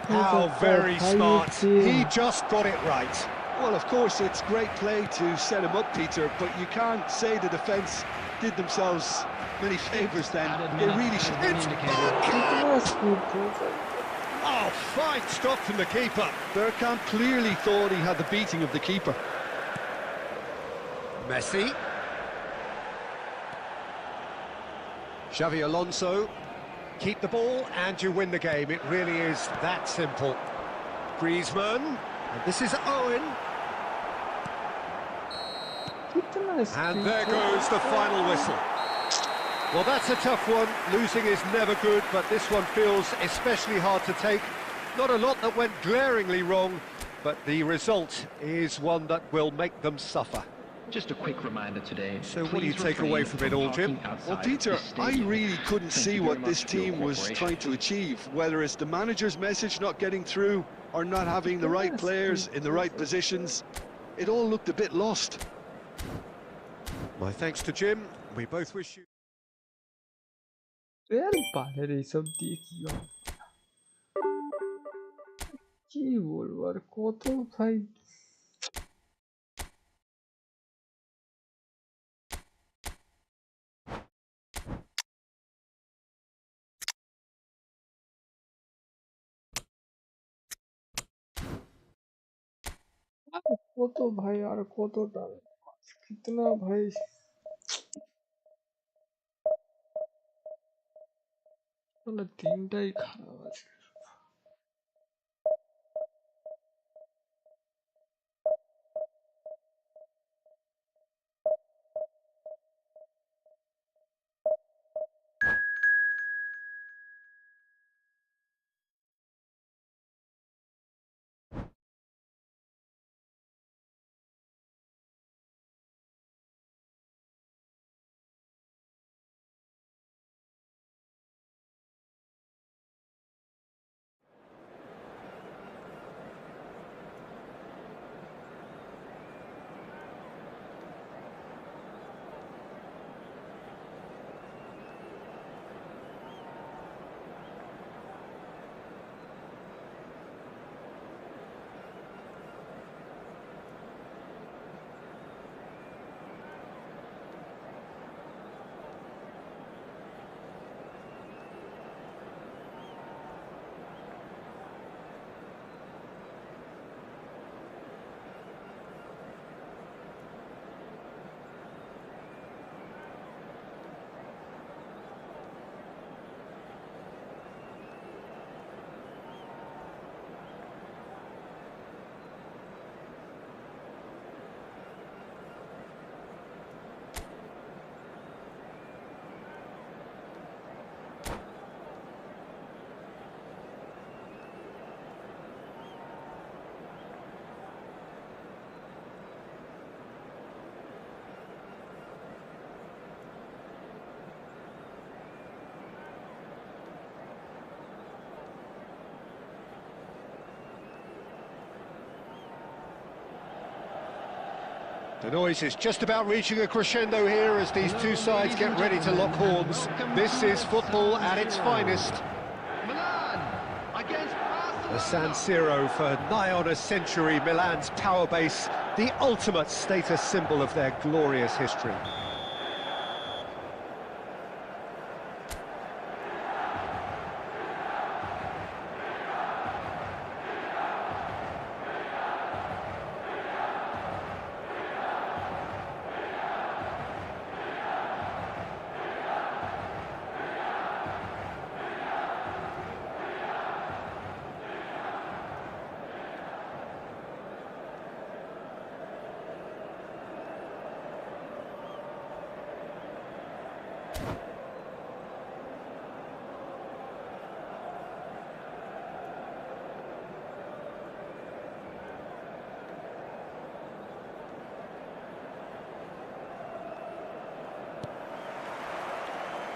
How very smart. He just got it right. Well, of course, it's great play to set him up, Peter, but you can't say the defence did themselves many favours then. They really should. It's oh, fine stop from the keeper. Bergkamp clearly thought he had the beating of the keeper. Messi. Xavi Alonso. Keep the ball and you win the game. It really is that simple. Griezmann. And this is Owen. And there goes the final whistle. Well, that's a tough one. Losing is never good, but this one feels especially hard to take. Not a lot that went glaringly wrong, but the result is one that will make them suffer. Just a quick reminder today. So what do you take away from it all, Jim? Well, Peter, I really couldn't see what this team was trying to achieve, whether it's the manager's message not getting through or not having the right players in the right positions. It all looked a bit lost. My thanks to Jim. We both wish you... এইসব দিয়ে কি বলবো আর কত ভাই কত ভাই আর কতটা कितना भाई মানে তিনটাই খারাপ আছে The noise is just about reaching a crescendo here as these two sides get ready to lock horns. This is football at its finest. The San Siro for nigh on a century, Milan's power base, the ultimate status symbol of their glorious history.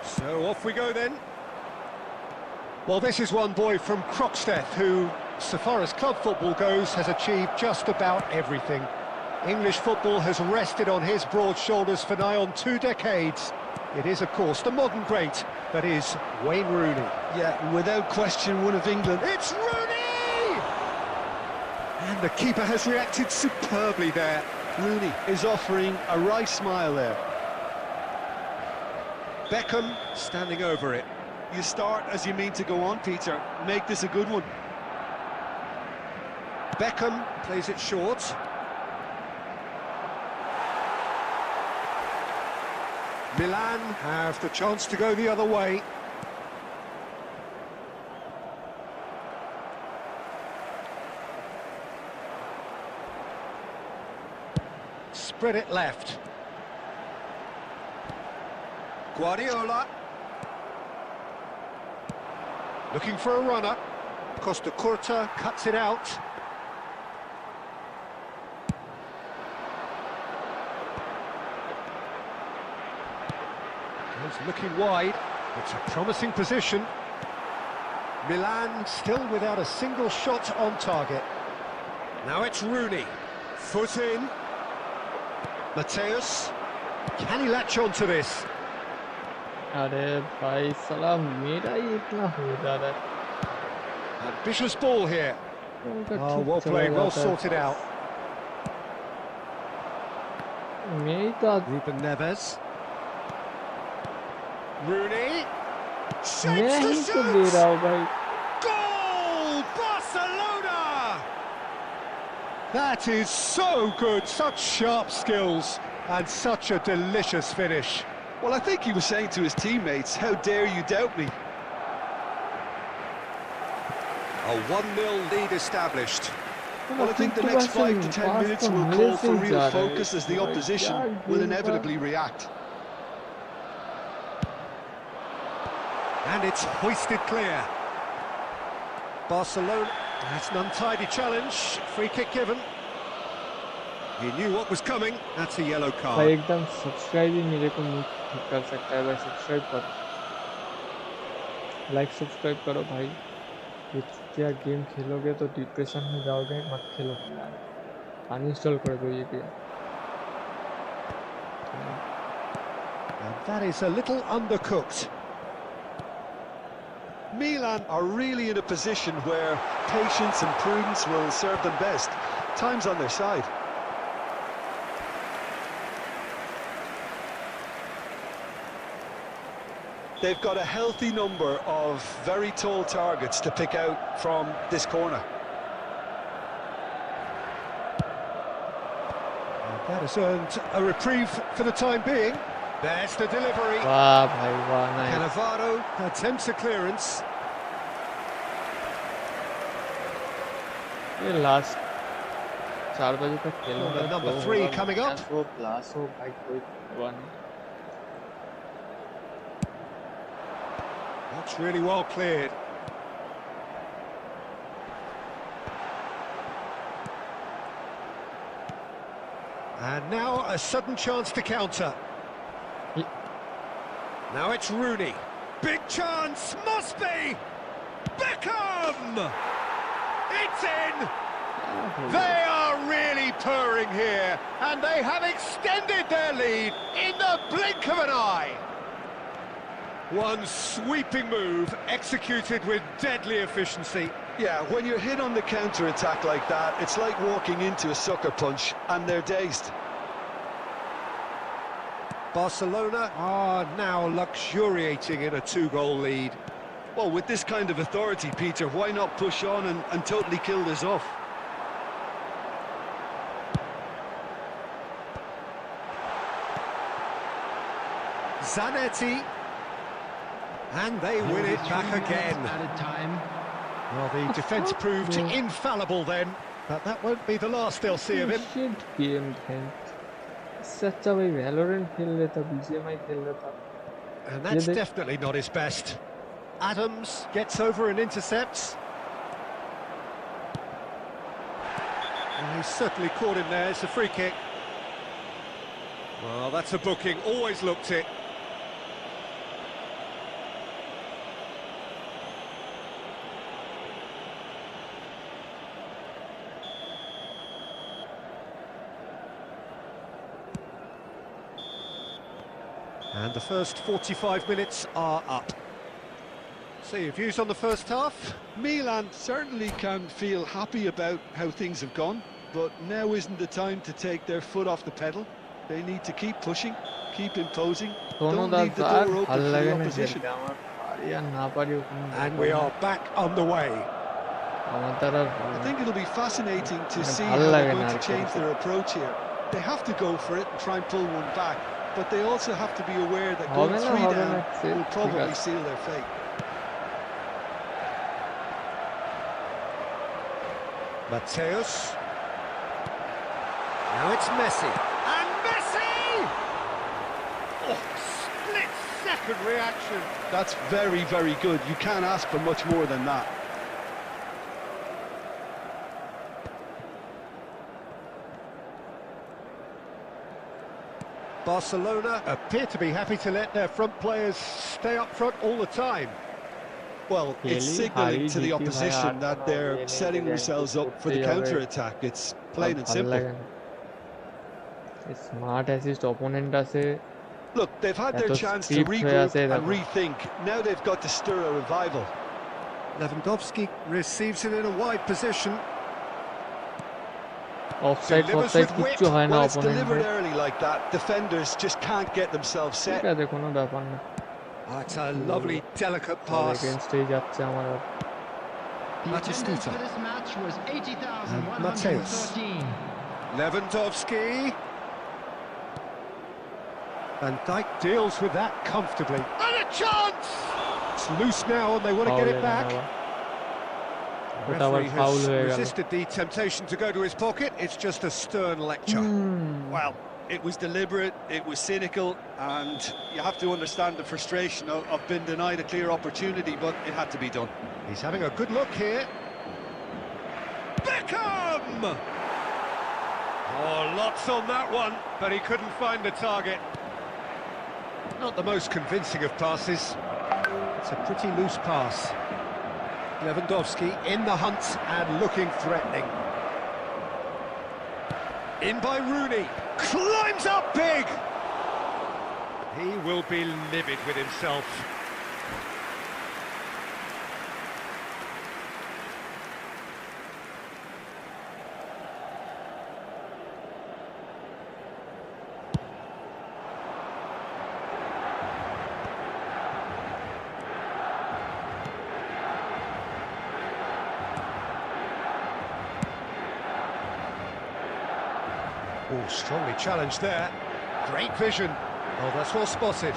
So off we go then. Well, this is one boy from Croxteth who, so far as club football goes, has achieved just about everything. English football has rested on his broad shoulders for nigh on 2 decades. It is, of course, the modern great that is Wayne Rooney. Yeah, without question, one of England. It's Rooney! And the keeper has reacted superbly there. Rooney is offering a right smile there. Beckham standing over it. You start as you mean to go on, Peter. Make this a good one. Beckham plays it short. Milan have the chance to go the other way. Spread it left. Guardiola. Looking for a runner. Costa Curta cuts it out. He's looking wide. It's a promising position. Milan still without a single shot on target. Now it's Rooney. Foot in. Mateus. Can he latch on to this? अरे भाई साला मेरा ही इतना हो जा रहा है. Ambitious ball here. Oh, well played, well sorted out. मेरी तो Ruben Neves. Rooney. मैं ही तो दे रहा हूँ भाई. Goal! Barcelona! That is so good, such sharp skills and such a delicious finish. Well, I think he was saying to his teammates, how dare you doubt me? A 1-0 lead established. Well, I think the next 5 to 10 minutes will call for real focus as the opposition will inevitably react. And it's hoisted clear. Barcelona, that's an untidy challenge. Free kick given. He knew what was coming. That's a yellow भाई card. एकदम subscribe ही मेरे को नहीं कर सकता है भाई. Subscribe करो, लाइक सब्सक्राइब करो भाई. क्या गेम खेलोगे तो डिप्रेशन में जाओगे, मत खेलो. अनइंस्टॉल कर दो ये game. And that is a little undercooked. Milan are really in a position where patience and prudence will serve them best. Time's on their side. They've got a healthy number of very tall targets to pick out from this corner. And that has earned a reprieve for the time being. There's the delivery. वाह भाई वाह, nice. Cannavaro attempts a clearance. ये last 4 बजे तक खेलूंगा. Corner number 3 coming up. वो प्लास हो भाई, कोई परवाह नहीं. That's really well cleared. And now a sudden chance to counter. Now it's Rooney. Big chance, must be! Beckham! It's in! They are are really purring here, and they have extended their lead in the blink of an eye. One sweeping move, executed with deadly efficiency. Yeah, when you're hit on the counter-attack like that, it's like walking into a sucker punch, and they're dazed. Barcelona are now luxuriating in a 2-goal lead. Well, with this kind of authority, Peter, why not push on and totally kill this off? Zanetti. And they win it back again. Added time. Well, the defence proved infallible then, but that won't be the last they'll see of him. Shit game then. इससे अच्छा भाई Valorant खेल लेता, BGMI खेल लेता. And that's definitely not his best. Adams gets over and intercepts. And he's certainly caught him there. It's a free kick. Well, that's a booking. Always looked it. And the first 45 minutes are up. So your views on the first half? Milan certainly can feel happy about how things have gone, but now isn't the time to take their foot off the pedal. They need to keep pushing, keep imposing, don't leave the door open for the opposition. And we are back on the way. I think it'll be fascinating to see how they're going to change their approach here. They have to go for it and try and pull one back, but they also have to be aware that going 3 down will probably seal their fate. Mateus. Now it's Messi. And Messi! Oh, split-second reaction. That's very, very good. You can't ask for much more than that. Barcelona appear to be happy to let their front players stay up front all the time. Well, it's signalling to the opposition that they're setting themselves up for the counter-attack. It's plain and simple. Smart assist opponent আছে. Look, they've had their chance to regroup and rethink. Now they've got to stir a revival. Lewandowski receives it in a wide position. Offside কিচ্ছু হয় না Well, it's opponent. delivered early like that. Defenders just can't get themselves set. ঠিক আছে, কোনো ব্যাপার না. That's a lovely, delicate pass. Against যাচ্ছে আমার. The attendance for this match was 80,113. Lewandowski. Van Dijk deals with that comfortably. And a chance! It's loose now and they want to get it back. The referee has resisted the temptation to go to his pocket. It's just a stern lecture. Well, it was deliberate, it was cynical, and you have to understand the frustration of being denied a clear opportunity, but it had to be done. He's having a good look here. Beckham! Oh, lots on that one, but he couldn't find the target. Not the most convincing of passes. It's a pretty loose pass. Lewandowski in the hunt and looking threatening. In by Rooney. Climbs up big! He will be livid with himself. Oh, strongly challenged there. Great vision. Oh, that's well spotted.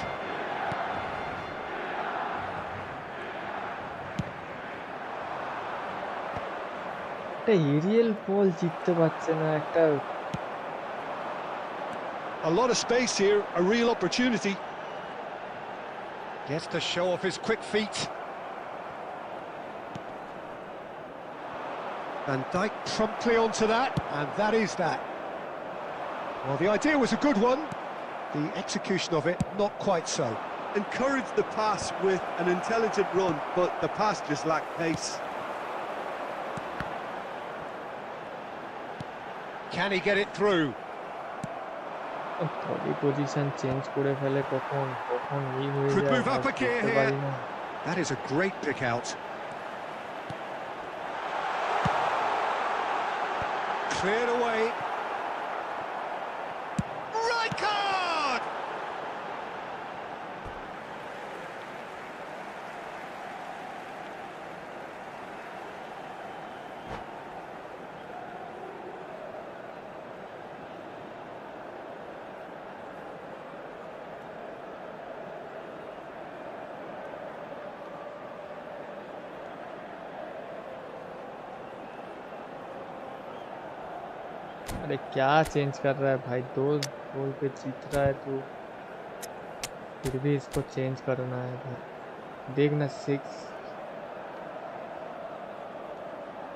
Arial বল জিততে পারছে না একটা. A lot of space here, a real opportunity. Gets to show off his quick feet. Van Dijk promptly onto that, and that is that. Well, the idea was a good one. The execution of it, not quite so. Encouraged the pass with an intelligent run, but the pass just lacked pace. Can he get it through? Body position change করে ফেলে কখন কখন ই হয়ে Could যায় move up a gear বুঝতে পারি here. না। That is a great pick out. Cleared away. Right card! अरे क्या चेंज कर रहा है भाई, 2 गोल पे जीत रहा है तू, फिर भी इसको चेंज करना है भाई। देखना 6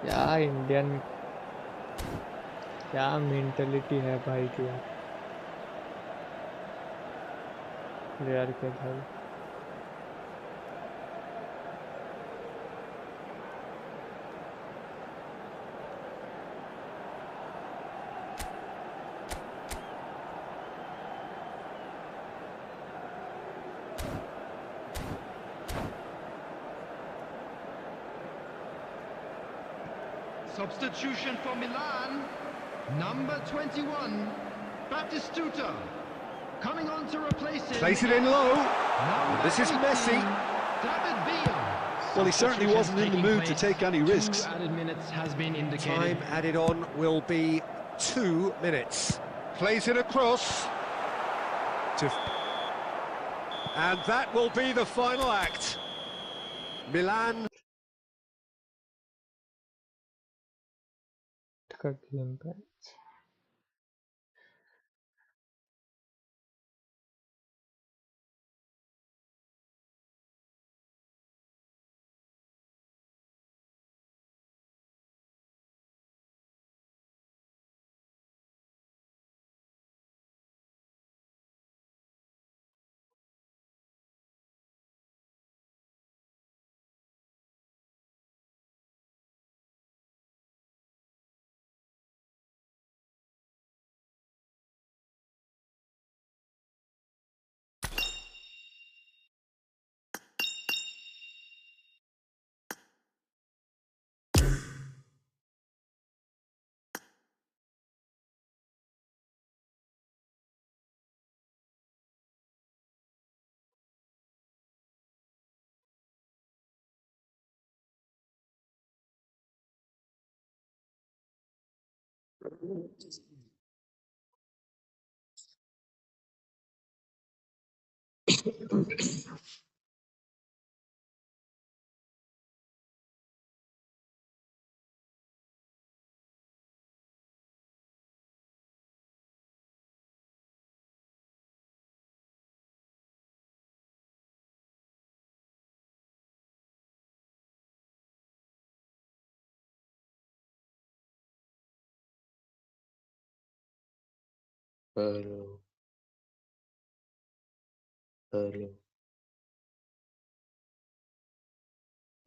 क्या इंडियन क्या मेंटलिटी है भाई की प्लेयर के भाई। Substitution for Milan, number 21, Batistuta, coming on to replace him. Plays it in low. Number This is 18, Messi. David Villa. Well, he certainly wasn't in the mood to take any risks. 2 added minutes has been indicated. Time added on will be 2 minutes. Plays it across. And that will be the final act. Milan. का game patch Hello, hello,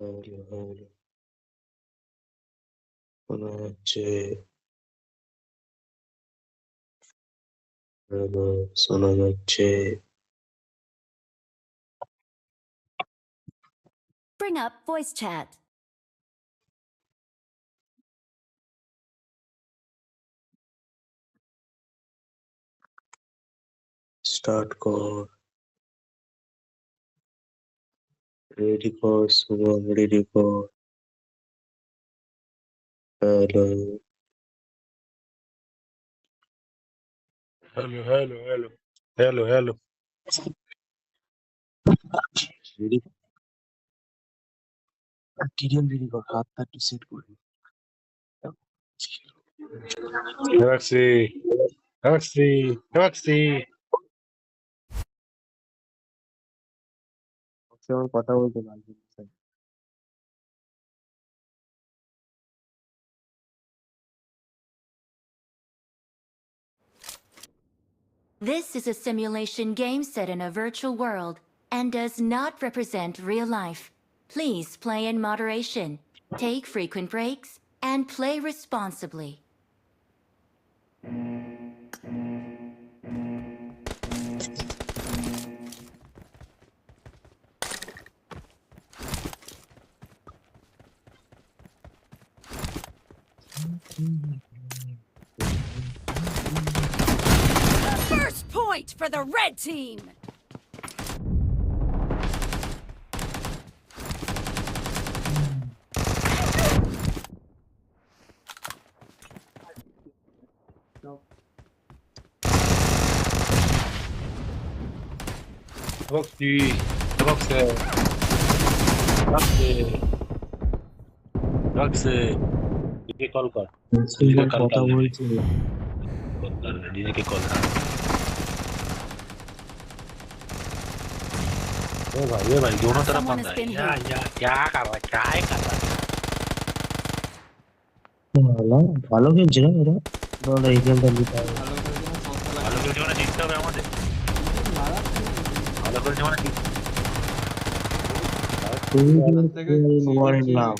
hello, hello. Sonache, hello, Sonache. Bring up voice chat. Start call. Ready for someone, ready for. Hello, Hello, hello, hello, hello, hello. ready. TDM ready for half that to set good. Galaxy, Galaxy, Galaxy. Someone কথা বলতে পারবে না। This is a simulation game set in a virtual world and does not represent real life. Please play in moderation, take frequent breaks, and play responsibly. First point for the red team. Box ये call कर symbol কথা বলছে DJ के call ये भाई दोनों तरफ Someone बंदा has है been यार क्या कर रहा है क्या है कर रहा है ভালো ভালো খেলছে না এরা বড় এই গেমটা নিতে হবে ভালো ভালো করে করে জীবনে জিততে হবে আমাদের ভালো করে জীবনে জিততে তুমি থেকে ওয়ার ইন লাভ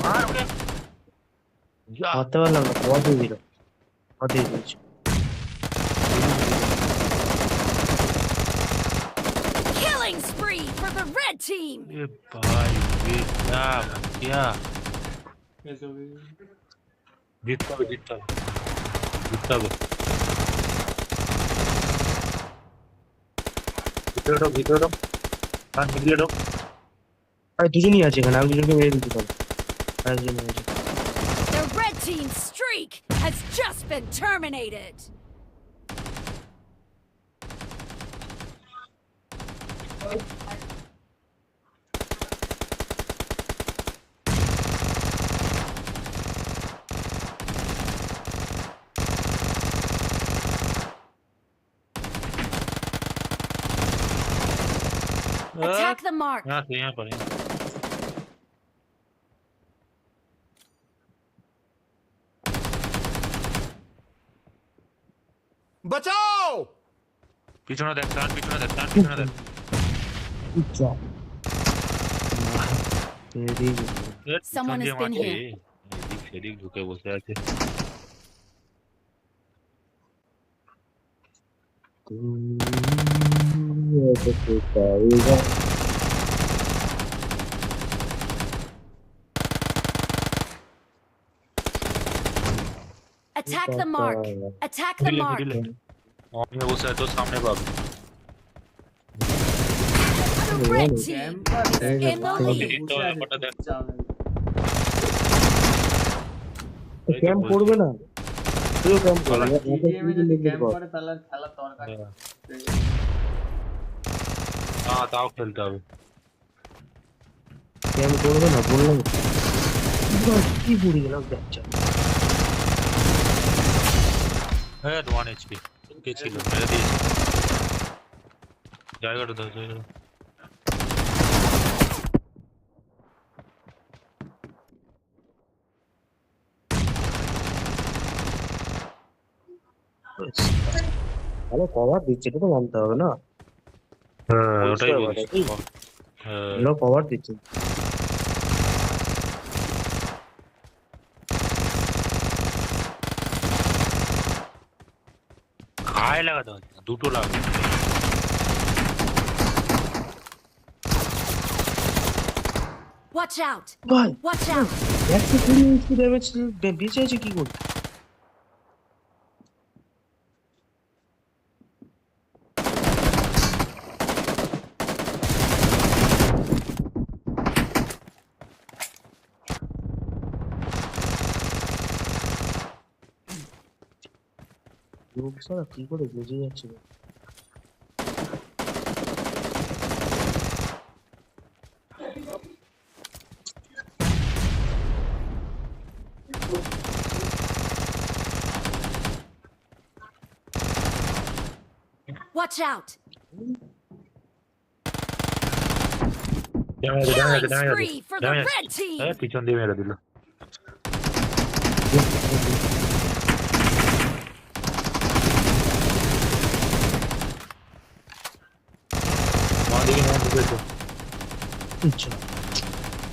मार ओके মারতে পারলাম না কত দিল কত দিয়েছে Killing spree for the red team. ये भाई ये क्या ऐसे हो गई जीतता है ভিতরে ঢোক আর মিডিলে ঢোক আর দুজনই আছে এখানে আমি দুজনকে মেরে দিতে পারবো আর দুজন আছে The red team's streak has just been terminated. Attack the mark. यहाँ पर बचाओ পিছনে দেখ আচ্ছা Someone has been here. সেদিক ঢুকে বসে আছে Attack the mark. Attack the mark. আমি বসে আছে তোর সামনে পাবে The red team is in the lead. দিতে হবে ব্যাপারটা দেখ ক্যাম্প করবে না তুইও ক্যাম্প করবে ক্যাম্প করে তাহলে খেলা দরকার হ্যাঁ তাও খেলতে হবে ক্যাম্প করবে না বললাম কি পড়ে গেলাম বাচ্চা হ্যাঁ 1 HP কে ছিল মেরে দিয়েছে জায়গাটা দাও ভালো কভার দিচ্ছে এটা তো মানতে হবে না হ্যাঁ ওটাই বলছি ভালো কভার দিচ্ছে গায়ে লাগাতে হবে দুটো লাগবে Watch out. ভাই Watch out. 120 HP ড্যামেজ বেঁচে আছে কি করতে লোক সারা কি করে বুঝে যাচ্ছে না Watch out. Killing spree for the red team. পিছন দিয়ে মেরে দিল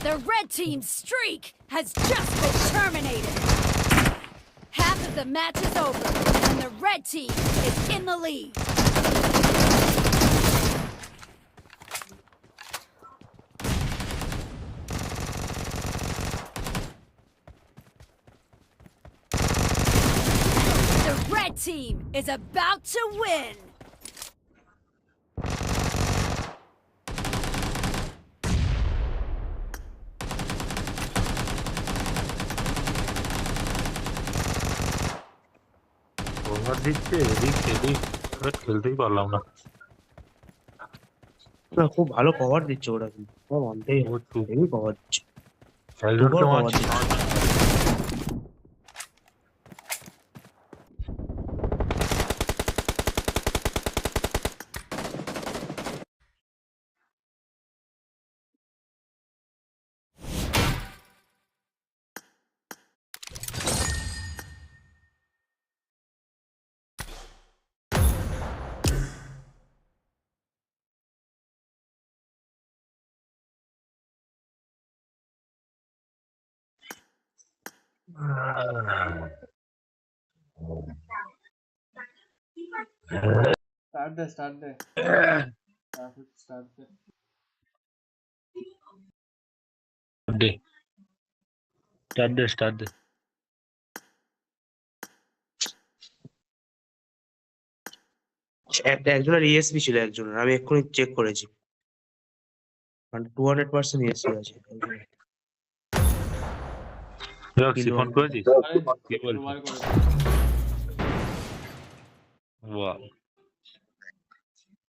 The red team's streak has just been terminated. Half of the match is over, and the red team is in the lead. The red team is about to win. Over দিচ্ছে এদিক সেদিক এবার খেলতেই পারলাম না। না খুব ভালো কভার দিচ্ছে ওরা, কিন্তু মানতেই হবে, হেভি কভার দিচ্ছে, একজনকে কভার মারছি। দিচ্ছে। Start there. Start there. Start দে। একজনের ইএসপি ছিল, একজনের আমি এক্ষুনি চেক করেছি, 200% ইএসপি আছে। ফোন করেছিস? কি বলছিস? দুবার করেছি। বাহ।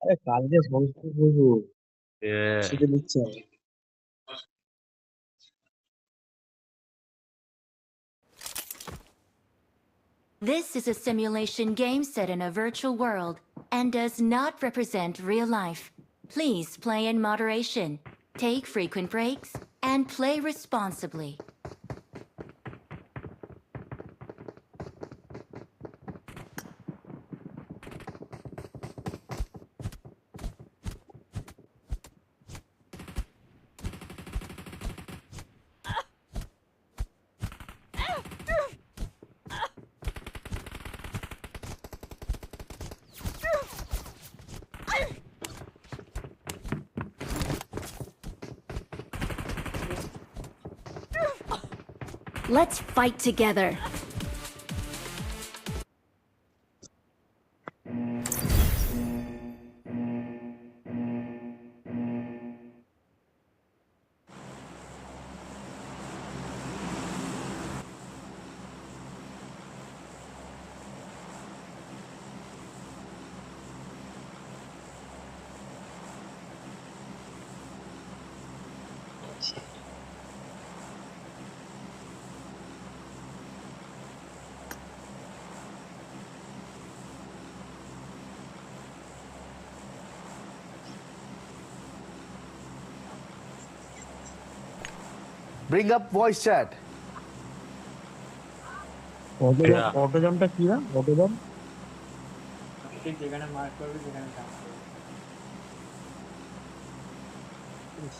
আরে কালকে সংস্কৃত বলবো সেটা দিচ্ছে। This is a simulation game set in a virtual world and does not represent real life. Please play in moderation, take frequent breaks, and play responsibly. Let's fight together. Bring up voice chat. অটোজামটা কি না? অটোজাম ঠিক যেখানে mark করবি সেখানে কাজ করবি।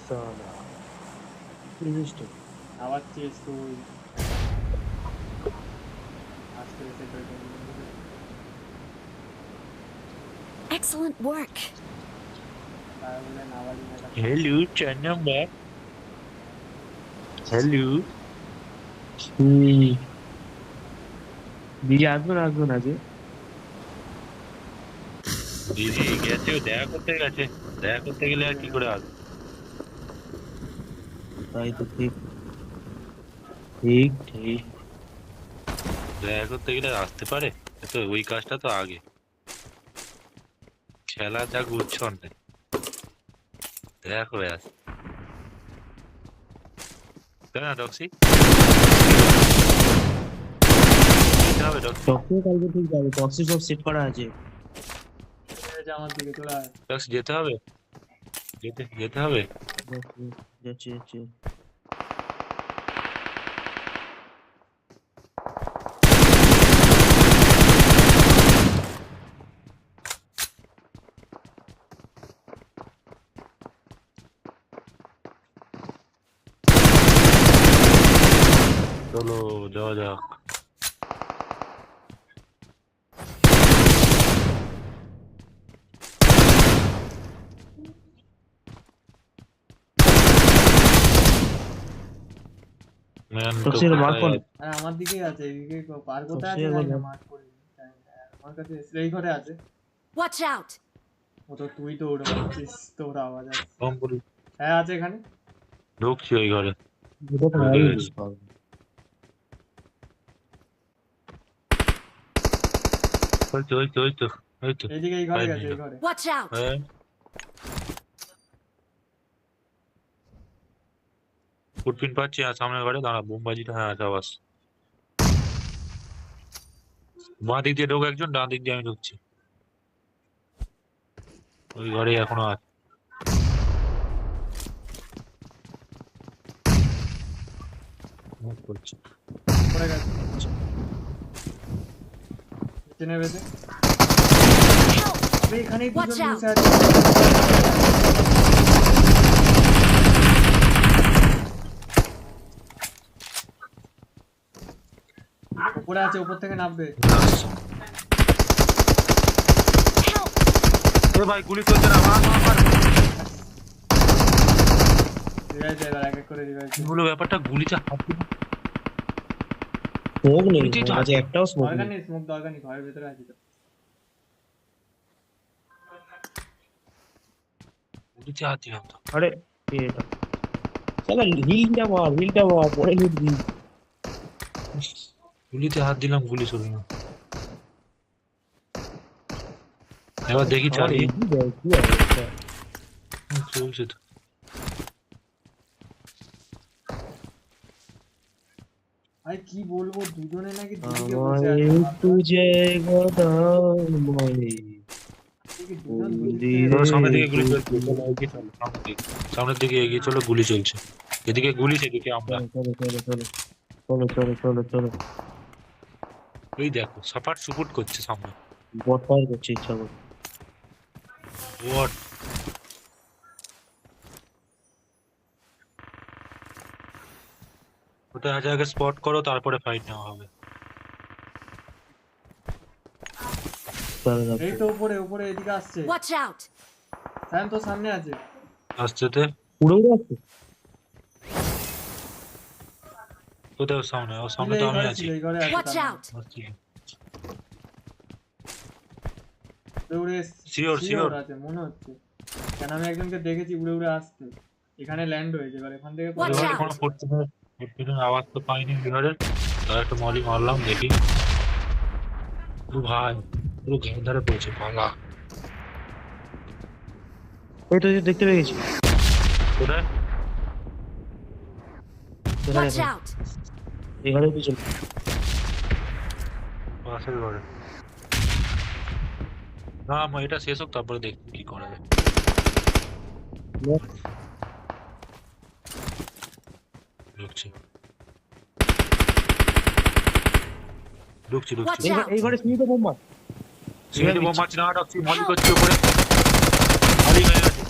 সালা রিজিস্টার আবার চেস তুই আজকে এসে করে Excellent work. তাই বলে নাওয়ালি না। Hello, Chanamba. Hello. দিদি আসবেন আজকে? দিদি গেছে, দেখা করতে গেছে। দেখা করতে গেলে আর কি করে আসবে? তাই তো, ঠিক। দেখা করতে গেলে আসতে পারে, তো ওই কাজটা তো আগে। খেলা যা গুচ্ছন দেখা করে আস। তাই না ডক্সি? হবে ডক্সি কালকে ঠিক যাবে, টক্সি সব সেট করা আছে। আমার দিকে চলে আয়। ডক্সি যেতে হবে, যেতে হবে। যাচ্ছি। চলো যাওয়া যাক। ম্যান তো CORSAIR মার্ক কোন? আরে আমার দিকেই আছে, এদিকে পার কোথায় আছে জানি না, মার্ক করি আমার কাছে এই ঘরে আছে। Watch out! ও তো তুই তো উড়ে পাচ্ছিস, তোর আওয়াজ আছে। কম করি হ্যাঁ আছে এখানে। ঢুকছি ওই ঘরে। এটা তো ভাই ওই তো এইদিকে এই ঘরে গেছে, এই ঘরে। Watch out! হ্যাঁ ফুটপিন পাচ্ছি আর সামনে ঘরে দাঁড়া বোমবাজিটা। হ্যাঁ আওয়াজ বাঁ দিক দিয়ে ঢোক একজন, ডান দিক দিয়ে আমি ঢুকছি। ওই ঘরে এখনো আছে। করছি পড়ে গেছে চেনে বেঁধে। আরে এখানেই দুজন Watch out! বসে আছে। উপরে আছে, উপর থেকে নামবে। এ ভাই গুলি করছে না, মার মার মার। রিভাইভ দে, এবার এক এক করে রিভাইভ দে। হলো ব্যাপারটা, গুলিতে হাত দিল। স্মোক নেই আজ একটাও স্মোক দরকার নেই। নেই, স্মোক দরকার নেই, ঘরের ভিতরে আছে তো। গুলিতে হাত দিলাম তো। আরে কে এটা? শালা হিলটা মার পরে হিট দি। গুলিতে হাত দিলাম, গুলি চলে না। এবার দেখি চালিয়ে চলছে তো। ভাই কি বলবো, দুজনে নাকি দুদিকে বসে আমায় আছে। একটু জায়গা দাও মনে দুজন দুদিক ধীরে থেকে সামনের দিকে গুলি চলছে, চলো এগিয়ে চলো সামনের দিকে এগিয়ে চলো, গুলি চলছে। এদিকে গুলি, সেদিকে আমরা। চলো এই দেখো সাপাট সুপুট করছে সামনে। বট ফায়ার করছে ইচ্ছা করে। হোয়াট ওটা আগে স্পট করো, তারপরে ফাইট নেওয়া হবে। এই তো উপরে উপরে এদিকে আসছে। Watch out! স্যাম তো সামনে আছে। আসছেতে উড়ে আসছে। কোথাও সামনে, ও সামনে তো আমি আছি। এই ঘরে আছে। Watch out! আসছি। উড়ে Sure, sure. আছে মনে হচ্ছে, কেন আমি একজনকে দেখেছি উড়ে উড়ে আসতে। এখানে ল্যান্ড হয়েছে, এবার এখান থেকে Watch এবারে out! কোনো ফুটপিনের আওয়াজ তো পাইনি বিহারের। তার একটা মলি মারলাম দেখি। ও ভাই পুরো ঘের ধারে পড়েছে পালা। ওই তো দেখতে পেয়ে গেছি। কোথায়? Watch out! এখানে পিছনে পাশের ঘরে। না এটা শেষ হোক তারপরে দেখি কি করা যায়। ঢুকছি Watch out! এই ঘরে সিঁড়িতে বোম মার। সিমেন্ট বোম মারছি না, ডাকছি মলি করছি উপরে। খালি হয়ে গেছে।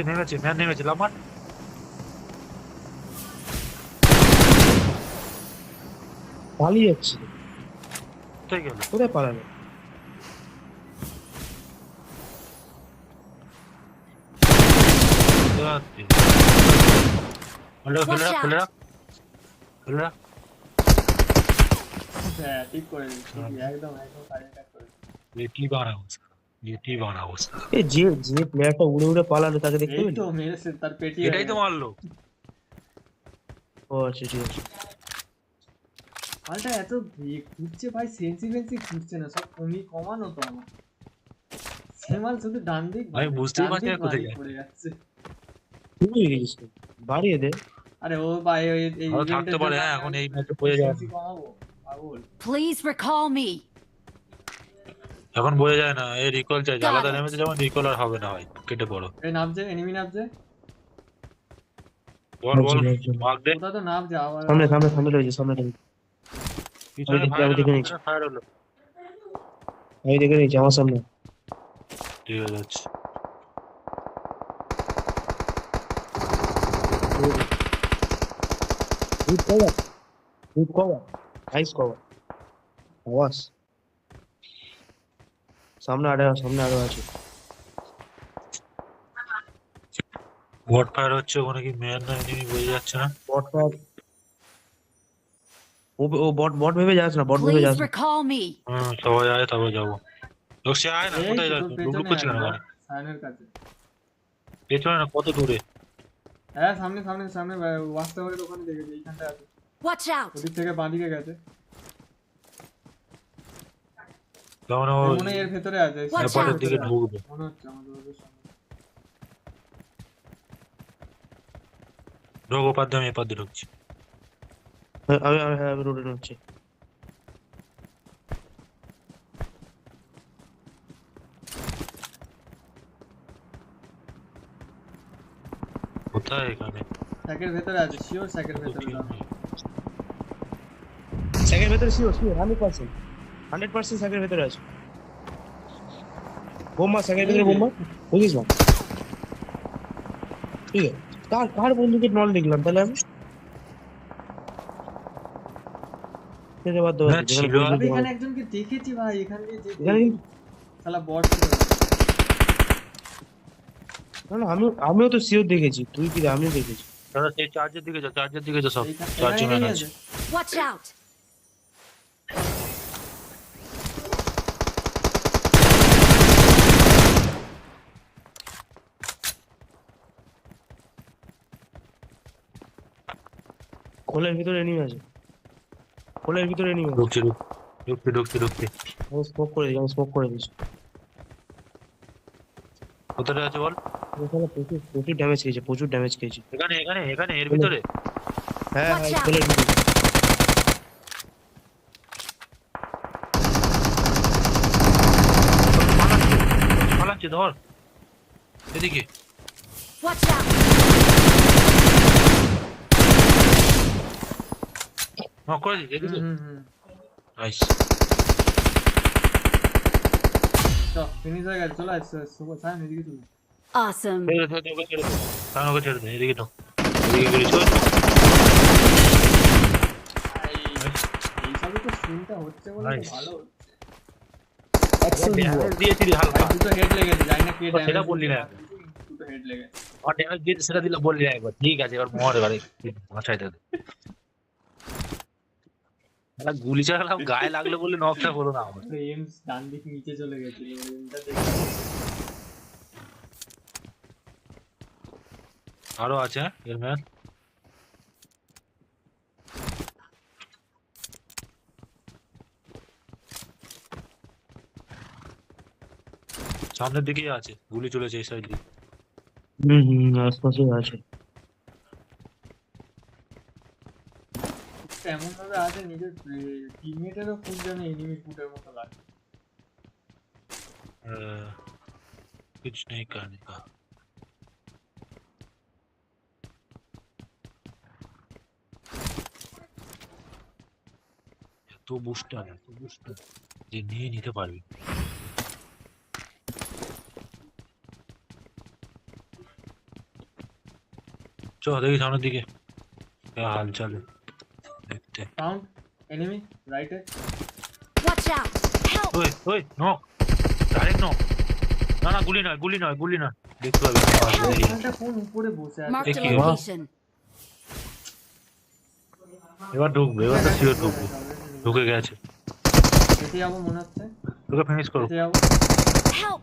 নেমেছে ম্যান নেমেছে লামার। পালিয়ে যাচ্ছে। কোথায় গেল? কোথায় পালালো? খুলে রাখ। হ্যাঁ ঠিক করে দিচ্ছি, একদম কারেক্ট করে। কি বানাবো এই যে প্লেয়ারটা উড়ে পালালো তাকে দেখতে এই পেলি? তো মেরেছে, তার পেটি এটাই তো মারলো। ও আচ্ছা ঠিক আছে। মালটা এত ঘুরছে ভাই, সেন্সি ঘুরছে না, সব কমানো তো আমার। সে মাল শুধু ডান দিক আমি বুঝতেই পারছি না কোথায় পড়ে যাচ্ছে। তুই গেছিস বাড়িয়ে দে। আরে ও ভাই এই থাকতে পারে। হ্যাঁ এখন এই ম্যাচে পড়ে যায়। কমাবো পাগল। Please recall me. এখন বোঝা যায় না, এই রিকল চাই। আলাদা নেমেছে যেমন রিকল আর হবে না ভাই, কেটে পড়ো। এই নামছে, এনিমি নামছে। বল মার্ক দে। ওটা তো নামছে আবার। সামনে রয়েছে সামনে। পিছনে ফায়ার হলো। আমি দেখে নিয়েছি আমার সামনে। ঠিক আছে যাচ্ছে। Good cover. Good cover. Nice cover. আওয়াজ সামনে আরো আছে। বট ফায়ার হচ্ছে ওখানে, কি ম্যান না এনিমি বোঝা যাচ্ছে না। বট ফায়ার ও বট ভেবে যাস না, বট ভেবে Please যাস না। recall me. সবাই আয় তবে যাবো। সে আয় না, এই কোথায় তো যাস? তোর লুট পেছনে করছে কেন একদম ওখানে? সায়নের কাছে। পেছনে না, কত দূরে? হ্যাঁ সামনে ওয়াস্তা করে দোকানে দেখেছি এইখানটা আছে। Watch out. ওদিক থেকে বাঁদিকে গেছে। যেমন ও মনে হয় এর ভেতরে আছে। Watch এপারের out. দিকে ঢুকবে। মনে হচ্ছে আমাদের ওদের সামনে। ঢোক ওপার দিয়ে, আমি এপার দিয়ে ঢুকছি। আমি রোডে নামছি। কোথায় এখানে? স্যাকের ভেতরে আছে, শিওর স্যাকের ভেতরে না। স্যাকের ভেতরে শিওর 100% স্যাকের ভেতরে আছে। বোমা স্যাকের ভেতরে বোমা বুঝিস না। ঠিক আছে, কার বন্ধুকে নল দেখলাম তাহলে আমি এখানে একজনকে দেখেছি ভাই, এখান দিয়ে যে শালা বট ছিল। না আমিও তো শিওর দেখেছি, তুই কি? আমিও দেখেছি। দাদা সেই চার্জের দিকে যা সব এখানে চার্জিং ম্যান আছে। Watch out. খোলের ভিতরে এনিমি আছে। ঢুকছি। আমি স্মোক করে দিয়েছি। কোথায় আছে বল? প্রচুর ড্যামেজ খেয়েছি। এখানে এর ভিতরে। হ্যাঁ Watch out. খোলের ভিতরে। পালাচ্ছে ধর এদিকে। Watch out. নক করে দিই এদিকে। নাইস। চল ফিনিশ হয়ে গেছে, চলে আসছে সায়ন এদিকে চলে। Awesome. ছেড়ে দে এদিকে ঢোক। এদিকে গুলি চল। এইসবই তো স্ক্রিনটা হচ্ছে বলে তো ভালো হচ্ছে। ড্যামেজ দিয়েছিলি হালকা। দুটো হেড লেগেছে, জানি না কে ড্যামেজ। সেটা বললি না। দুটো হেড লেগেছে। আর ড্যামেজ দিয়েছে সেটা দিলে বললি না একবার। ঠিক আছে এবার মর এবারে মাথায় দে। একটা গুলি চালালাম, গায়ে লাগলো বলে নকটা হলো না আমার। এমস ডান দিক নিচে চলে গেছিল, এমটা দেখে আরো আছে এর ম্যান। সামনের দিকেই আছে, গুলি চলেছে এই সাইড দিয়ে। আশপাশে আছে। এমন ভাবে আছে নিজের টিমমেটেরও ফুট জানে এনিমি ফুটের মতো লাগে। कुछ नहीं करने का। তো বুস্টার যে নিয়ে নিতে পারবি। চল দেখি সামনের দিকে হাল চালে দেখতে। সাউন্ড এনিমি রাইটে। Watch out. Help. ওই নক, ডাইরেক্ট নক। না গুলি নয় দেখতে পাবি। এখানটা কোন উপরে বসে আছে? Marked a location. এবার ঢুকবে, এবার তো সিওর ঢুকবে। ঢুকে গেছে। যেতে যাবো মনে হচ্ছে। তোকে ফিনিশ করো। যেতে যাবো। Help.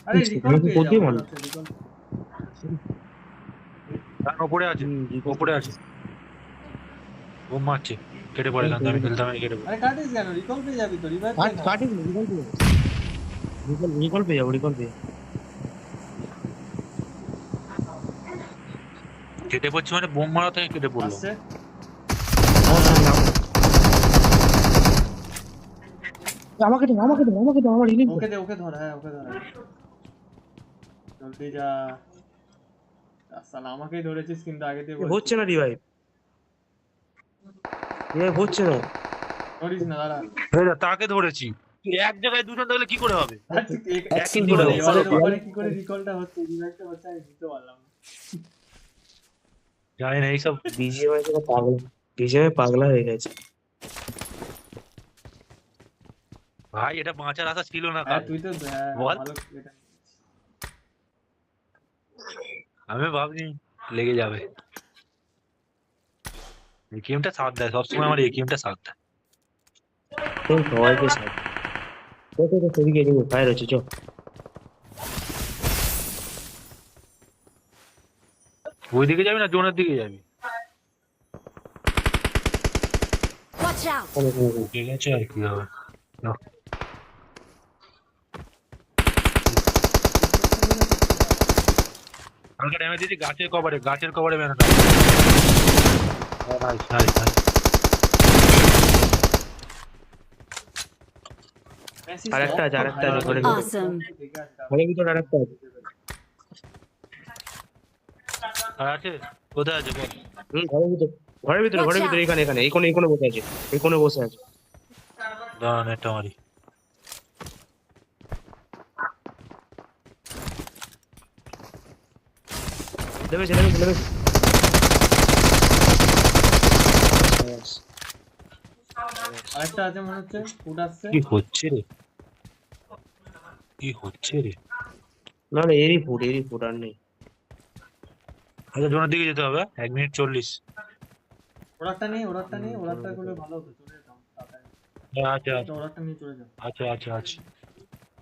আরে রিকল পেয়ে যাবো মনে হচ্ছে, রিকল। কারণ ওপরে আছে ও মারছে, কেটে পড়ে গান। আমি খেলতাম, আমি কেটে পড়ে। আরে কাটিস কেন? রিকল পেয়ে যাবি তো, রিভাইভ কাটিস রিকল পেয়ে যাবো। কেটে পড়ছে মানে বোম মারা থেকে কেটে পড়লো। আসছে। আমাকে ধর আমার হিলিং। ওকে ধর, হ্যাঁ ওকে ধর। জলদি যা। আসলে আমাকেই ধরেছিস কিন্তু আগে দিয়ে বল। হচ্ছে না রিভাইভ হচ্ছে না। ধরিস না দাঁড়া। তাকে ধরেছি, এক জায়গায় দুজন থাকলে কি করে হবে? আচ্ছা একই করে হবে। দেওয়ালের উপরে কি করে রিকলটা হচ্ছে রিভাইভটা হচ্ছে আমি বুঝতে পারলাম না। জানি না এইসব। বিজিএমআই থেকে পাগলা, বিজিএমআই পাগলা হয়ে গেছে। ভাই এটা বাঁচার আশা ছিল না হ্যাঁ কার। তুই তো বল। ভালো এটা আমি ভাবনি লেগে যাবে। এই গেমটা সাথ দেয় সবসময়, আমার এই গেমটা সাথ দেয়। সবাইকে সাথ তো সেদিকে এদিকে ফায়ার হচ্ছে। চল ওইদিকে যাবি না জোনের দিকে যাবি? Watch out! ঠিক আছে আর কি হবে। নাও। হালকা ড্যামেজ দিয়েছি গাছের কভারে বেরোনো। Nice nice nice. আরেকটা আছে ঘরের ভিতরে। Awesome. ঘরের ভিতরে আরেকটা আছে। আর আছে কোথায় আছে বল? ঘরের ভিতরে এখানে এই কোণে বসে আছে, এই কোণে বসে আছে। দাঁড়ান একটা মারি। লেবেছে। আরেকটা আছে মনে হচ্ছে ফুট আসছে। কি হচ্ছে রে? না এরই ফুট আর নেই। আচ্ছা জোনের দিকে যেতে হবে 1 মিনিট 40। ওরাটা করলে ভালো হতো, চলে যেতাম তাড়াতাড়ি। আচ্ছা ওরাটা নিয়ে চলে যাও। আচ্ছা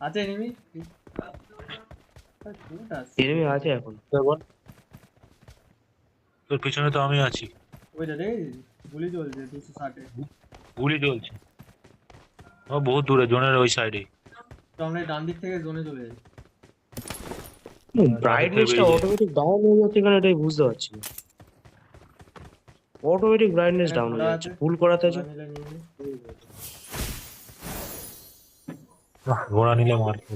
আছে এনিমি ফুট আছে। এনিমি আছে এখন। বল তোর পিছনে তো আমি আছি। ওই যা দেখেছিস গুলি চলছে 260 এ। গুলি চলছে ও বহুত দূরে জোনের ওই সাইডে। তো আমরা ডান দিক থেকে জোনে চলে যাই। ব্রাইটনেসটা অটোমেটিক ডাউন হয়ে যাচ্ছে কেন এটাই বুঝতে পারছি না। অটোমেটিক ব্রাইটনেস ডাউন হয়ে যাচ্ছে, ফুল করাতে আছে। ঘোড়া নিলে মারতে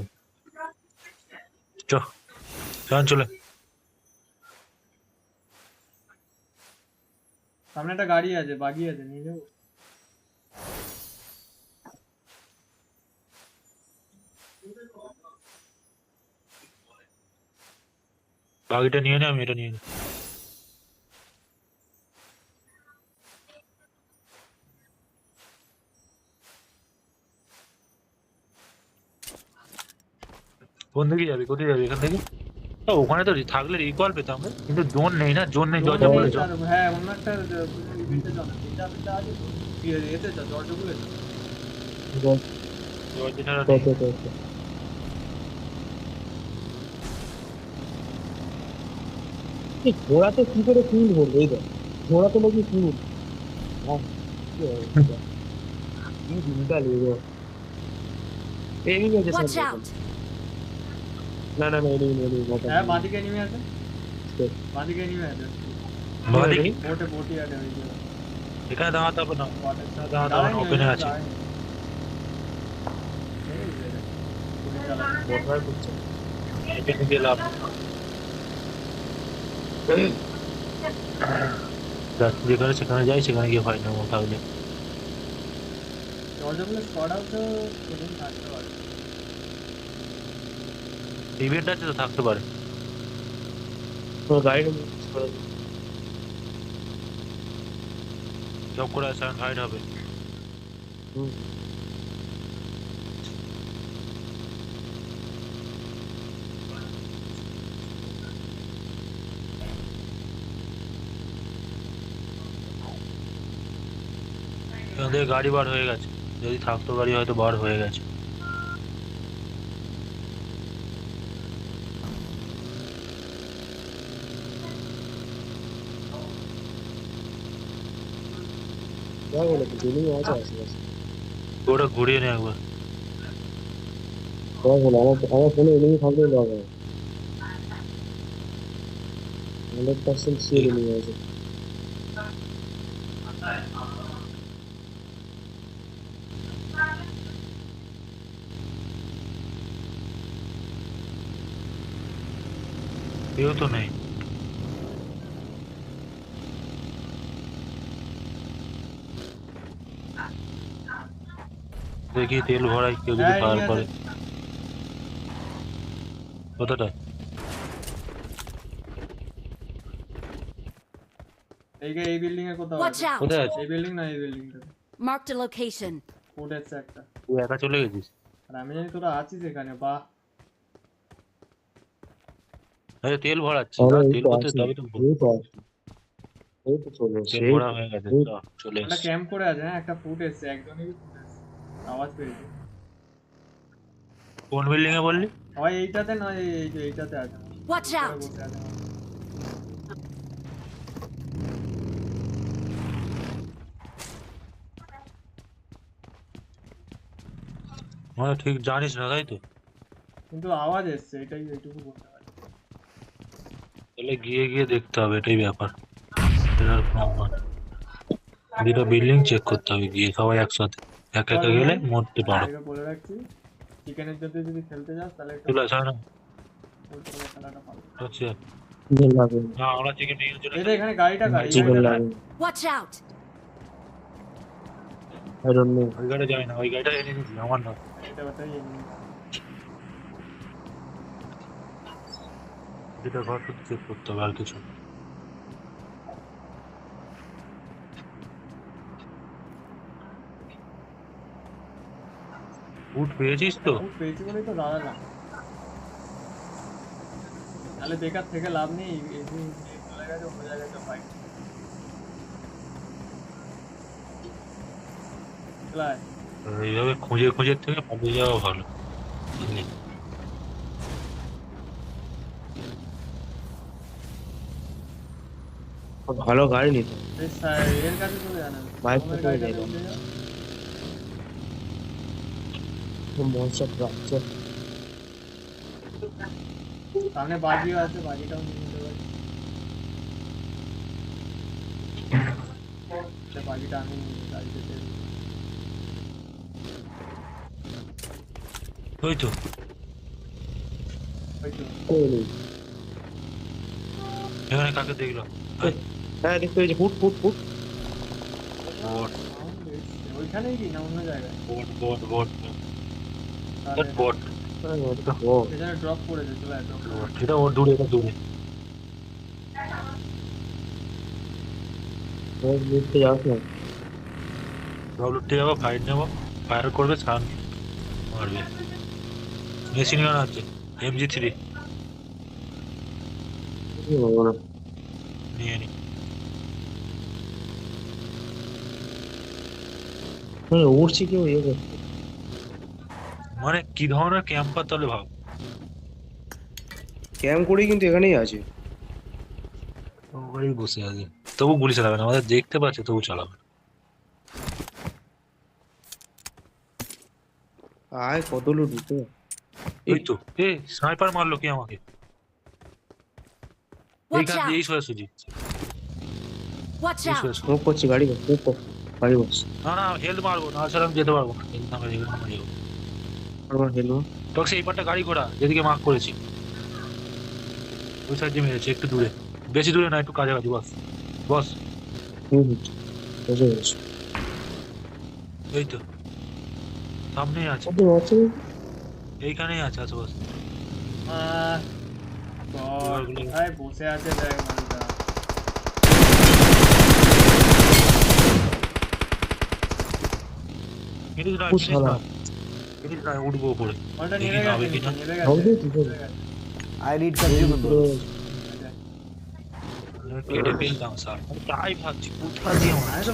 চলে। সামনে একটা গাড়ি আছে, বাগি আছে, নিয়ে যাবো। বাকিটা নিয়ে নে, আমি এটা নিয়ে নে। কোথায় যাবি এখান থেকে? ওখানে তো থাকলে রিকল পেতাম কিন্তু জোন নেই না, জোন নেই। জর্জা বলে যাও। হ্যাঁ অন্য একটা ইভেন্টে যাও না, এটা আছে এতে যাও, জর্জা বলে যাও। জর্জা ছাড়া নেই। ঘোড়াতে কি করে কিল বলবো? এই দেখ ঘোড়াতে নাকি কিল। Watch out! না এনিমি হ্যাঁ বাদিকে এনিমি আছে। বাদিকে বোটে আছে ওই যে। এখানে দাঁড়াতে হবে না, দাঁড়াতে ওপেনে আছে। এখানে গিয়ে লাভ যেখানে সেখানে যাই, সেখানে গিয়ে ফাইট নেবো তাহলে। ইভেন্ট আছে তো থাকতে পারে। জব করে আসা হাইড হবে। এখান থেকে গাড়ি বার হয়ে গেছে, যদি থাকতো গাড়ি হয়তো বার হয়ে গেছে। ওটা ঘুরিয়ে নে একবার। আমার ফোনে এনিমি থাকলে লগ হয় 100% সিওর এনিমি আছে। কেউ তো নেই। দেখি তেল ভরাই কেউ যদি হ্যাঁ ফায়ার এনিমি করে। আছে। কতটা? এই বিল্ডিং এ কোথাও Watch আছে। out! কোথায় আছে? এই বিল্ডিং না এই বিল্ডিংটা। Marked a location. ফুট আছে একটা। তুই একা চলে গেছিস? আর আমি জানি তোরা আছিস এখানে বাহ। আরে তেল ভরাচ্ছি আরে না, এই তেল তো ভরতে আছে, তবে তো এই তো আছে, এই তো চলে এসছে, তেল এই ভরা তো, হয়ে গেছে, এই চ তো। চলে একটা এসছি। ক্যাম্প করে আছে, হ্যাঁ একটা ফুট এসছে, একজনেরই ফুট এসছে। আওয়াজ পেয়েছি। কোন বিল্ডিং এ বললি? সবাই এইটাতে নয় এই যে এইটাতে আছে। Watch উপরে out! বসে আছে। মানে ঠিক জানিস না তাই তো? কিন্তু আওয়াজ এসছে, এটাই এইটুকু বলতে পারি। তাহলে গিয়ে গিয়ে দেখতে হবে, এটাই ব্যাপার। এটার প্রমাণ। দুটো বিল্ডিং চেক করতে হবে গিয়ে সবাই একসাথে, একা চল একা গেলে ভাই, মরতে পারো। এটাকে বলে রাখছি। চিকেনের যদি যদি খেলতে যাস তাহলে একটু চলে আসা না? ওই খেলাটা পাবো। আচ্ছা চিকেন লাগে, না, আমরা চিকেন নিয়ে চলে এই যে আসি। এখানে গাড়িটা এই চিকেন গাড়িটা লাগে, Watch out! I don't know. ওই গাড়ি যাই না, ওই গাড়িটা এনে নিবি আমার না। এটা বাতাই এনিমি। দুটো ঘর শুধু চেক করতে হবে আর কিছু। ফুট পেয়েছিস তো? ফুট পেয়েছি বলেই তো দাঁড়ালাম। তাহলে বেকার থেকে লাভ নেই, এদিকে চলে গেছে অন্য জায়গায় তো ফাইট। চলায় এইভাবে খুঁজে খুঁজে থেকে পালিয়ে যাওয়া ভালো, বুঝলি? ভালো গাড়ি নিত, এর কাছে চলে জানা বাইক আমার থেকে গাড়িটা নিলাম, উঠে যাও। মনসা ট্রাকচার। সামনে বাজিও আছে, বাজিটাও নিয়ে নিতে পারি। বাজিটা আমি গাড়িতে তেল দিই। ওই তো ওই তো এখানে কাকে দেখলাম? হ্যাঁ দেখতে পেয়েছি, ফুট ফুট ফুট। বট sound এসছে। ওইখানেই কি না অন্য জায়গায়? বট বট বট তাহলে বট এখানে ড্রপ করেছে, চলে আয় ড্রপ করে। এটা ওর দূরে, এটা দূরে। দেখতে যাস না, সব লুটতে যাবো, ফাইট নেবো, ফায়ার করবে, সান মারবে। মেশিন গান আছে, MG3 বলবো না। নিয়ে নি। উঠছি কেউ ইয়ে করছে, মানে কি ধরনের ক্যাম্পার তাহলে ভাব। ক্যাম্প করেই কিন্তু এখানেই আছে। ওই বসে আছে, তবু গুলি চালাবে না, আমাদের দেখতে পাচ্ছে তবু চালাবে না। আয় কত লুট দিতে। ওই তো স্নাইপার মারলো কি আমাকে, Watch এইখান out! দিয়ে এই সোজাসুজি, Watch এই out! সোজাসুজি। স্মোক করছি, গাড়ি বস, স্মোক কর, গাড়ি বস। না না, হেলথ মারবো না, ছাড়া আমি যেতে পারবো না, হেলথ না মেরে এখানে যাবো। আমার হেলমেট তোকে সেই পারটা গাড়ি ঘোড়া যেদিকে মার্ক করেছি, ওই সাইডে মেরেছে, একটু দূরে, বেশি দূরে না, একটু কাছাকাছি। বস বস, বসে গেছে। এই তো সামনেই আছে, আছে এইখানেই আছে আশেপাশে। ভাই বসে আছে দেখ মালটা। ফিনিশ নয়, খুব ফিনিশ সালা। নয়, ফিনিশ নয়, উঠবো উপরে। মালটা দেখি নেমে যাবে গেছে, কিনা। নেমে হবে গেছে, কি করে? নেমে গেছে। I need consumables. কেটে ফেলতাম স্যার, আমি তাই ভাবছি কোথা দিয়ে আমি মারছে। তো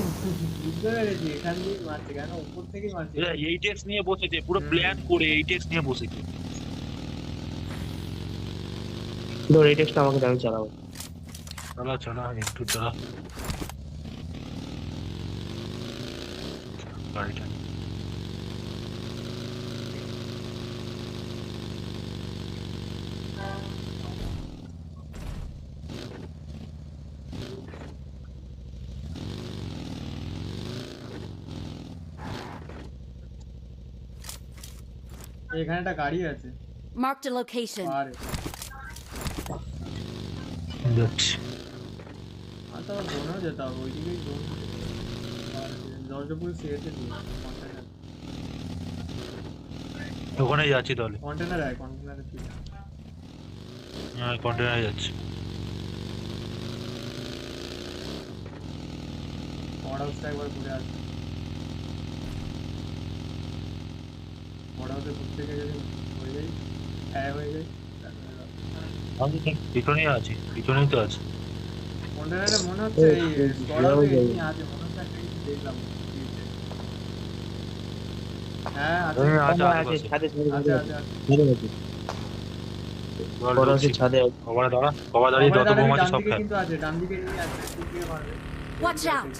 বুঝতে পেরেছি এখান দিয়ে মারছে কেন, উপর থেকেই মারছে। এরা এই টেক্স নিয়ে বসেছে, পুরো প্ল্যান করে এই টেক্স নিয়ে বসেছে। ধর এই টেক্সটটা আমাকে দামি চালাবো। চালা চালা, একটু চালা গাড়িটা। এখানে একটা গাড়ি আছে। Marked a location. আরে যাচ্ছি। আর তো ড্রোনেও যেতে হবে, ওইদিকেই ড্রোন। জর্জপুর সিএতে দিয়ে ওখানে যাচ্ছি তাহলে। কন্টেনারে আয়, কন্টেনারে তুই। হ্যাঁ কন্টেনারে যাচ্ছি। মড হাউসটা একবার ঘুরে আসবে। মড হাউসে ঘুরতে গিয়ে যদি হয়ে যায়, হয়ে যায়, আমি পিছনেই আছি, পিছনেই তো আছে। কন্টেনারে মনে হচ্ছে এই স্কোয়াড হাউসে এমনি আছে, মনে হচ্ছে একটা কিছু দেখলাম। হ্যাঁ আছে আছে আছে ছাদে আছে আছে। ছাদে কভারে দাঁড়া, কভার দাঁড়িয়ে যত বোম আছে সব খায়। কিন্তু আছে, ডান দিকে এমনি আছে, ঠিক দিয়ে মারবে। Watch out!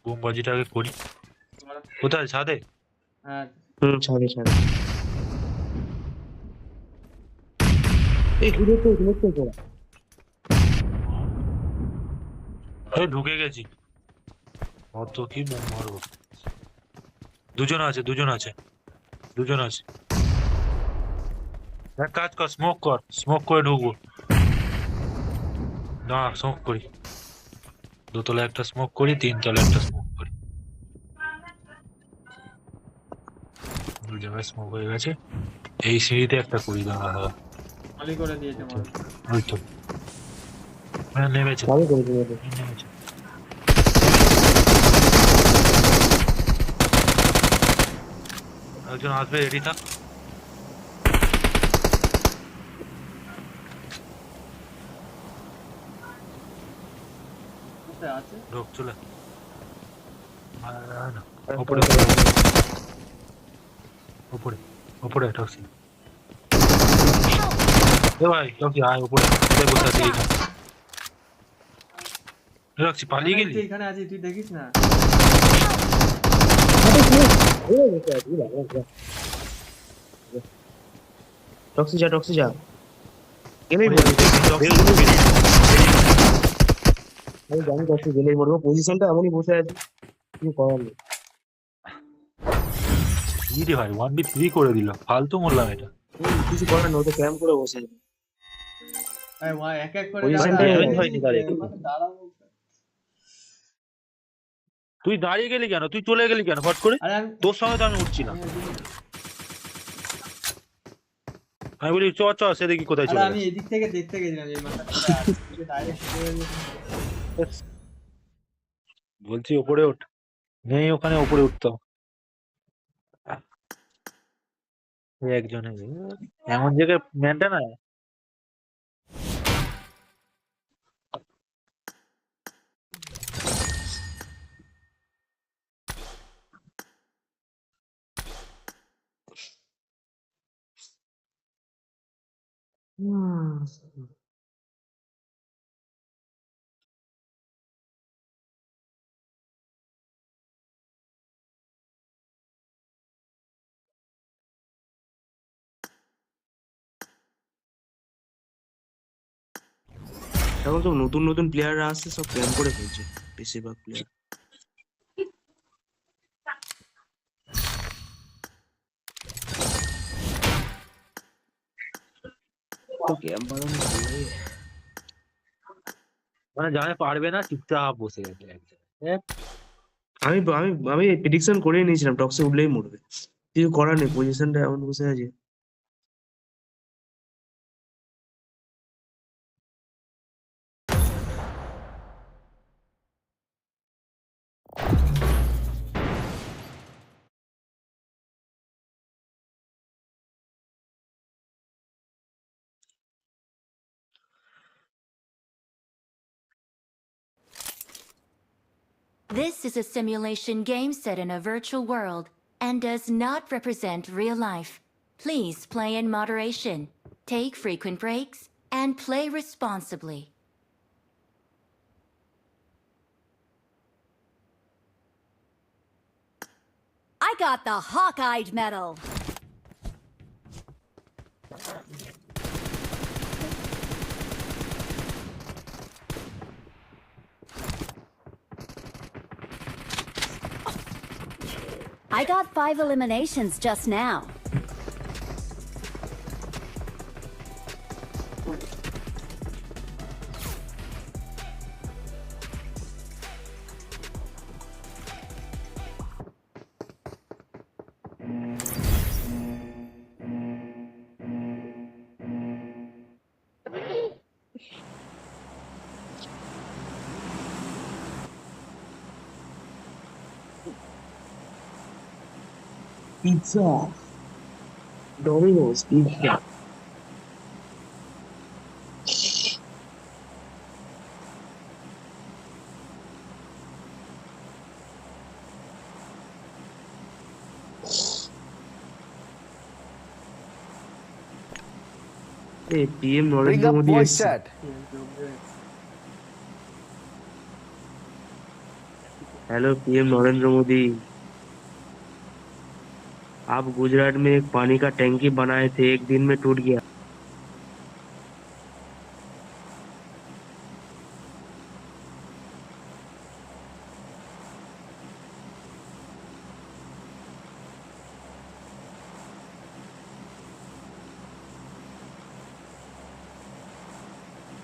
বোমবাজিটাকে করি। কোথায় ছাদে? হ্যাঁ ছাদে ছাদে। এই ঘুরে তো তোরা। এই ঢুকে গেছি। অত কি বোম মারবো? দুজন আছে, দুজন আছে, দুজন আছে। এক কাজ কর, স্মোক কর, স্মোক করে ঢুকবো। না স্মোক করি, দোতলা একটা স্মোক করি, তিনতলা একটা স্মোক করি। দুই জায়গায় স্মোক হয়ে গেছে। এই সিঁড়িতে একটা করি। দাঁড়া খালি করে দিয়েছে মাল। ওই তো হ্যাঁ নেমেছে, ভালো করে দিয়েছে। নেমেছে। একজন আসবে, রেডি থাক। কোথায় আছে? ঢোক চলে। উপরে উপরে উপরে টক্সি। এ ভাই টক্সি আয় উপরে, বসে আছে এইখানে। টক্সি পালিয়ে গেলি? এখানে আছি, তুই দেখিস না? টক্সি যা গেলেই আমি জানি টক্সি গেলেই মরবো। পজিশনটা এমনই বসে আছে, কিছু করার নেই। রে ভাই 1v3 করে দিল, ফালতু মরলাম এটা। কিছু করার নেই, ওটা ক্যাম্প করে বসে আছে। এক এক করে দাঁড়াবো। তুই দাঁড়িয়ে গেলি কেন? তুই চলে গেলি কেন ফট করে? তোর সঙ্গে তো আমি উঠছি না। আমি বলি চ চ, সে দেখি কোথায় চলে। আমি এদিক থেকে দেখতে গেছিলাম এই মাথা ডাইরেক্ট বলছি ওপরে ওঠ, নেই ওখানে ওপরে উঠতাম। একজনে এমন জায়গায় ম্যানটা না। এখন সব নতুন নতুন প্লেয়াররা আসছে, সব ক্যাম্প করে খেলছে বেশিরভাগ প্লেয়ার। মানে জানে পারবে না, চুপচাপ বসে গেছে। আমি আমি আমি প্রেডিকশন করেই নিয়েছিলাম টক্সে উঠলেই মরবে, কিছু করার নেই, পজিশনটা এমন বসে আছে। This is a simulation game set in a virtual world and does not represent real life. Please play in moderation, take frequent breaks, and play responsibly. I got the Hawk-Eyed medal. I got 5 eliminations just now. Pizza Domino's pizza এই PM Bring Narendra up Modi voice এসছে chat. Hello PM Narendra Modi आप गुजरात में एक पानी का टैंकी बनाए थे एक दिन में टूट गया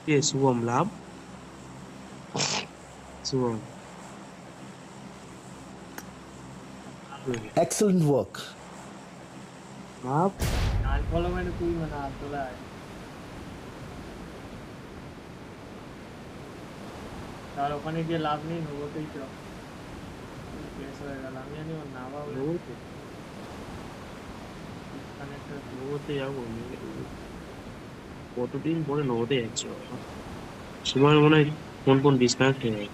ये शुभम लाभ शुभम Excellent work. आप গান ফলো মানে তুই মানে আব্দুল্লাহ তার ওখানে গিয়ে লাভ নেই নবতেই তো প্লেস হয়ে গেল আমি জানি ওর নাম হবে কানেক্টর নবতে যাবো কতদিন পরে নবতে যাচ্ছি সময় মনে হয় কোন কোন ডিসকানেক্ট হয়ে যায়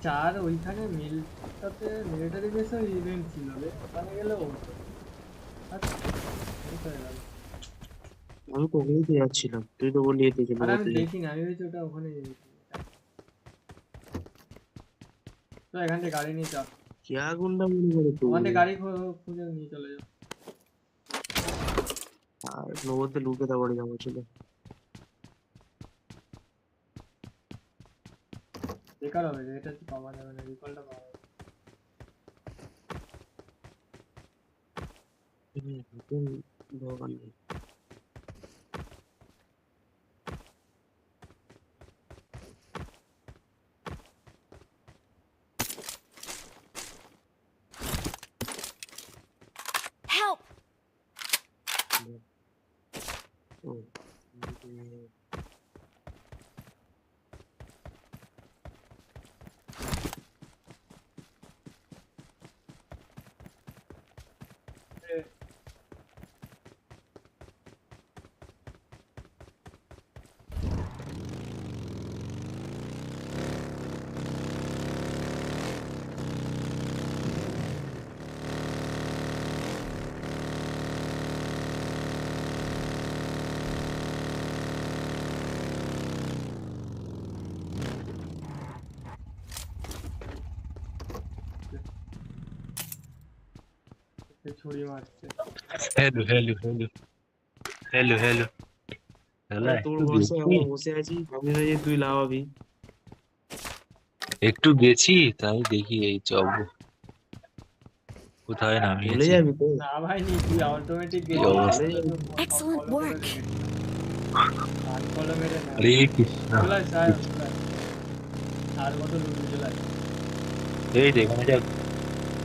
চার ওইখানে মিলটাতে মিলিটারি বেসের ইভেন্ট ছিল রে ওখানে গেলেও হতো আচ্ছা হয়ে গেল আমি তো ওখানেই তো যাচ্ছিলাম তুই তো বললি এতে যে আর আমি নবতে দেখিনি আমি ভেবেছি ওটা ওখানে তো এখান থেকে গাড়ি নিয়ে চল क्या गुंडा মনে করে তুই ওখান থেকে গাড়ি খুঁজে নিয়ে চলে যাও আর নবতে লুকে দেওয়ার যাবো ছিল বেকার হবে যে এটা তো পাওয়া যাবে না রিকলটা পাওয়া যাবে দোকান নেই Help! ছুরি মারছে hello hello hello hello hello hello তোর ভরসায় আমরা বসে আছি আমি না যে তুই লাভাবি একটু গেছি তাই দেখি এই চব কোথায় চলে নামিয়েছি যাবি তো না ভাই নি তুই অটোমেটিক কি গেছিস অবস্থা? Excellent work. গান ফলো মেরে না হরে কৃষ্ণ চলে আয় আর কত লুটে চলে আয় এই যে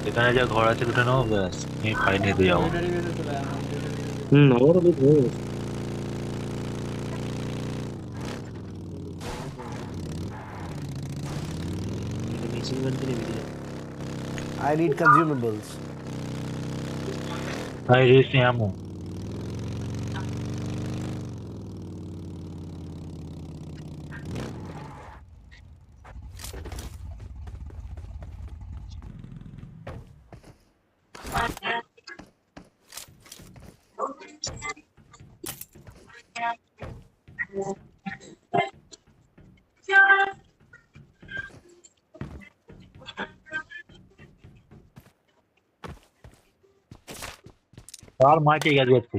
এখানে যা ঘর আছে দুটো নাও ব্যাস আমি ফাইন নিতে যাবো মিলিটারি বেসে চলে আয় আমার military base এ। আমারও বেশ হয়ে গেছে মেশিন গান কিনে বেরিয়ে যাবো I need consumables. I raise ammo. Star মাইকে গেছে যাচ্ছে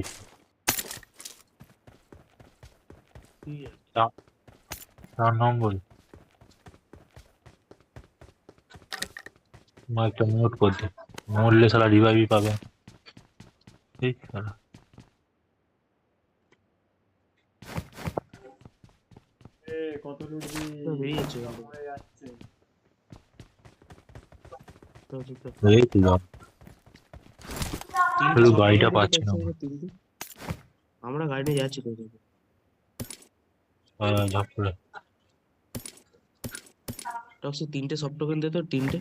তার নম্বর মাইকটা মিউট করে দে মরলে শালা রিভাইভই পাবে এই শালা কত লুটবি বেরিয়েছে মরে যাচ্ছে এই তো যা শুধু গাড়িটা পাচ্ছি না আমরা গাড়ি নিয়ে যাচ্ছি তো ঝাপড়ে টক্সি 3টে সব টোকেন দে তো 3টে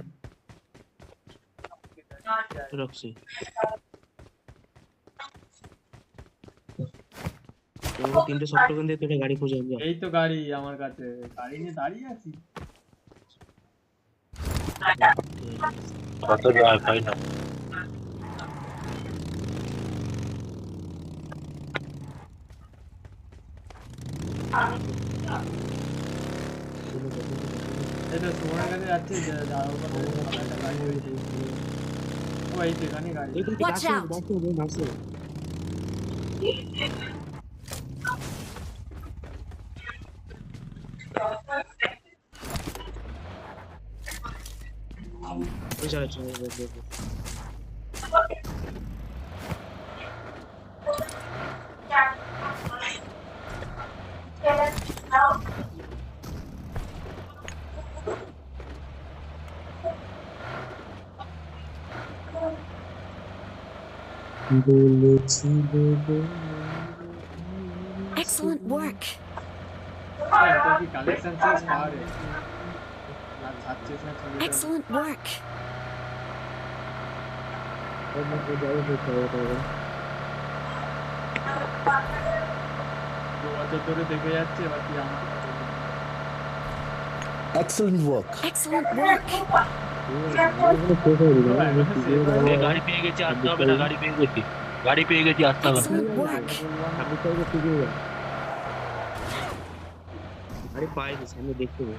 টক্সি তোমরা 3টে সব টোকেন দিয়ে তোরা গাড়ি খুঁজে আনবে এই তো গাড়ি আমার কাছে গাড়ি নিয়ে দাঁড়িয়ে আছি কত যায় পাই না এটা তোমার কাছে যাচ্ছে যাও কথা গাড়ি হয়েছে ও এই ঠিকানি গাড়ি Watch out! ওই চালাচ্ছে Excellent work. এটা কি কালেকশন শেষ পারে না ছাড়ছে না চলে Excellent work. বছর ধরে দেখে যাচ্ছে বাকি আমার Excellent work. Excellent work. গাড়ি পেয়ে গেছি আসতে হবে না গাড়ি পেয়ে গেছি আসতে হবে Excellent work. আরে পাইনি সামনে দেখতে হবে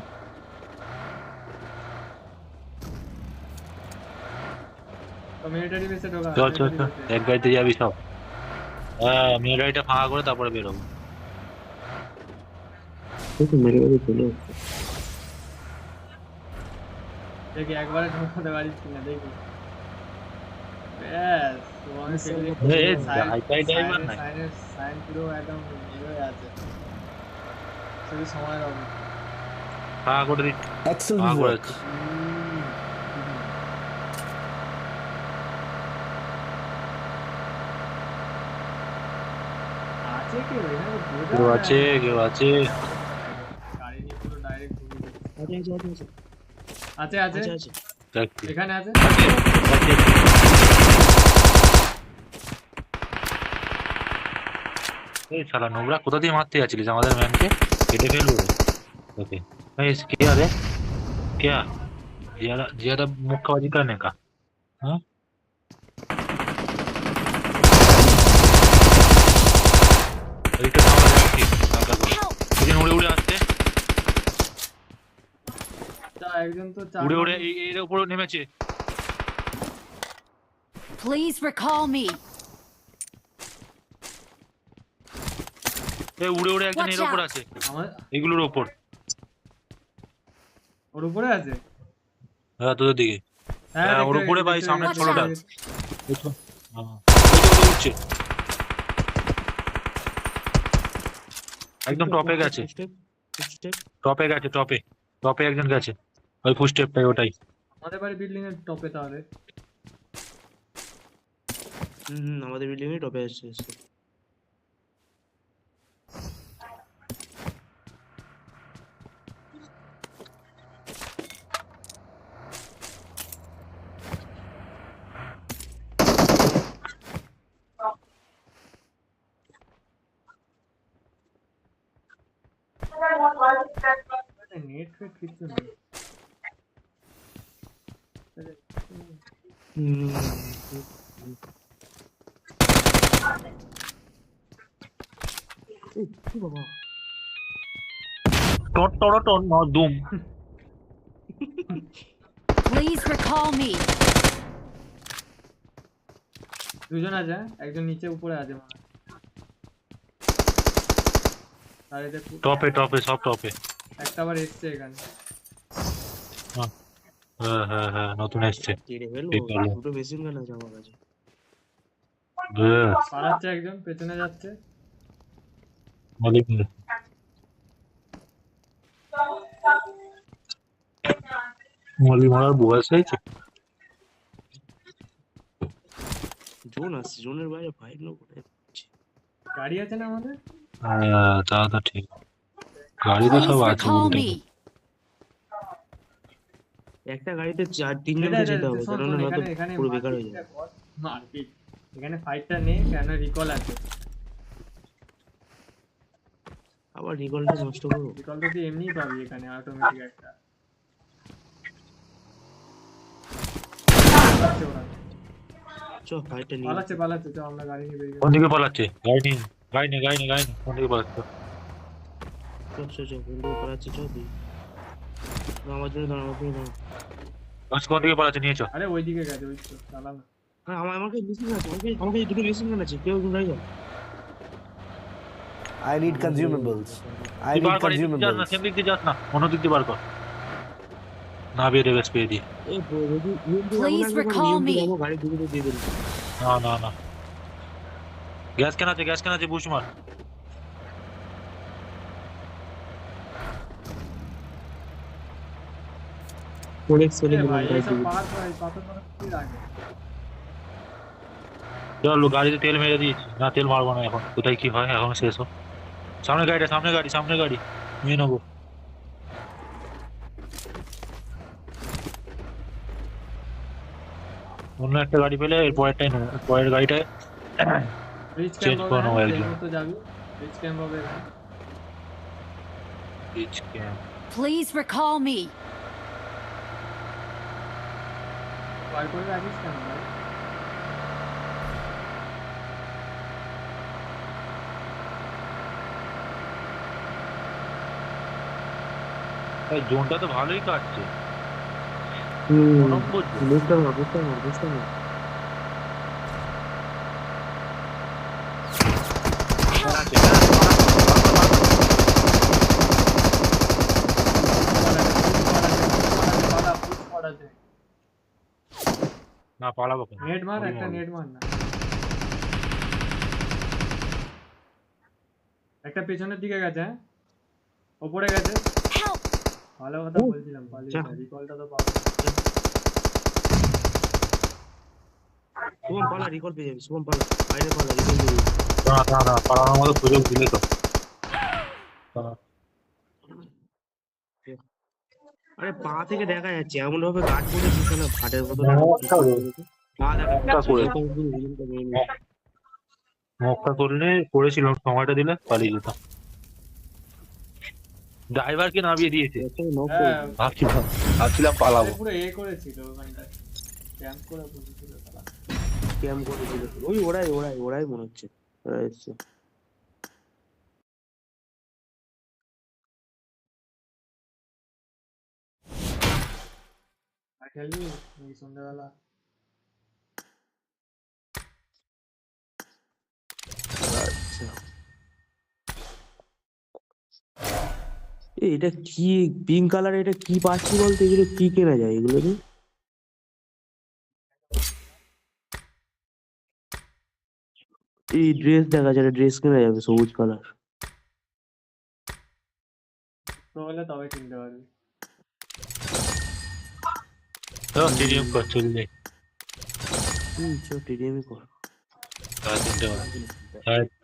মিলিটারি বেসে ঢোকা চল চল চল এক গাড়িতে যাবি সব হ্যাঁ মিলিটারিটা ফাঁকা করে তারপরে বেরোবো মেরে মেরে চলে দেখি একবারে ঢোকাতে পারিস কিনা দেখি ব্যাস তোমার সাইন পুরো একদম হয়ে আছে শুধু সময় লাগবে ফাঁকা করে দিই Excellent work. আছে কি ভাই না কেউ আছে গাড়ি নিয়ে পুরো ডাইরেক্ট আছে আছে এখানে আছে এই শালা নোংরা কোথা দিয়ে মারতে যাচ্ছিলিস আমাদের ম্যানকে কেটে ফেলবো ওকে भाई क्या रे क्या ज्यादा मुक्काबाजी करने का हाँ উড়ে উড়ে আসছে একজন তো উড়ে উড়ে এর উপরে নেমেছে Please recall me. এই উড়ে উড়ে একজন এর উপর আছে এগুলোর উপর ওর উপরে আছে হ্যাঁ তোদের দিকে হ্যাঁ ওর উপরে ভাই সামনে ছোটটা উঠছে একদম টপে গেছে টপে একজন গেছে ওই ফুল স্টেপটাই ওটাই আমাদের বাড়ি বিল্ডিং এর টপে তাহলে আমাদের বিল্ডিং এর টপে আসছে नेट पे कितना দুম Please recall me. দুজন আছে একজন নিচে উপরে আছে আরে দেখো টপে সব টপে একটা বার এসছে এখানে হ্যাঁ নতুন এসছে দুটো মেশিন গান আছে আমার কাছে পালাচ্ছে একজন পেছনে যাচ্ছে মলি মারার বয়স হয়েছে জোন আসছে, জোনের বাইরে ফাইট না করে গাড়ি আছে না আমাদের? হ্যাঁ তা তো ঠিক, গাড়ি তো সব Please আছে recall বলতে me. একটা গাড়িতে তিনজনকে এটা যেতে হবে, শোন কারণ শোন, নয়তো এখানে এখানে পুরো বেকার হয়ে মারপিটটা যাবে। কর, মারপিট। এখানে ফাইটটা নেই, কেন রিকল আছে। আবার রিকলটা নষ্ট করবো? রিকল তো তুই এমনিই পাবি এখানে, অটোমেটিক একটা। পালাচ্ছে ওরা, চ ফাইটটা নিয়ে পালাচ্ছে পালাচ্ছে, চ আমরা গাড়ি নিয়ে বেরিয়ে কোন দিকে পালাচ্ছে? গাড়ি নিয়ে, গাড়ি নিয়ে, গাড়ি নিয়ে, গাড়ি নিয়ে, কোন দিকে পালাচ্ছে? চ কোন দিকে পালাচ্ছে, চ তুই আমার জন্য দাঁড়া, আমার জন্য দাঁড়া। আচ্ছা কোন দিকে পালাচ্ছে, নিয়ে চ। আরে ওইদিকে গেছে, ওই তো চালা না। হ্যাঁ আমাকে মেশিন আছে, আমাকে দুটো মেশিন গান আছে, কেউ গাড়ি যাও। I need consumables. I তুই need বার কর, এই দিক দিয়ে যাস না, consumables. সেম দিক দিয়ে যাস না, অন্য দিক দিয়ে বার কর। না বেরিয়ে গেছে, পেয়ে দিয়ে। Please recall me. গাড়ি ঢুকে দিয়ে দেবো। না না না, গ্যাস কেন আছে, গ্যাস কেন আছে, বুশ মার। ভাই এইসব পার ভাই, পাথর মারা কি লাগে। চল গাড়িতে তেল মেরে দিয়েছি, না তেল মারবো না এখন, কোথায় কি হয় এখন শেষ হোক। সামনে গাড়িটা, সামনে গাড়ি, সামনে গাড়ি নিয়ে নেবো। অন্য একটা গাড়ি পেলে এর পরেরটাই নেবো, পরের গাড়িটায় রিচ চেঞ্জ ক্যাম্প করে হবে, নেবো একজন। যেহেতু যাবি রিচ ক্যাম্প হবে এখানে। Please recall me. বার করে রাখিস কেন ভাই? এই জোনটা তো ভালোই কাটছে। বুঝতে পারবো। না পালাবো কেন? নেট মার, একটা নেট মার না। একটা পেছনের দিকে গেছে, হ্যাঁ ওপরে গেছে। Help. ভালো কথা বলছিলাম, পালিয়ে রিকলটা তো পাবো। শুভম পালা, রিকল পেয়ে যাবি, শুভম পালা, বাইরে পালা, রিকল পেয়ে যাবি। না পালানোর মতো সুযোগ দিলে তো। আরে পা থেকে দেখা যাচ্ছে, এমন ভাবে গার্ড করেছিস না, ভাটের মতো পা দেখা মক্কা করলে করেছিলাম, সময়টা দিলে পালিয়ে যেতাম। ড্রাইভারকে নামিয়ে দিয়েছে, ভাবছিলাম পালাবো। পুরো এ করেছিল ওখানটায়, ক্যাম্প করে বসেছিল তারা। ক্যাম্প করেছিল ওই ওরাই মনে হচ্ছে, ওরা এসছে। খেলবি নাকি সন্ধ্যাবেলা? আচ্ছা এটা কি পিঙ্ক কালার, এটা কি পাচ্ছি বলতো, এগুলো কি কেনা যায় এগুলো দিয়ে? এই ড্রেস দেখা যায়, ড্রেস কেনা যাবে সবুজ কালার। তো হলে তবে কিনতে পারবি। টিডিএম কর, চল যাই। চ টিডিএমই কর। 3:30 বাজে,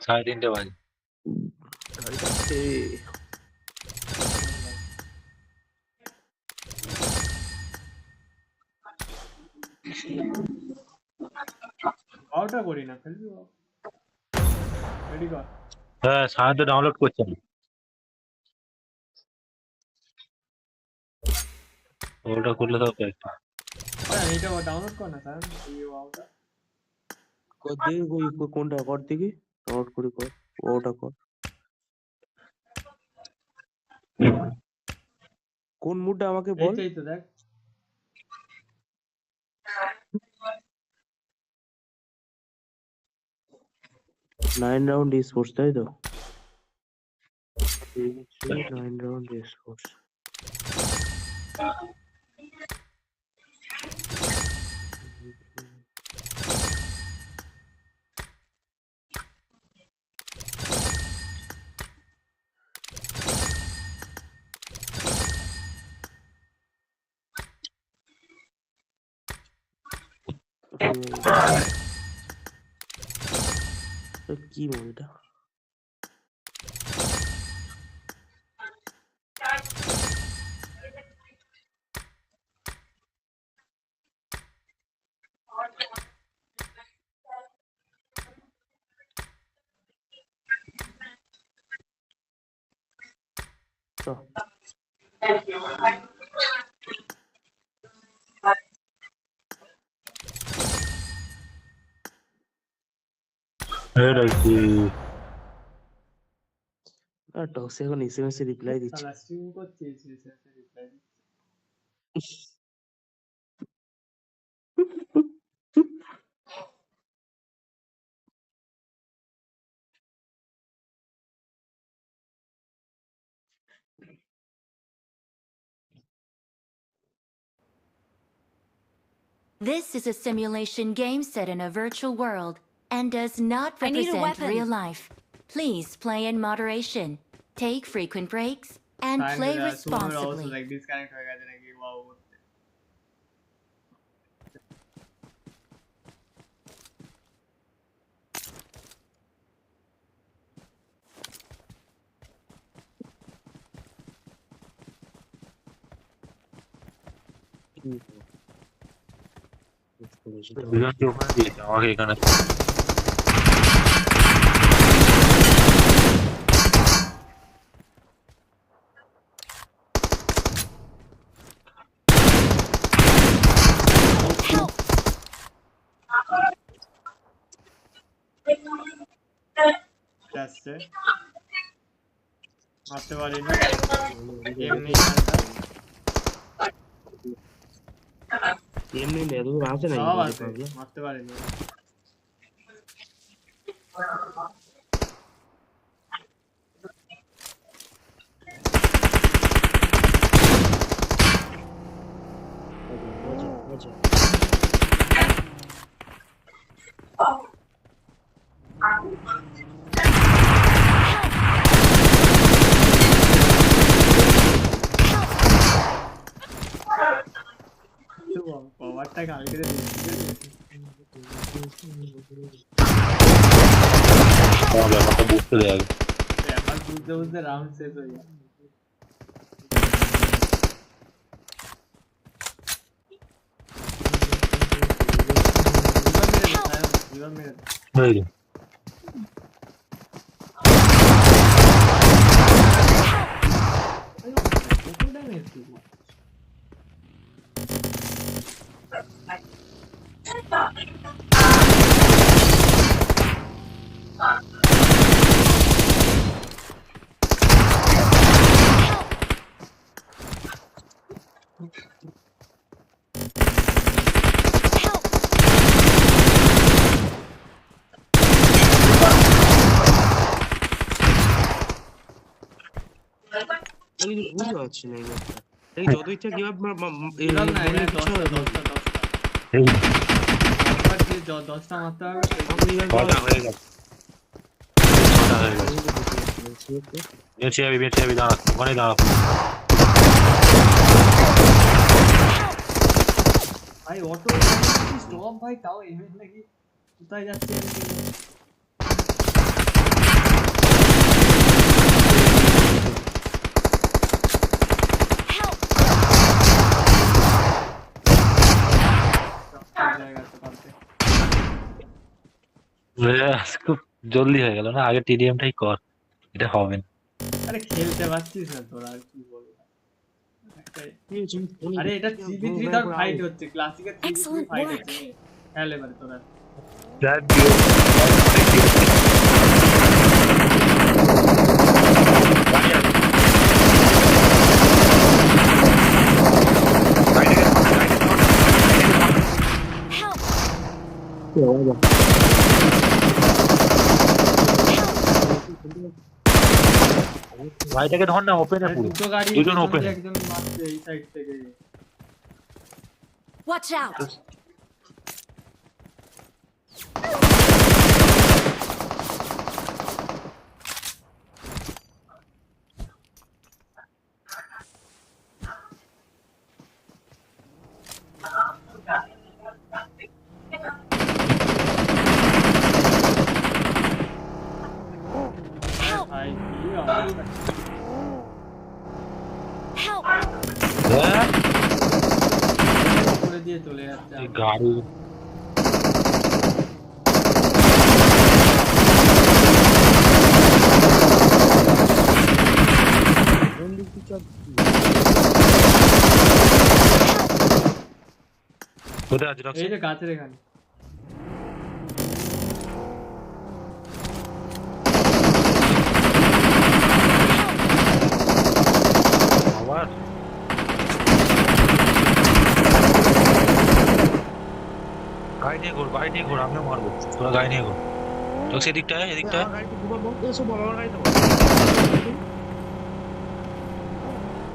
3:30 বাজে। আউটটা করি না, খেলবি রেডি কর। হ্যাঁ সাথে ডাউনলোড করছে না, ওটা করলে তো একটা। হ্যাঁ এইটা ডাউনলোড কর না স্যার, এই আউটটা কর দে, ওই কোনটা কর দেখি, ডাউনলোড করে কর, ওটা কর। কোন মুডটা আমাকে বল। এই তো দেখ, 9 রাউন্ড স্পোর্টস, তাই তো? 9 রাউন্ড স্পোর্টস। কি মোড এটা? টক্সি এখন এসএমএস এ রিপ্লাই দিচ্ছে। সালা স্ট্রিম করছিস SMS A reply This is a simulation game set in a virtual world and does not I need a represent weapon. real life. Please play in moderation, take frequent breaks, and play responsibly. like disconnect হয়ে গেছে নাকি wow দুজনকে ওখানে দিয়েছে আমাকে এখানে। আসছে মারতে পারিনি এমনি খেলটা এমনি নেদু আছে না সব আছে মারতে পারিনি পাওয়ারটা কালকে ব্যাপারটা বুঝতে দেয় আগে। ব্যাপার বুঝতে বুঝতে রাউন্ড শেষ হয়ে যায় হয়ে গেছে। আমি বুঝতে পারছি না এই যত ইচ্ছা কিভাবে দশটা মারতে হবে ছটা হয়ে গেছে। ছটা হয়ে গেছে। বেঁচে যাবি দাঁড়া ওখানে দাঁড়া। ভাই অটো স্টপ ভাই তাও এমএস নাকি কোথায় যাচ্ছে খুব জলদি হয়ে গেল না, আগে টিডিএমটাই কর, এটা হবে না। আরে খেলতে পারছিস না তোরা আর কি বলবো। আরে এটা 3v3 তার ফাইট হচ্ছে, ক্লাসিকের 3v3 ফাইট হচ্ছে, খেল এবারে তোরা। ভাইটাকে ধর না, ওপেনে পুরো দুজন ওপেন। একজন মারছে এই সাইড থেকে। Watch out! গাড়ি কোথায় আছে এই যে গাছের এখানে আবার গাড়ি নিয়ে ঘোর আমিও মারবো তোরা গাড়ি নিয়ে ঘোর তো সেদিকটা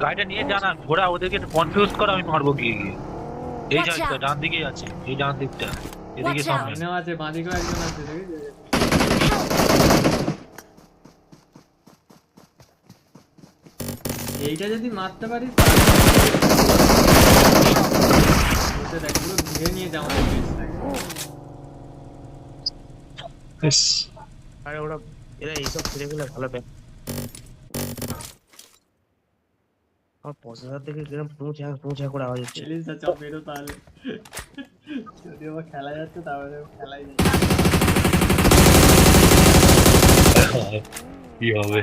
গাড়িটা নিয়ে জানা ঘোরা ওদেরকে কনফিউজ করা আমি মারবো গিয়ে এই সাইডটা ডান দিকেই আছে এই ডান দিকটা এদিকে সামনে সামনেও আছে বাঁ দিকেও একজন আছে দেখেছিস এইটা যদি মারতে পারিস ওটা দেখ পুরো ঘিরে নিয়ে যাওয়া আরে ওরা এরা এইসব ছেড়ে গেলে ভালো পায় আমার প্রসেসর থেকে কিরকম পৌঁছা করে আওয়াজ হচ্ছে এলিসা চাপ মেরো তাহলে যদি আবার খেলা যাচ্ছে তাহলে খেলাই যায় কি হবে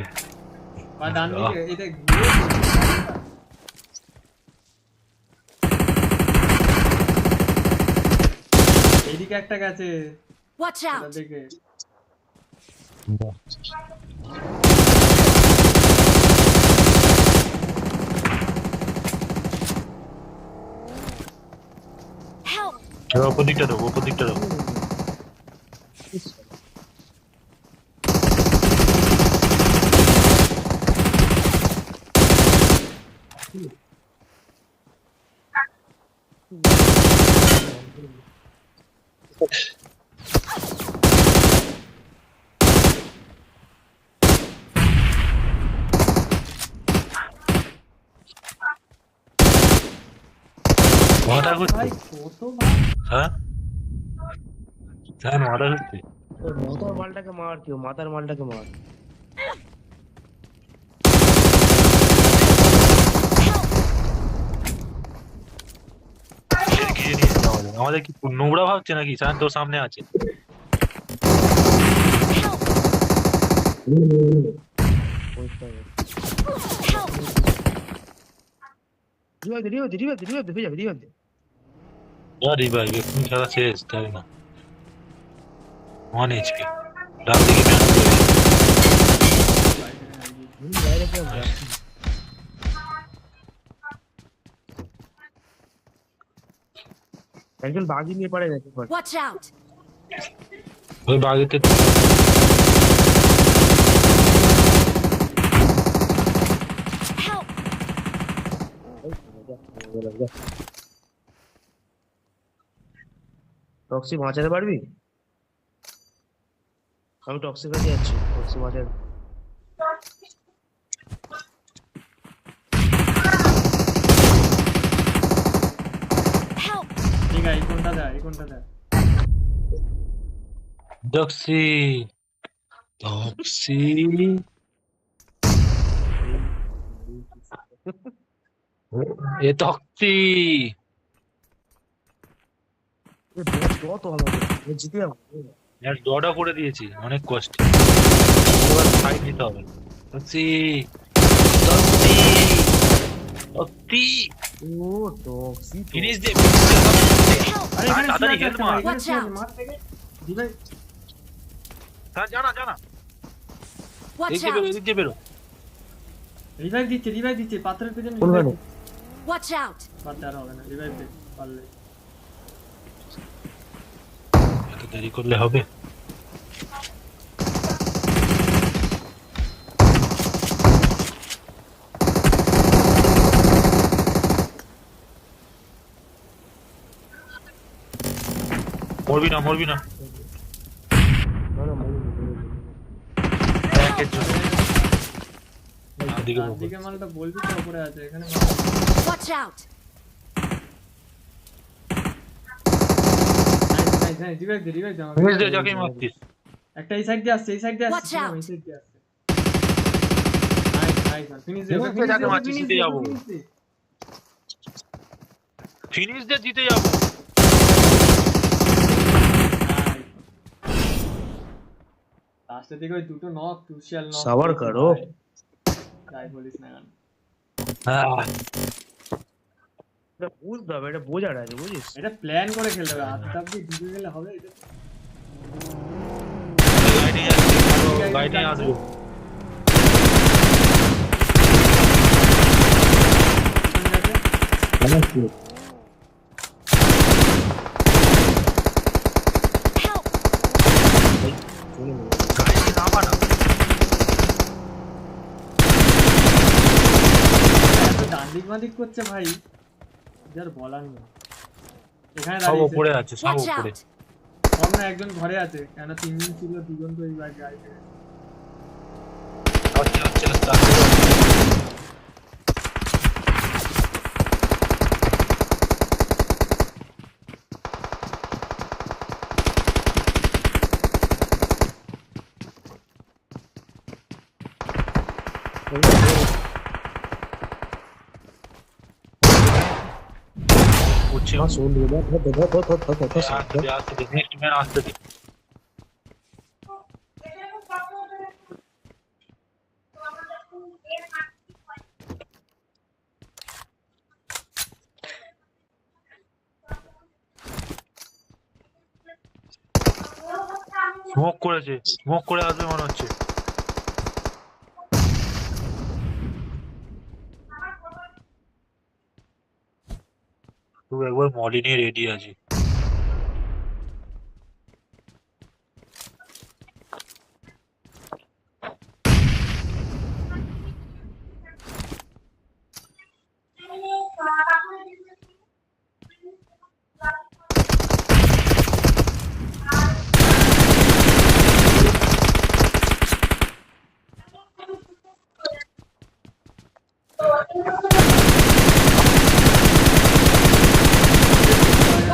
বা ডান দিকে এটা ঘুরে এইদিকে একটা গেছে Watch out! দেখে Help! ওপর দিকটা দাও মাথা ঘুরছে হ্যাঁ মাথা ঘুরছে মাথার মালটাকে মার কেউ মাথার মালটাকে মার আমাদের কি নোংরা ভাবছে নাকি সান তোর সামনে আছে রিভাইভ এখন খেলা শেষ তাই না 1 HP ডান দিকে একজন বাগি নিয়ে পড়ে গেছে Watch out! ওই বাগিতে Help! টক্সি বাঁচাতে পারবি আমি টক্সির কাছে যাচ্ছি টক্সি বাঁচাতে Help! ঠিক আছে এই কোনটা দে টক্সি এ টক্সি কত আমাদের জিতে যাবো ডটা করে দিয়েছি অনেক কষ্ট ফাইট নিতে হবে টক্সি ও টক্সি ফিনিশ দে আরে এখানে তাড়াতাড়ি হেল্প মার Watch out! মার থেকে দিবাই জানা Watch out! এদিক দিয়ে বেরো রিভাইভ দিচ্ছে পাথরের পেছনে কোনখানে? Watch out! বাদ আর হবে না রিভাইভ দে পারলে এত দেরি করলে হবে মরবি না দিকে মালটা বলবি তো উপরে আছে এখানে Watch out! নাইস রিভাইভ দে ফিনিশ দে যাকে মারতিস একটা এই সাইড দিয়ে আসছে Watch out! এই সাইড দিয়ে আসছে নাইস ফিনিশ দে যাকে মারছিস জিতে যাবো ফিনিশ দে জিতে যাবো লাস্টের দিকে ওই দুটো নক ক্রুশিয়াল নক সাবার কারো যাই বলিস না কেন এটা বুঝতে হবে, এটা বোঝার আছে, বুঝিস? এটা প্ল্যান করে খেলতে হবে, হাতে ঢুকে গেলে হবে এটা? গাইডে আসবে গাইডে নামা না ডান দিক বাঁ দিক করছে ভাই, যার বলার নেই। এখানে সব উপরে আছে, সব Watch উপরে out! কম না একজন ঘরে আছে, কেন তিনজন ছিল, দুজন তো এই গাড়িতে আচ্ছা আচ্ছা আচ্ছা উঠছে শোন রে, আসতে দে নেক্সট ম্যান আসতে দে স্মোক করেছে, স্মোক করে আসবে মনে হচ্ছে। তুই একবার মলি নিয়ে রেডি আছে।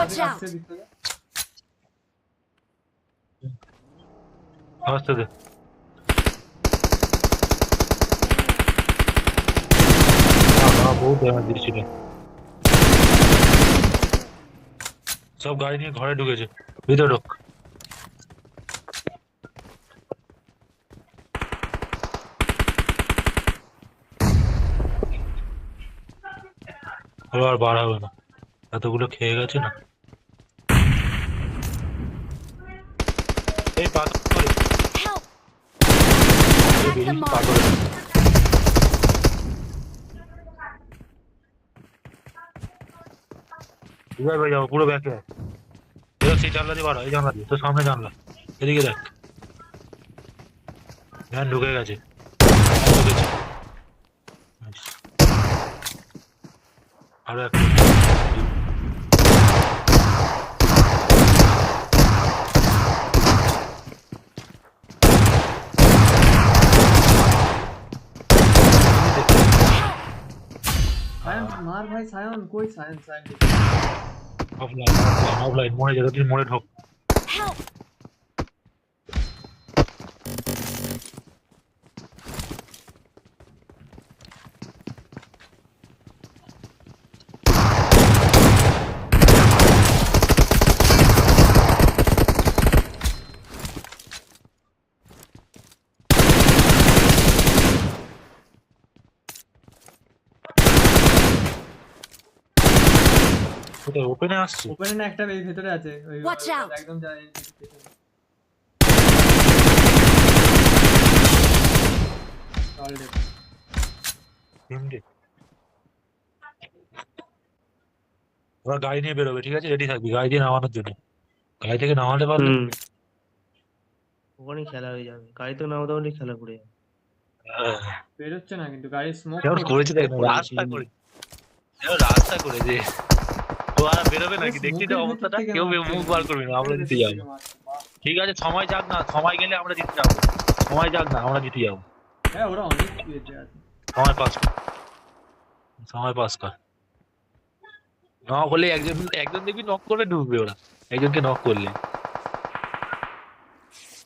Watch out! আসতে দে বহুত ড্যামেজ দিচ্ছিল, সব গাড়ি নিয়ে ঘরে ঢুকেছে, ভিতরে ঢোক। আর বার হবে না, এতগুলো খেয়ে গেছে না। এই পাথর Help! At the mark! পাথর ভাই যাবো পুরো ব্যাকে, সেই জানলা দিয়ে বাড়া, এই জানলা দিয়ে, তোর সামনে জানলা, এদিকে দেখ, ভ্যান ঢুকে গেছে, আরো একটা সায়ন মার ভাই, সায়ন কই? সায়ন অফলাইন অফলাইন মনে জায়গা তুই মনে ঢোক। Help! কোথায় ওপেনে আসছে? ওপেনে না, একটা এই ভেতরে আছে, ওই Watch out! একদম যায় ওরা গাড়ি নিয়ে বেরোবে, ঠিক আছে, রেডি থাকবি গাড়ি দিয়ে নামানোর জন্য, গাড়ি থেকে নামাতে পারলে ওখানে খেলা হয়ে যাবে, গাড়ি তো নামাতে পারলে খেলা করে যাবে। বেরোচ্ছে না কিন্তু গাড়ি স্মোক কেমন করেছে দেখ, রাস্তা করে রাস্তা করে যে ও আর বেরোবে নাকি, দেখছি তো অবস্থাটা, কেউ মুখ বার করবে না, আমরা জিতে যাবো। ঠিক আছে, সময় যাক না, সময় গেলে আমরা জিতে যাবো, সময় যাক না, আমরা জিতে যাবো। হ্যাঁ ওরা অনেক পেয়েছে আছে, সময় পাস কর, সময় পাস কর, নক হলে একজন দেখবি নক করে ঢুকবে, ওরা একজনকে নক করলে।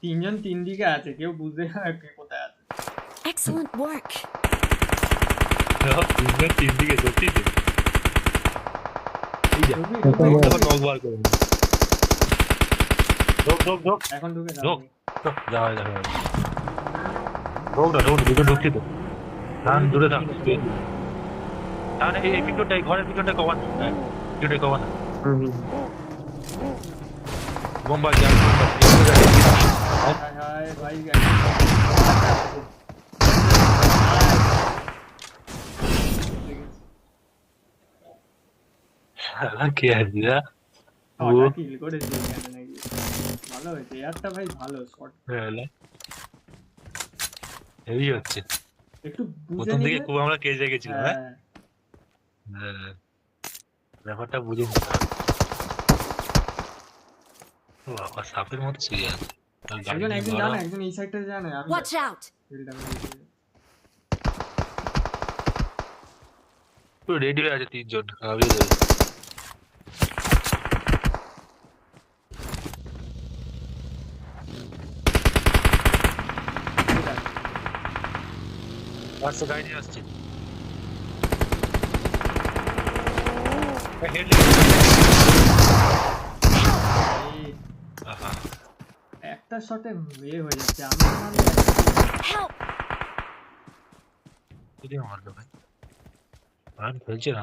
তিনজন তিন দিকে আছে, কেউ বুঝতে পারে কে কোথায় আছে। Excellent work! তিনজন তিন দিকে সত্যি তো, নক বার করে ঢোক ঢোক ঢোক এখন ঢুকে ঢোক। তো যাও যাও রোড দুটো ঢুকছি তো ধান দূরে থাক ধান এই পিছনটাই ঘরের পিছনটাই কভার হ্যাঁ পিছনটাই কভার বোম্বা যা হায় ভাই কে আছে ওটা কিল করেছে এখানে নাকি ভালো হয়েছে এয়ারটা ভাই ভালো শট হেভি হচ্ছে একটু বুঝে প্রথম দিকে নিলে খুব আমরা কেজে গেছিলাম হ্যাঁ ব্যাপারটা বুঝে নিতে বাবা সাপের মতো শুয়ে আছে একজন জানে একজন এই সাইডটা জানে আমি Watch out! পুরো রেডি হয়ে আছে তিনজন খাওয়াবে যাবে আসছে গাড়ি নিয়ে আসছে একটা শটে ইয়ে হয়ে যাচ্ছে আমি মারলো ভাই আমি খেলছি না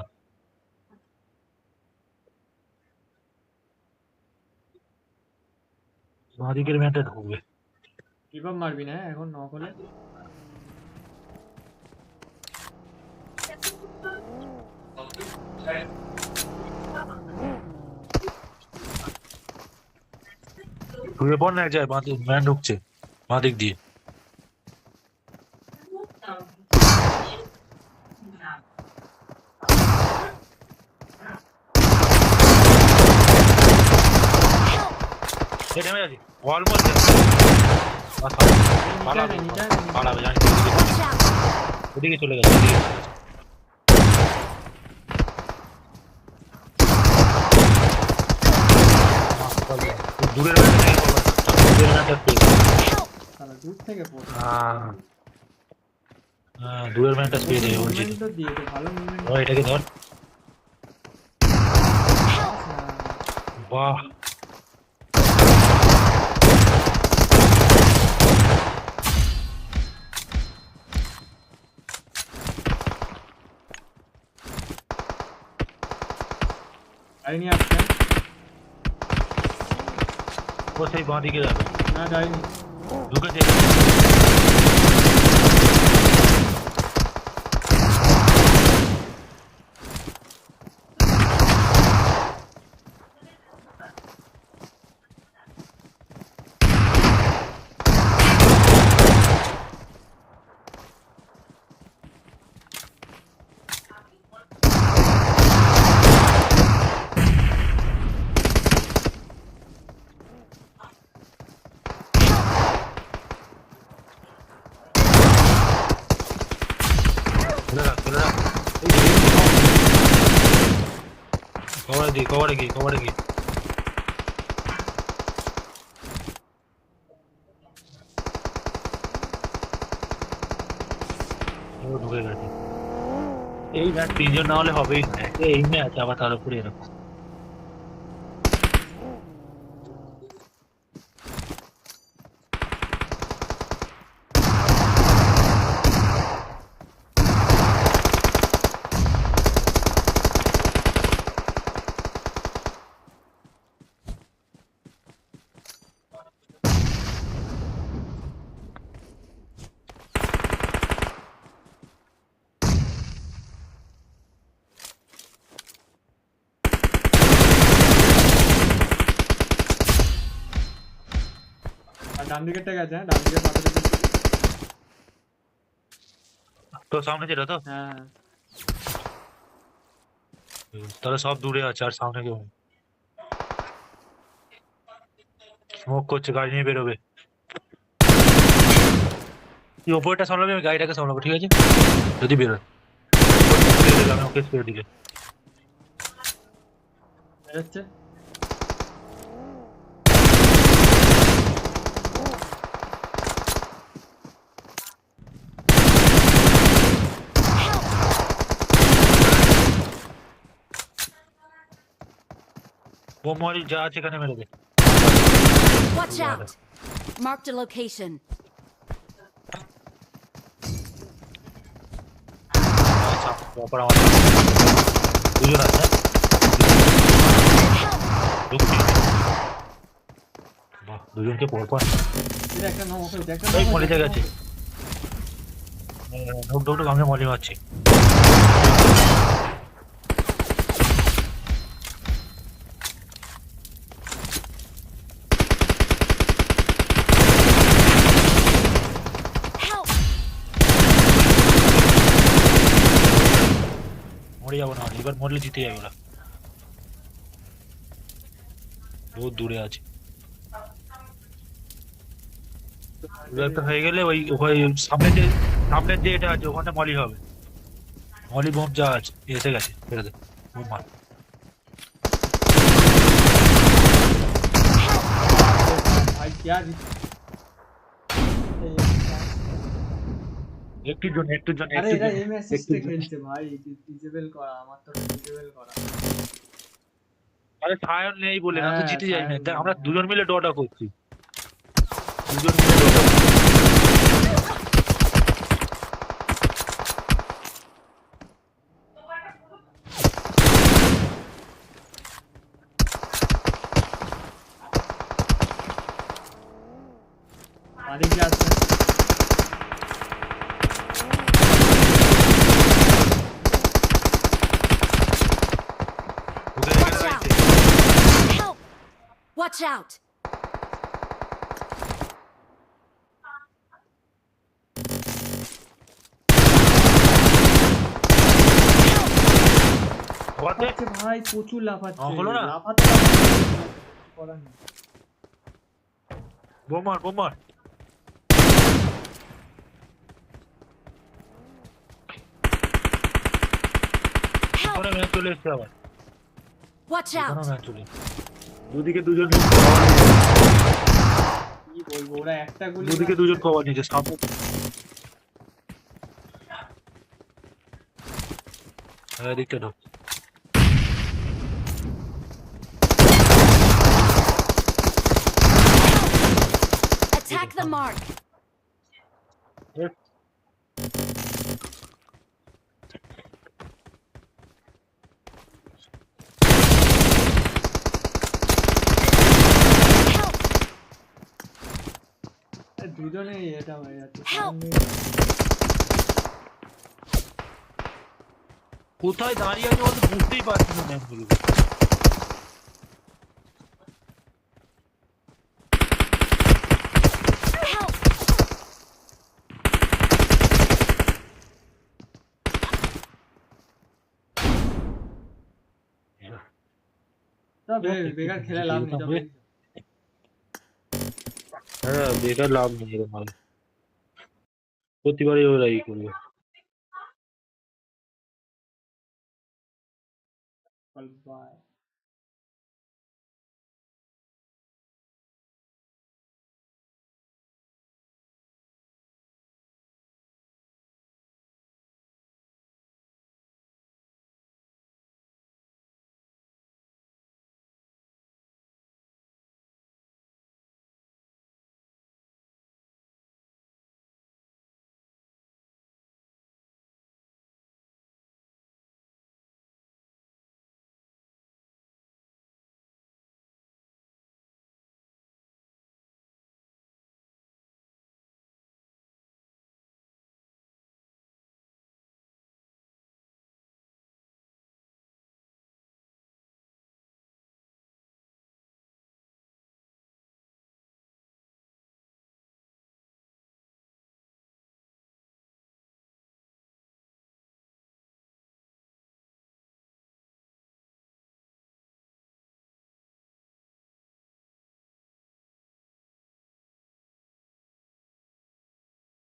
বাঁদিকের ম্যাচটা ঢুকবে কিভাবে মারবি না এখন নক হলে ঢুকে পড় না যায় ম্যান ঢুকছে বাঁদিক দিয়ে অলমোস্ট ওদিকে চলে গেছে দূরের দূরের ম্যানটা স্পিড এটাকে ধর বাহ আইনি আসছে ও সেই বাঁ দিকে যাবে না যায়নি ঢুকেছে কভারে গিয়ে ঢুকে গেছে এই ম্যাচ তিনজন না হলে হবেই না এই ম্যাচ আবার তার উপরে এরকম ডান দিকেরটা গেছে হ্যাঁ ডান দিকের পাশে তো সামনে যেটা তো হ্যাঁ তাহলে সব দূরে আছে আর সামনে কেউ স্মোক করছে গাড়ি নিয়ে বেরোবে তুই ওপরটা সামলাবি আমি গাড়িটাকে সামলাবো ঠিক আছে যদি বেরোয় আমি ওকে স্পেয়ার দিলে যাচ্ছে বোমারি যা আছে এখানে মেরে দে Watch out! Marked a location. আচ্ছা প্রপার আমার দুজন আছে বাহ দুজনকে পরপর এটা একটা নাম ওকে দেখা এই মলিতে গেছে ঢোক ঢোক ঢোক আমি মলি মারছি মরে যাবো না এবার মরলে জিতে যাবে ওরা বহুত দূরে আছে একটা হয়ে গেলে ওই ওই সামনের যে এটা আছে ওখানে মলি হবে মলি বোম যা আছে এসে গেছে ফেলে দে বোম মার ভাই क्या একটু জন আরে এরা এম অ্যাসিস্টে খেলছে ভাই ডিসেবল করা আমার তো ডিসেবল করা আরে ফায়ার নেই বলে না তো জিতে যাই না ফায়ার আমরা নেই, দুজন মিলে ডটা করছি দুজন মিলে ডটা পানি কি আছে Watch out! Help! Watch out! লাফাচ্ছে ভাই প্রচুর লাফাচ্ছে হলো না? লাফাতে করার নেই বোম মার ওখানে ম্যাচ চলে এসছে আবার Watch ওখানে out! ম্যাচ চলে দুদিকে দুজন কি বলবো ওরা একটা গুলি দুদিকে দুজন কভার নিয়েছে সামনে হ্যাঁ দিকটা ঢোক Attack the mark! দুজনেই এটা হয়ে যাচ্ছে Help! কোথায় দাঁড়িয়ে আছে বলতে বুঝতেই পারছি না ম্যাচগুলো Help! তবে বেকার খেলে লাভ নেই তবে হ্যাঁ বেকার লাভ নেই এরকম ভালো প্রতিবারই ওরা এই করবে বাই